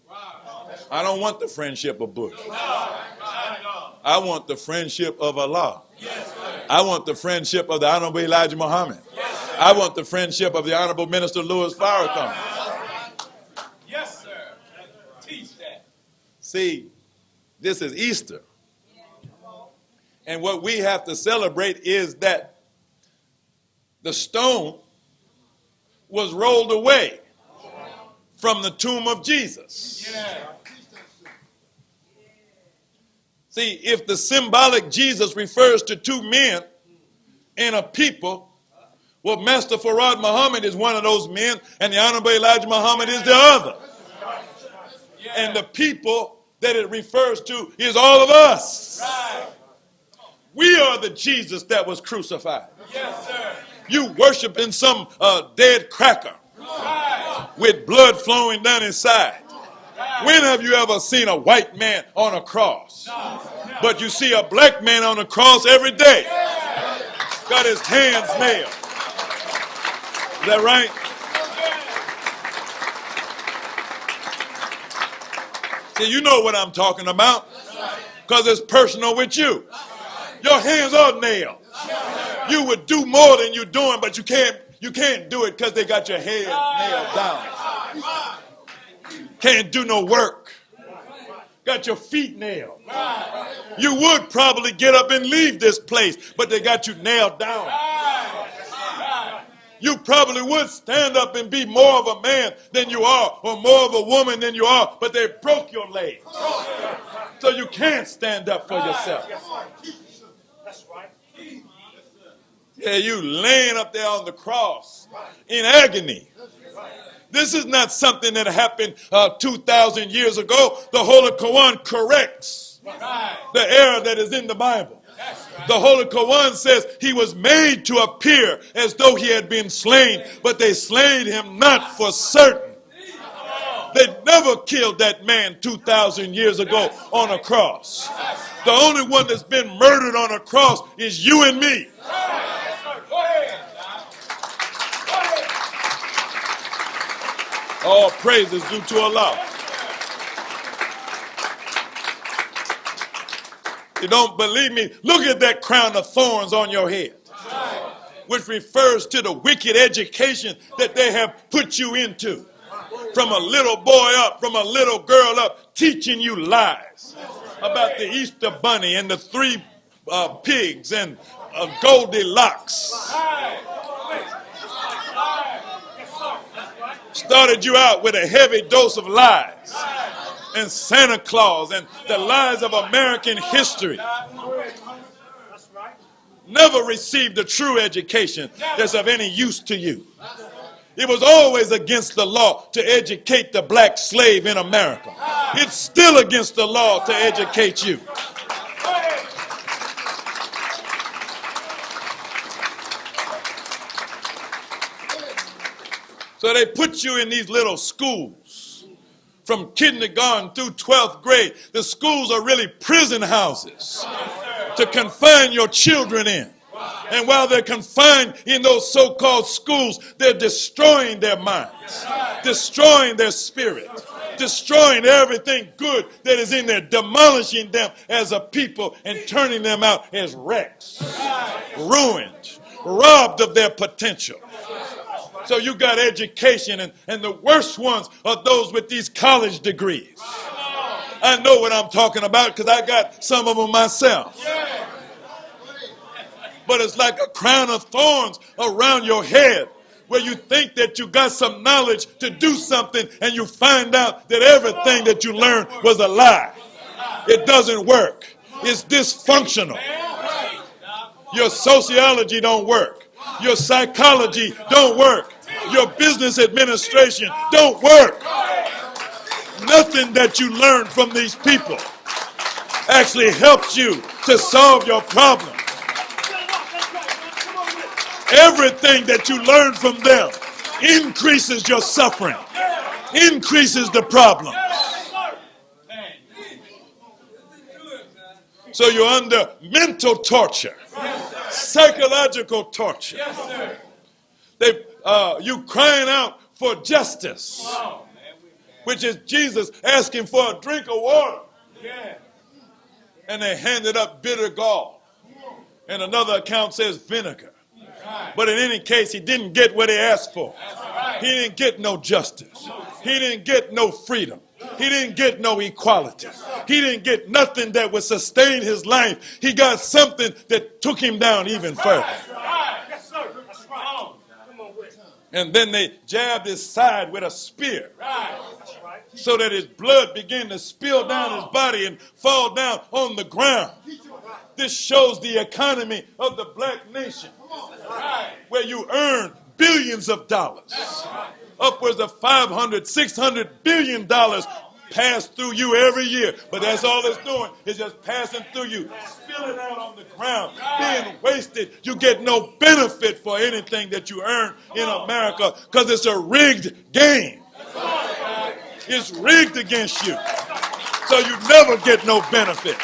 I don't want the friendship of Bush. I want the friendship of Allah. I want the friendship of the Honorable Elijah Muhammad. I want the friendship of the Honorable Minister Louis Farrakhan. Yes, sir. Teach that. See, this is Easter. And what we have to celebrate is that the stone was rolled away from the tomb of Jesus. See, if the symbolic Jesus refers to two men and a people, well, Master Farad Muhammad is one of those men, and the Honorable Elijah Muhammad is the other. And the people that it refers to is all of us. We are the Jesus that was crucified. You worshiping some dead cracker with blood flowing down inside. When have you ever seen a white man on a cross? But you see a black man on a cross every day. Got his hands nailed. Is that right? See, you know what I'm talking about, because it's personal with you. Your hands are nailed. You would do more than you're doing, but you can't do it because they got your head nailed down. Can't do no work. Got your feet nailed. You would probably get up and leave this place, but they got you nailed down. You probably would stand up and be more of a man than you are, or more of a woman than you are, but they broke your legs. So you can't stand up for yourself. Yeah, you laying up there on the cross in agony. This is not something that happened 2,000 years ago. The Holy Quran corrects the error that is in the Bible. The Holy Quran says he was made to appear as though he had been slain, but they slayed him not for certain. They never killed that man 2,000 years ago on a cross. The only one that's been murdered on a cross is you and me. All praise is due to Allah. You don't believe me? Look at that crown of thorns on your head, which refers to the wicked education that they have put you into. From a little boy up, from a little girl up, teaching you lies about the Easter bunny and the three pigs and Goldilocks. Started you out with a heavy dose of lies and Santa Claus and the lies of American history. Never received a true education that's of any use to you. It was always against the law to educate the black slave in America. It's still against the law to educate you. So they put you in these little schools from kindergarten through 12th grade. The schools are really prison houses to confine your children in. And while they're confined in those so-called schools, they're destroying their minds, destroying their spirit, destroying everything good that is in there, demolishing them as a people and turning them out as wrecks, ruined, robbed of their potential. So you got education, and the worst ones are those with these college degrees. I know what I'm talking about because I got some of them myself. But it's like a crown of thorns around your head where you think that you got some knowledge to do something and you find out that everything that you learned was a lie. It doesn't work. It's dysfunctional. Your sociology don't work. Your psychology don't work. Your business administration don't work. Nothing that you learn from these people actually helps you to solve your problem. Everything that you learn from them increases your suffering, increases the problem. So you're under mental torture, psychological torture. You crying out for justice, which is Jesus asking for a drink of water. And they handed up bitter gall. And another account says vinegar. But in any case, he didn't get what he asked for. He didn't get no justice. He didn't get no freedom. He didn't get no equality. He didn't get nothing that would sustain his life. He got something that took him down even further. And then they jabbed his side with a spear so that his blood began to spill down his body and fall down on the ground. This shows the economy of the black nation, where you earn billions of dollars, upwards of $500, $600 billion pass through you every year. But that's all it's doing, is just passing through you, spilling out on the ground, being wasted. You get no benefit for anything that you earn in America because it's a rigged game. It's rigged against you. So you never get no benefit.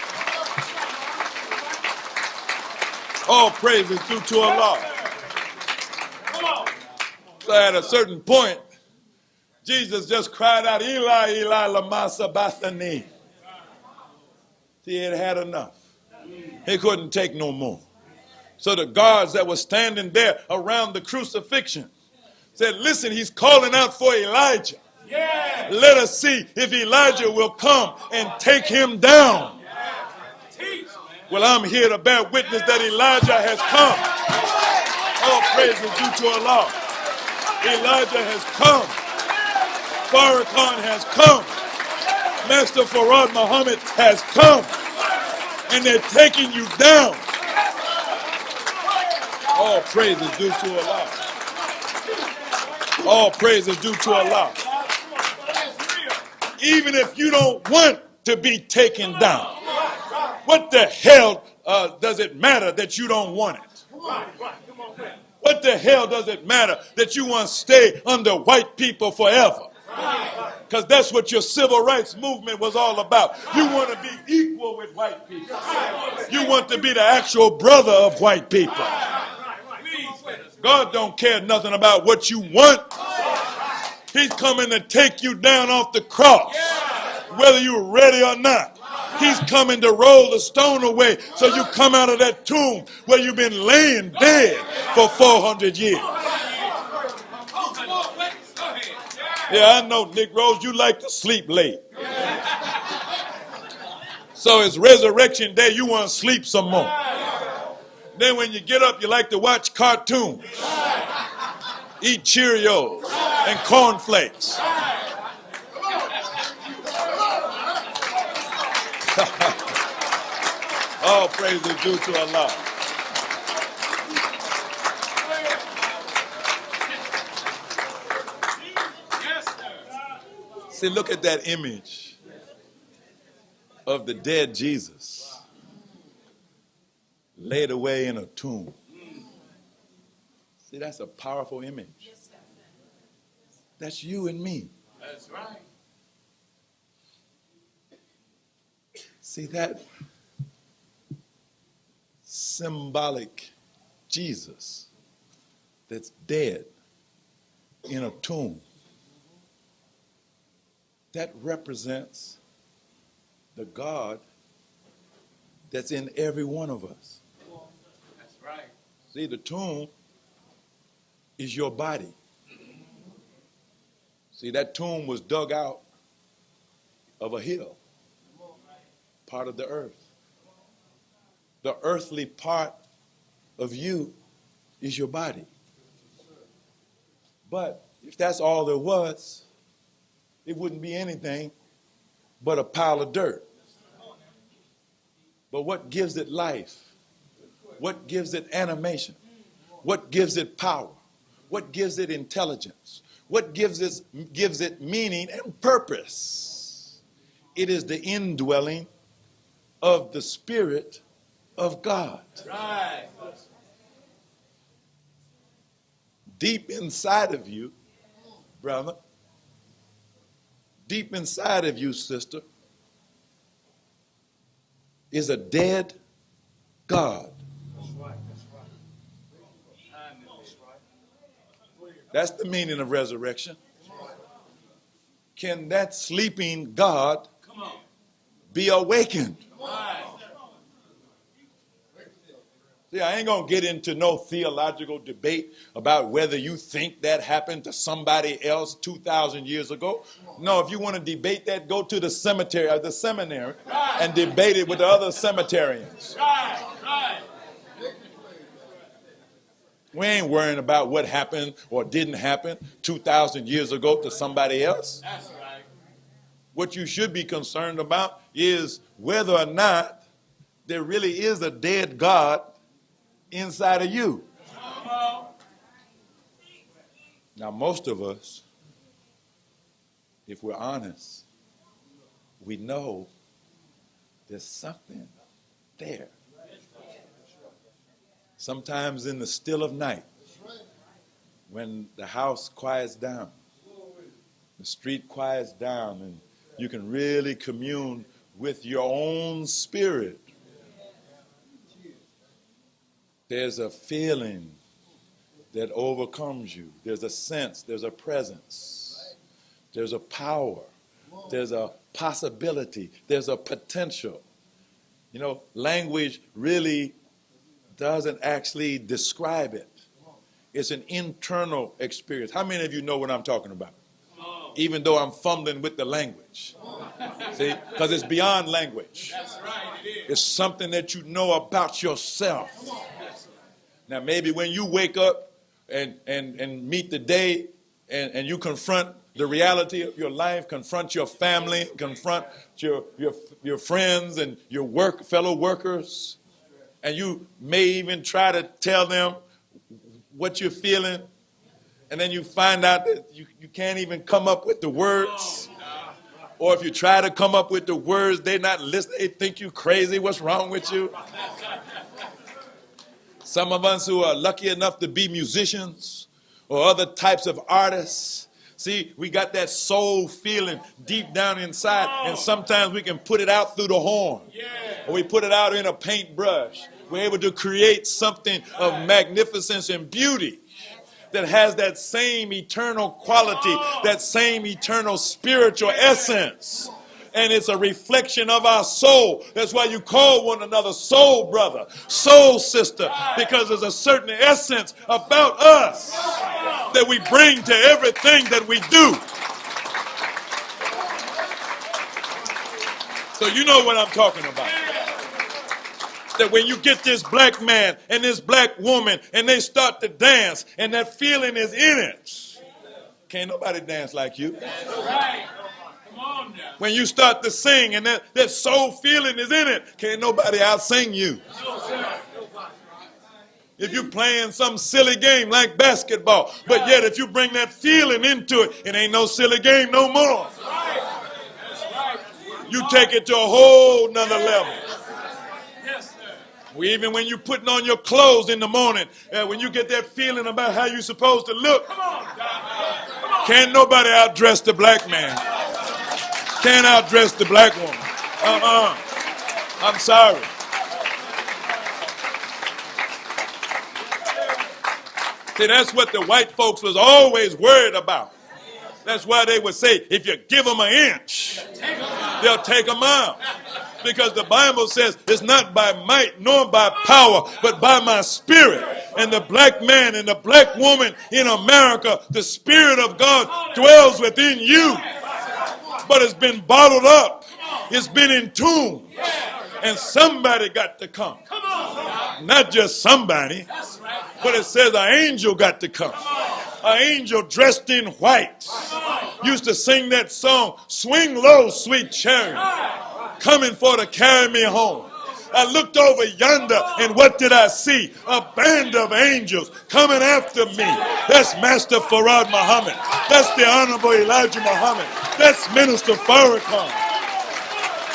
All praise is due to Allah. So at a certain point, Jesus just cried out, Eli, Eli, lama sabachthani. He had had enough. He couldn't take no more. So the guards that were standing there around the crucifixion said, listen, he's calling out for Elijah. Let us see if Elijah will come and take him down. Well, I'm here to bear witness that Elijah has come. All praise is due to Allah. Elijah has come. Farrakhan has come. Master Farad Muhammad has come. And they're taking you down. All praise is due to Allah. All praise is due to Allah. Even if you don't want to be taken down, what the hell does it matter that you don't want it? What the hell does it matter that you want to stay under white people forever? Because that's what your civil rights movement was all about. You want to be equal with white people. You want to be the actual brother of white people. God don't care nothing about what you want. He's coming to take you down off the cross, whether you're ready or not. He's coming to roll the stone away so you come out of that tomb where you've been laying dead for 400 years. Yeah, I know, Nick Rose, you like to sleep late. So it's resurrection day, you want to sleep some more. Then when you get up, you like to watch cartoons, eat Cheerios and cornflakes. All praise is due to Allah. See, look at that image of the dead Jesus laid away in a tomb. See, that's a powerful image. That's you and me. That's right. See, that symbolic Jesus that's dead in a tomb, that represents the God that's in every one of us. That's right. See, the tomb is your body. See, that tomb was dug out of a hill, part of the earth. The earthly part of you is your body. But if that's all there was, it wouldn't be anything but a pile of dirt. But what gives it life? What gives it animation? What gives it power? What gives it intelligence? What gives it meaning and purpose? It is the indwelling of the Spirit of God. Right. Deep inside of you, brother, deep inside of you, sister, is a dead God. That's the meaning of resurrection. Can that sleeping God be awakened? See, I ain't going to get into no theological debate about whether you think that happened to somebody else 2,000 years ago. No, if you want to debate that, go to the cemetery or the seminary and debate it with the other cemeterians. We ain't worrying about what happened or didn't happen 2,000 years ago to somebody else. That's right. What you should be concerned about is whether or not there really is a dead God inside of you. Now, most of us, if we're honest, we know there's something there. Sometimes in the still of night, when the house quiets down, the street quiets down, and you can really commune with your own spirit, there's a feeling that overcomes you. There's a sense, there's a presence, there's a power, there's a possibility, there's a potential. You know, language really doesn't actually describe it. It's an internal experience. How many of you know what I'm talking about? Even though I'm fumbling with the language. See, because it's beyond language. That's right, it is. It's something that you know about yourself. Now, maybe when you wake up and meet the day and you confront the reality of your life, confront your family, confront your friends and your fellow workers, and you may even try to tell them what you're feeling, and then you find out that you can't even come up with the words. Or if you try to come up with the words, they're not listening. They think you crazy. What's wrong with you? Some of us who are lucky enough to be musicians or other types of artists, see, we got that soul feeling deep down inside, and sometimes we can put it out through the horn, or we put it out in a paintbrush. We're able to create something of magnificence and beauty that has that same eternal quality, that same eternal spiritual essence. And it's a reflection of our soul. That's why you call one another soul brother, soul sister, because there's a certain essence about us that we bring to everything that we do. So you know what I'm talking about. That when you get this black man and this black woman and they start to dance and that feeling is in it, can't nobody dance like you. That's right. Come on now. When you start to sing and that soul feeling is in it, can't nobody out-sing you. No, sir. If you're playing some silly game like basketball, but yet if you bring that feeling into it, it ain't no silly game no more. That's right. That's right. You take it to a whole nother level. Even when you're putting on your clothes in the morning, when you get that feeling about how you're supposed to look, can't nobody outdress the black man. Can't outdress the black woman. I'm sorry. See, that's what the white folks was always worried about. That's why they would say, if you give them an inch, they'll take a mile. Because the Bible says it's not by might nor by power, but by my spirit. And the black man and the black woman in America, the Spirit of God dwells within you. But it's been bottled up. It's been entombed. And somebody got to come. Not just somebody, but it says an angel got to come. An angel dressed in white used to sing that song, "Swing low, sweet chariot, coming for to carry me home." I looked over yonder, and what did I see? A band of angels coming after me. That's Master Farad Muhammad. That's the Honorable Elijah Muhammad. That's Minister Farrakhan.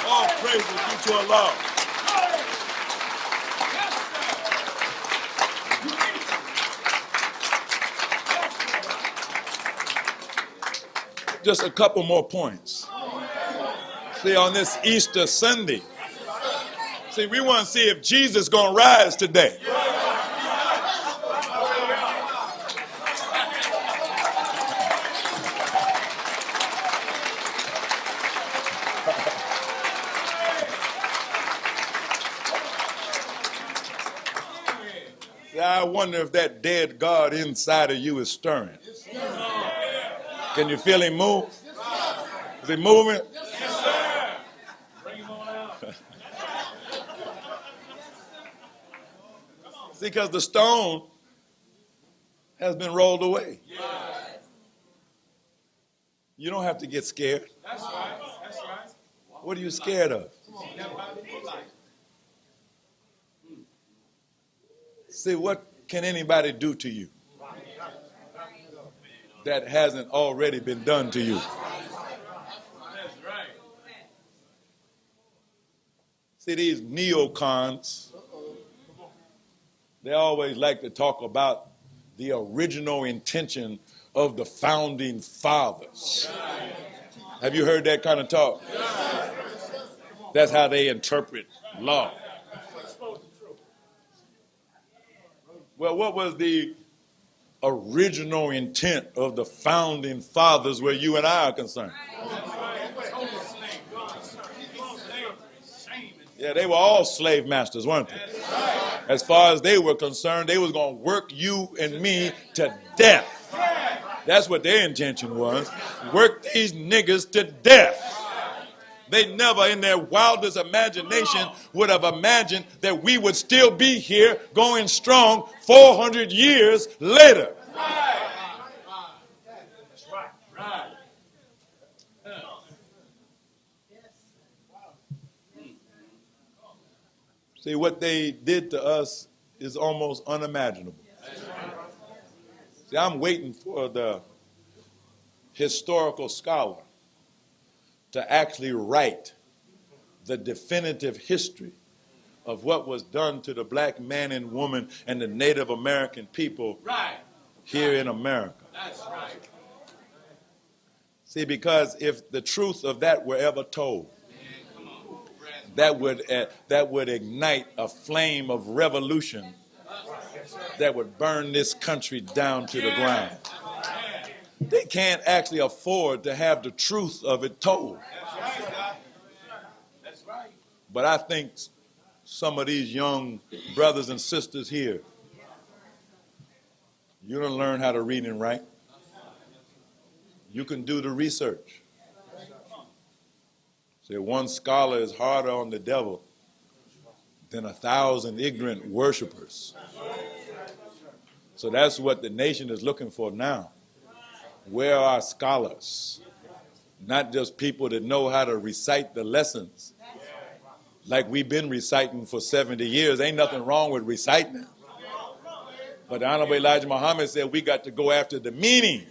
All praise be to Allah. Just a couple more points. See, on this Easter Sunday, see, we want to see if Jesus is going to rise today. See, I wonder if that dead God inside of you is stirring. Can you feel him move? Is he moving? See, because the stone has been rolled away. You don't have to get scared. That's right. That's right. What are you scared of? See, what can anybody do to you that hasn't already been done to you? See, these neocons, they always like to talk about the original intention of the founding fathers. Have you heard that kind of talk? That's how they interpret law. Well, what was the original intent of the founding fathers where you and I are concerned? Yeah, they were all slave masters, weren't they? As far as they were concerned, they was going to work you and me to death. That's what their intention was. Work these niggas to death. They never in their wildest imagination would have imagined that we would still be here going strong 400 years later. See, what they did to us is almost unimaginable. See, I'm waiting for the historical scholar to actually write the definitive history of what was done to the black man and woman and the Native American people here in America. That's right. See, because if the truth of that were ever told, that would ignite a flame of revolution that would burn this country down to the ground. They can't actually afford to have the truth of it told. But I think some of these young brothers and sisters here, you don't learn how to read and write. You can do the research. Say one scholar is harder on the devil than 1,000 ignorant worshipers. So that's what the nation is looking for now. Where are scholars? Not just people that know how to recite the lessons like we've been reciting for 70 years. Ain't nothing wrong with reciting it. But the Honorable Elijah Muhammad said we got to go after the meaning.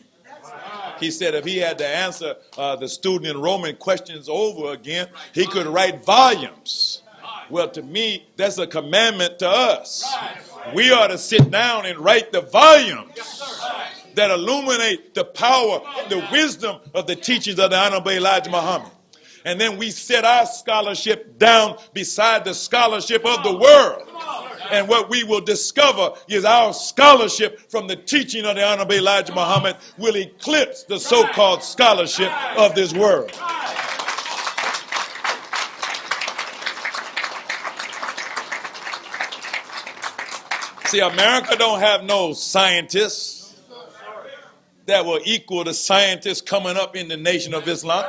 He said if he had to answer the student enrollment questions over again, he could write volumes. Well, to me, that's a commandment to us. We ought to sit down and write the volumes that illuminate the power and the wisdom of the teachings of the Honorable Elijah Muhammad. And then we set our scholarship down beside the scholarship of the world. And what we will discover is our scholarship from the teaching of the Honorable Elijah Muhammad will eclipse the so-called scholarship of this world. See, America don't have no scientists that will equal the scientists coming up in the Nation of Islam.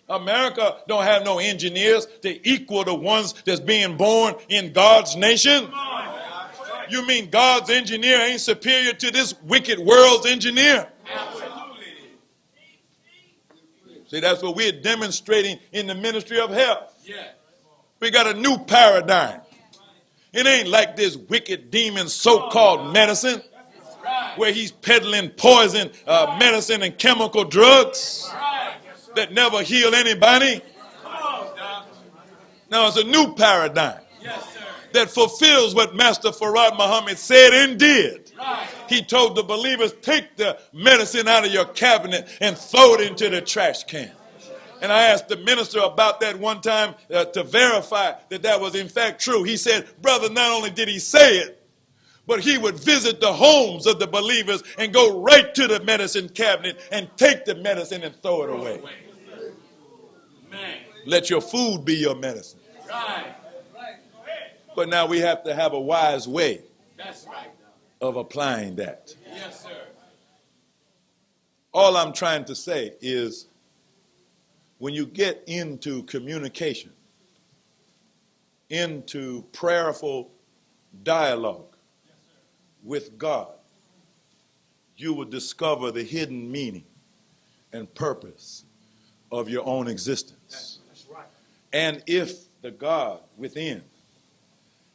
America don't have no engineers to equal the ones that's being born in God's nation. You mean God's engineer ain't superior to this wicked world's engineer? See, that's what we're demonstrating in the ministry of health. We got a new paradigm. It ain't like this wicked demon so-called medicine where he's peddling poison medicine and chemical drugs that never heal anybody. Now it's a new paradigm that fulfills what Master Farad Muhammad said and did. He told the believers, take the medicine out of your cabinet and throw it into the trash can. And I asked the minister about that one time to verify that that was in fact true. He said, brother, not only did he say it, but he would visit the homes of the believers and go right to the medicine cabinet and take the medicine and throw it away. Let your food be your medicine. But now we have to have a wise way of applying that. All I'm trying to say is when you get into communication, into prayerful dialogue with God, you will discover the hidden meaning and purpose of your own existence. And if the God within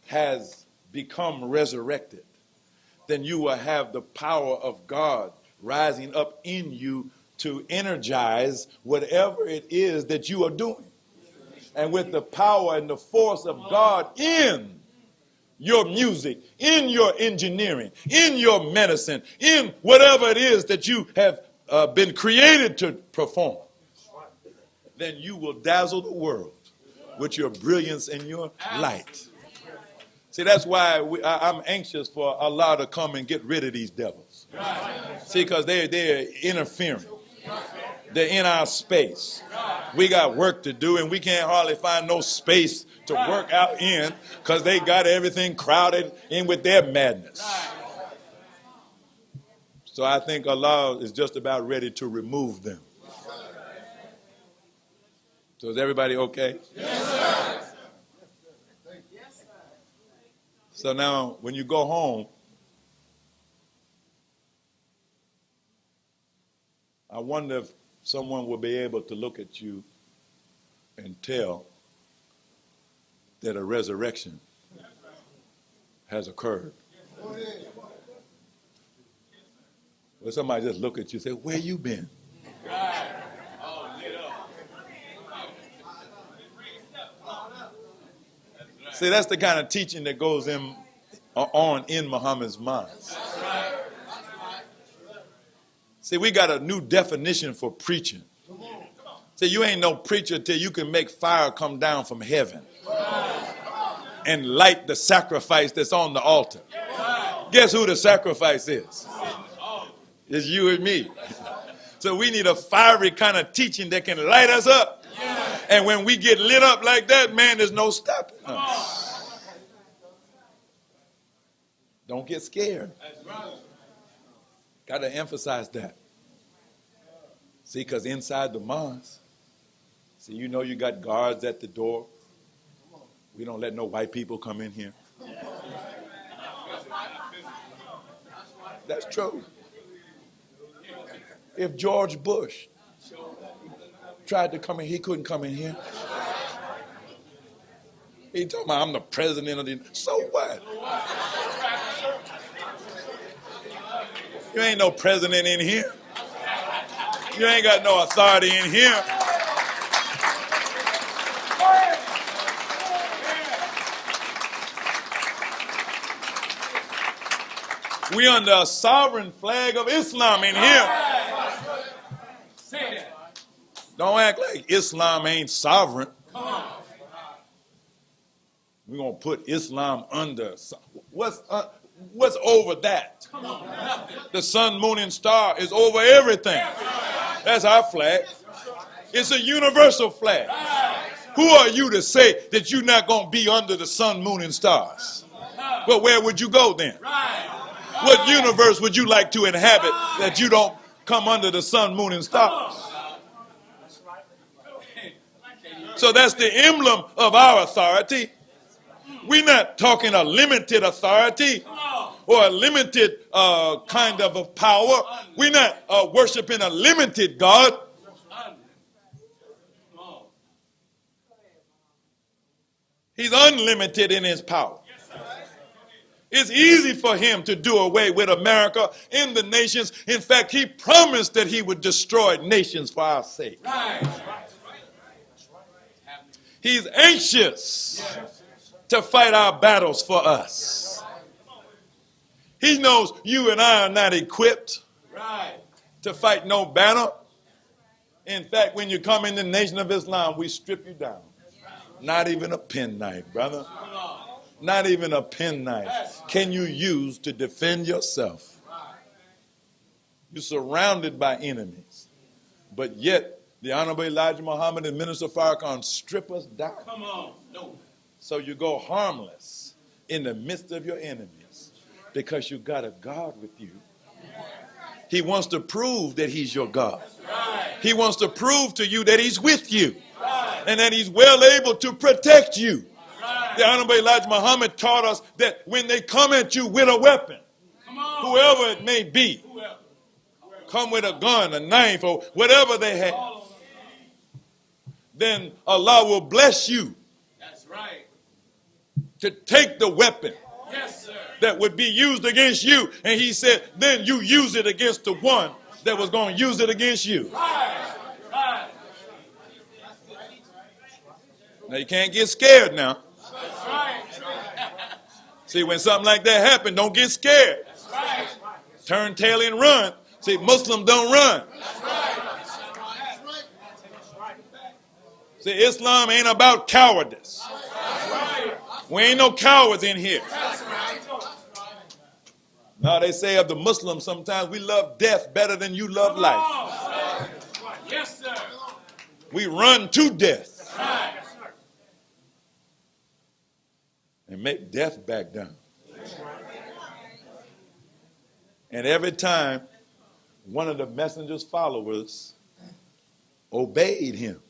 has become resurrected, then you will have the power of God rising up in you to energize whatever it is that you are doing. And with the power and the force of God in your music, in your engineering, in your medicine, in whatever it is that you have been created to perform, then you will dazzle the world with your brilliance and your light. See, that's why I'm anxious for Allah to come and get rid of these devils. See, because they're interfering. They're in our space. We got work to do, and we can't hardly find no space to work out in because they got everything crowded in with their madness. So I think Allah is just about ready to remove them. So is everybody okay? Yes, sir. So now when you go home, I wonder if someone will be able to look at you and tell that a resurrection has occurred. Well, somebody just look at you and say, where you been? See, that's the kind of teaching that goes on in Muhammad's mind. See, we got a new definition for preaching. See, you ain't no preacher till you can make fire come down from heaven and light the sacrifice that's on the altar. Guess who the sacrifice is? It's you and me. So we need a fiery kind of teaching that can light us up. And when we get lit up like that, man, there's no stopping us. Don't get scared. Got to emphasize that. See, because inside the mosque, see, you know you got guards at the door. We don't let no white people come in here. That's true. If George Bush tried to come in, he couldn't come in here. He told me I'm the president of the... So what? You ain't no president in here. You ain't got no authority in here. We under a sovereign flag of Islam in here. Don't act like Islam ain't sovereign. We're going to put Islam under. What's over that? The sun, moon, and star is over everything. That's our flag. It's a universal flag. Who are you to say that you're not going to be under the sun, moon, and stars? Well, where would you go then? What universe would you like to inhabit that you don't come under the sun, moon, and stars? So that's the emblem of our authority. We're not talking a limited authority or a limited kind of a power. We're not worshiping a limited God. He's unlimited in his power. It's easy for him to do away with America in the nations. In fact, he promised that he would destroy nations for our sake. He's anxious to fight our battles for us. He knows you and I are not equipped to fight no battle. In fact, when you come in the Nation of Islam, we strip you down. Not even a penknife, brother. Not even a penknife can you use to defend yourself. You're surrounded by enemies. But yet, the Honorable Elijah Muhammad and Minister Farrakhan strip us down. Come on. No. So you go harmless in the midst of your enemies because you got a God with you. He wants to prove that he's your God. He wants to prove to you that he's with you and that he's well able to protect you. The Honorable Elijah Muhammad taught us that when they come at you with a weapon, whoever it may be, come with a gun, a knife, or whatever they have, then Allah will bless you. That's right. To take the weapon that would be used against you. And he said, then you use it against the one that was going to use it against you. Now you can't get scared now. See, when something like that happens, don't get scared. Turn tail and run. See, Muslims don't run. See, Islam ain't about cowardice. We ain't no cowards in here. Now they say of the Muslims sometimes we love death better than you love life. Yes, sir. We run to death and make death back down. And every time one of the messenger's followers obeyed him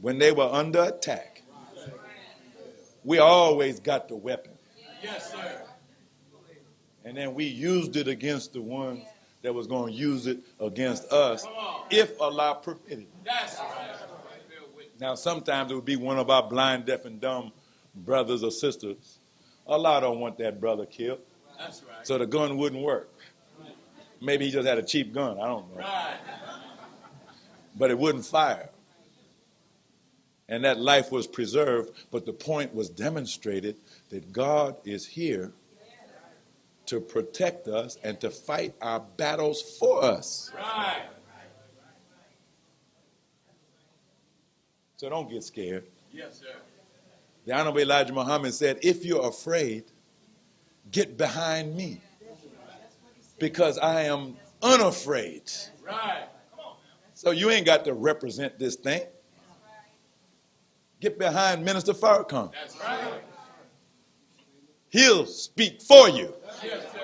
when they were under attack, we always got the weapon. Yes, sir. And then we used it against the ones that was going to use it against us if Allah permitted it. That's right. Now, sometimes it would be one of our blind, deaf, and dumb brothers or sisters. Allah don't want that brother killed. That's right. So the gun wouldn't work. Maybe he just had a cheap gun. I don't know. Right. But it wouldn't fire. And that life was preserved. But the point was demonstrated that God is here to protect us and to fight our battles for us. Right. So don't get scared. Yes, sir. The Honorable Elijah Muhammad said, if you're afraid, get behind me, because I am unafraid. Right. So you ain't got to represent this thing. Get behind Minister Farrakhan. That's right. He'll speak for you. Yes, sir.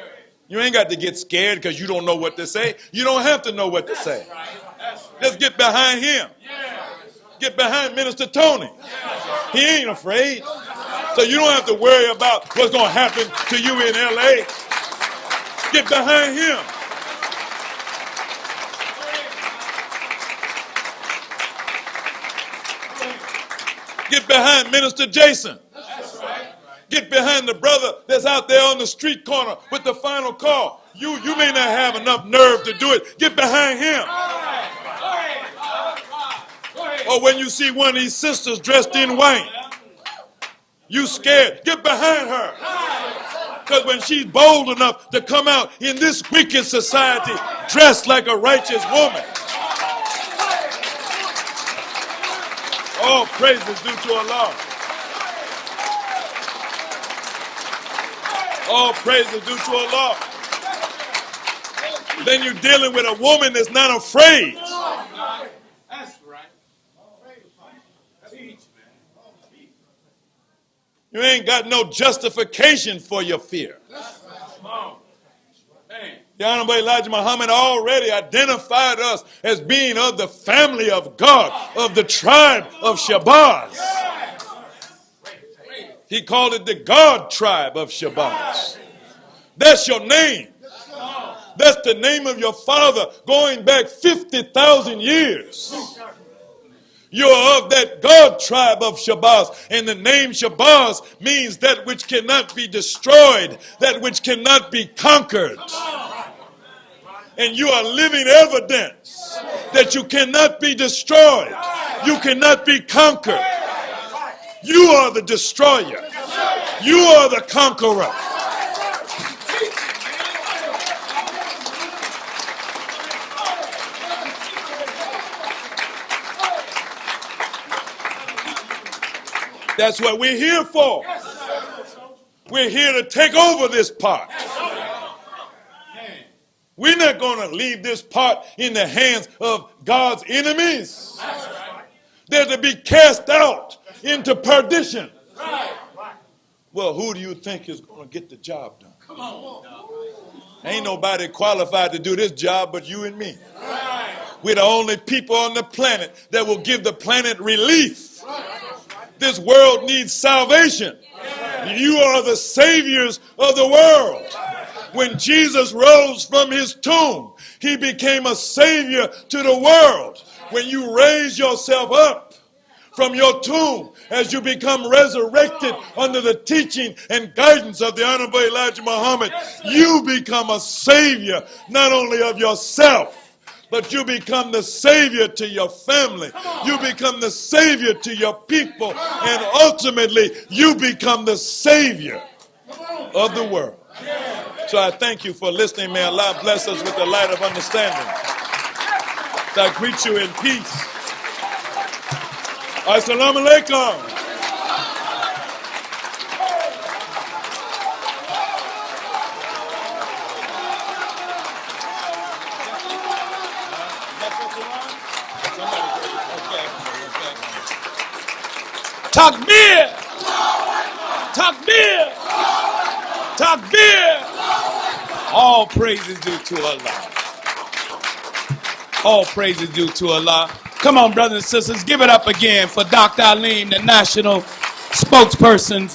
You ain't got to get scared because you don't know what to say. You don't have to know what to say. Right. Right. Just get behind him. Yeah. Get behind Minister Tony. Yeah. He ain't afraid. So you don't have to worry about what's going to happen to you in L.A. Get behind him. Get behind Minister Jason. That's right. Get behind the brother that's out there on the street corner with the final call. You may not have enough nerve to do it. Get behind him. Or when you see one of these sisters dressed in white, you scared. Get behind her. Because when she's bold enough to come out in this wicked society dressed like a righteous woman, all praise is due to Allah. All praise is due to Allah. Then you're dealing with a woman that's not afraid. That's right. You ain't got no justification for your fear. The Honorable Elijah Muhammad already identified us as being of the family of God, of the tribe of Shabazz. He called it the God tribe of Shabazz. That's your name. That's the name of your father going back 50,000 years. You are of that God tribe of Shabazz. And the name Shabazz means that which cannot be destroyed, that which cannot be conquered. And you are living evidence that you cannot be destroyed. You cannot be conquered. You are the destroyer. You are the conqueror. That's what we're here for. We're here to take over this part. We're not going to leave this part in the hands of God's enemies. They're to be cast out into perdition. Well, who do you think is going to get the job done? Ain't nobody qualified to do this job but you and me. We're the only people on the planet that will give the planet relief. This world needs salvation. You are the saviors of the world. When Jesus rose from his tomb, he became a savior to the world. When you raise yourself up from your tomb, as you become resurrected under the teaching and guidance of the Honorable Elijah Muhammad, you become a savior not only of yourself, but you become the savior to your family. You become the savior to your people. And ultimately, you become the savior of the world. So I thank you for listening. May Allah bless us with the light of understanding. So I greet you in peace. Assalamu alaikum. Takbir! Takbir! Takbir! All praises due to Allah. All praises due to Allah. Come on, brothers and sisters, give it up again for Dr. Alim, the national spokesperson